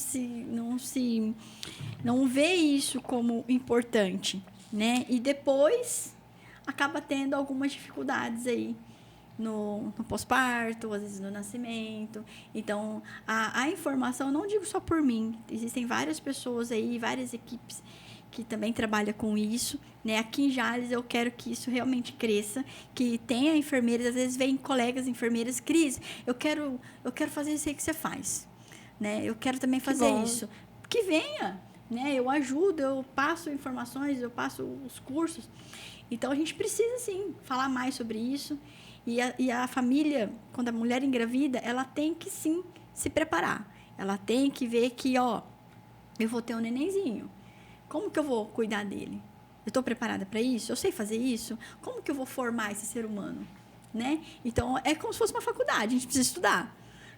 vê isso como importante, né? E depois acaba tendo algumas dificuldades aí no pós-parto, às vezes no nascimento. Então, a informação, não digo só por mim, existem várias pessoas aí, várias equipes que também trabalha com isso, né? Aqui em Jales eu quero que isso realmente cresça, que tenha enfermeiras, às vezes vem colegas enfermeiras, Cris, eu quero fazer isso aí que você faz, né? Eu quero também fazer bom. isso. Que venha, né? Eu ajudo, eu passo informações, eu passo os cursos. Então, a gente precisa, sim, falar mais sobre isso. E a família, quando a mulher engravida, ela tem que, sim, se preparar. Ela tem que ver que, ó, eu vou ter um nenenzinho. Como que eu vou cuidar dele? Eu estou preparada para isso? Eu sei fazer isso? Como que eu vou formar esse ser humano? Né? Então, é como se fosse uma faculdade. A gente precisa estudar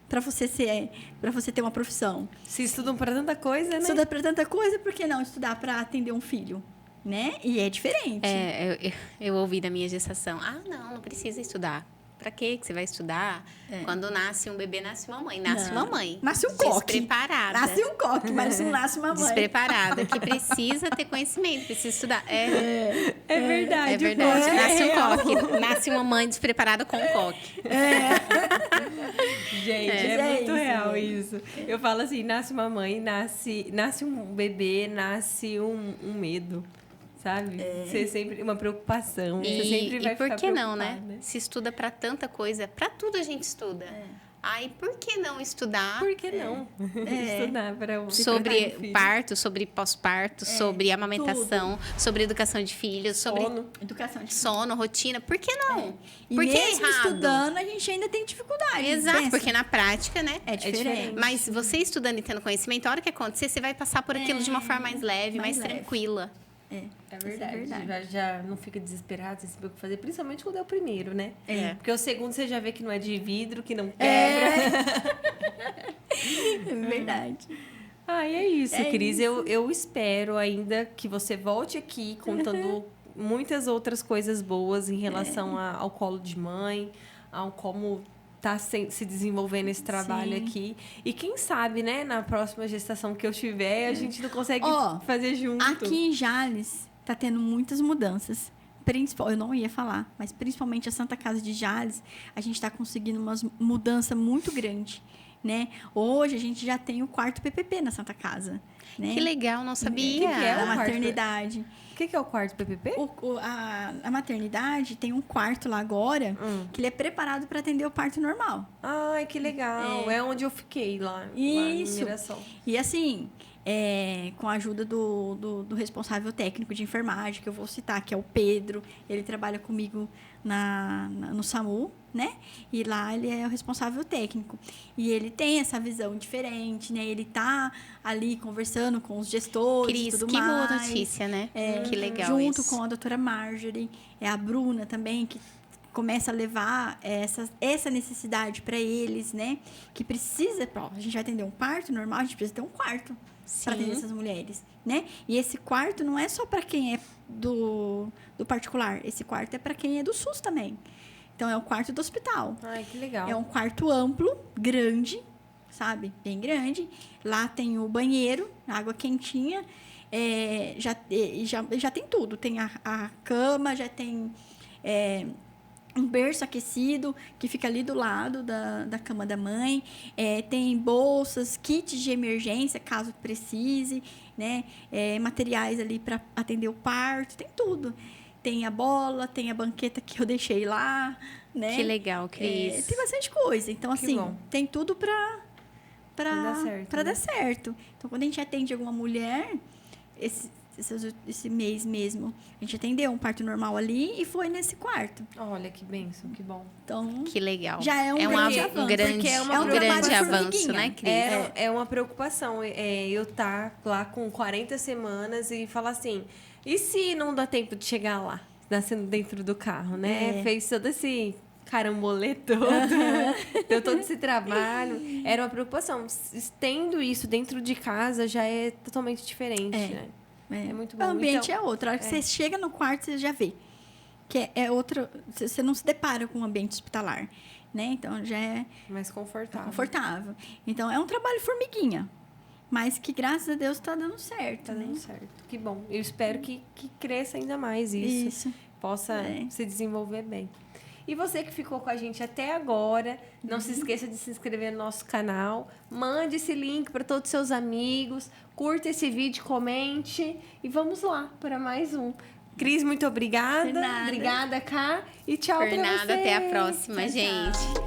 para você ter uma profissão. Se estudam para tanta coisa, né? Estudar para tanta coisa, por que não estudar para atender um filho? Né? E é diferente. Eu ouvi da minha gestação, não precisa estudar. Pra quê que você vai estudar? Quando nasce um bebê, nasce uma mãe. Nasce uma mãe. Nasce um coque. Despreparada. Nasce um coque, mas não nasce uma mãe. Despreparada, que precisa ter conhecimento, precisa estudar. É verdade. É verdade. Nasce um coque. Nasce uma mãe despreparada com um coque. Gente, é muito real isso. Eu falo assim, nasce uma mãe, nasce um bebê, nasce um medo. Sabe? Você sempre uma preocupação. Você sempre vai e por ficar que não, né? preocupada. Se estuda pra tanta coisa, pra tudo a gente estuda. Aí, por que não estudar? Por que não? Estudar para Sobre parto, sobre pós-parto, sobre amamentação, sobre educação de filhos, sobre Educação de sono, rotina. Por que não? E Por que é mesmo errado? estudando, a gente ainda tem dificuldade. Exato, Pensa. porque na prática, né? É diferente. Mas você estudando e tendo conhecimento, a hora que acontecer, você vai passar por aquilo de uma forma mais leve, mais leve. tranquila. É verdade. Isso é verdade. Já não fica desesperado, sem saber o que fazer, principalmente quando é o primeiro, né? É. Porque o segundo você já vê que não é de vidro, que não quebra. É verdade. E é isso, É Cris. isso. Eu espero ainda que você volte aqui contando muitas outras coisas boas em relação ao colo de mãe, ao como tá se desenvolvendo esse trabalho Sim. aqui. E quem sabe, né, na próxima gestação que eu tiver, a gente não consegue fazer junto. Aqui em Jales, tá tendo muitas mudanças. Eu não ia falar, mas principalmente a Santa Casa de Jales, a gente está conseguindo uma mudança muito grande, né? Hoje a gente já tem o quarto PPP na Santa Casa, né? Que legal, não sabia. Que é? Da o quarto? maternidade. O que é o quarto PPP? A maternidade tem um quarto lá agora que ele é preparado para atender o parto normal. Ai, que legal. É onde eu fiquei lá em Isso. Mirassol. E assim, com a ajuda do responsável técnico de enfermagem, que eu vou citar, que é o Pedro, ele trabalha comigo no SAMU, né? E lá ele é o responsável técnico. E ele tem essa visão diferente, né? Ele tá ali conversando com os gestores Cris, e tudo que mais. boa notícia, né? Que legal Junto isso. com a doutora Marjorie, a Bruna também, que começa a levar essa necessidade para eles, né? Que precisa, a gente vai atender um parto normal, a gente precisa ter um quarto para atender essas mulheres, né? E esse quarto não é só para quem é do particular, esse quarto é para quem é do SUS também. Então, é o quarto do hospital. Ai, que legal. É um quarto amplo, grande, sabe? Bem grande. Lá tem o banheiro, água quentinha. Já tem tudo. Tem a cama, já tem um berço aquecido que fica ali do lado da cama da mãe. Tem bolsas, kits de emergência, caso precise, né? Materiais ali para atender o parto. Tem tudo. Tem a bola, tem a banqueta que eu deixei lá, né? Que legal, Cris. Tem bastante coisa. Então, Que assim, bom. tem tudo para dar dar certo. Então, quando a gente atende alguma mulher, esse mês mesmo, a gente atendeu um parto normal ali e foi nesse quarto. Olha, que bênção, que bom. Então, Que legal. já é um grande avanço, um grande, porque é um grande trabalho avanço, formiguinha. né, Cris? É uma preocupação eu estar lá com 40 semanas e falar assim, e se não dá tempo de chegar lá, nascendo dentro do carro, né? Fez todo esse carambolê todo, deu todo esse trabalho. Era uma preocupação. Tendo isso dentro de casa já é totalmente diferente, né? É muito bom. O ambiente Então, é outro. A hora que você chega no quarto, você já vê. Que é outro... Você não se depara com um ambiente hospitalar, né? Então, já é mais confortável. confortável. Então, é um trabalho formiguinha. Mas que, graças a Deus, está dando certo, Tá né? dando certo. Que bom. Eu espero que cresça ainda mais isso. Isso. Possa se desenvolver bem. E você que ficou com a gente até agora, não se esqueça de se inscrever no nosso canal. Mande esse link para todos os seus amigos. Curta esse vídeo, comente. E vamos lá para mais um. Cris, muito obrigada. De nada. Obrigada, Ká. E tchau Por para nada, vocês. até a próxima, Tchau, tchau. gente.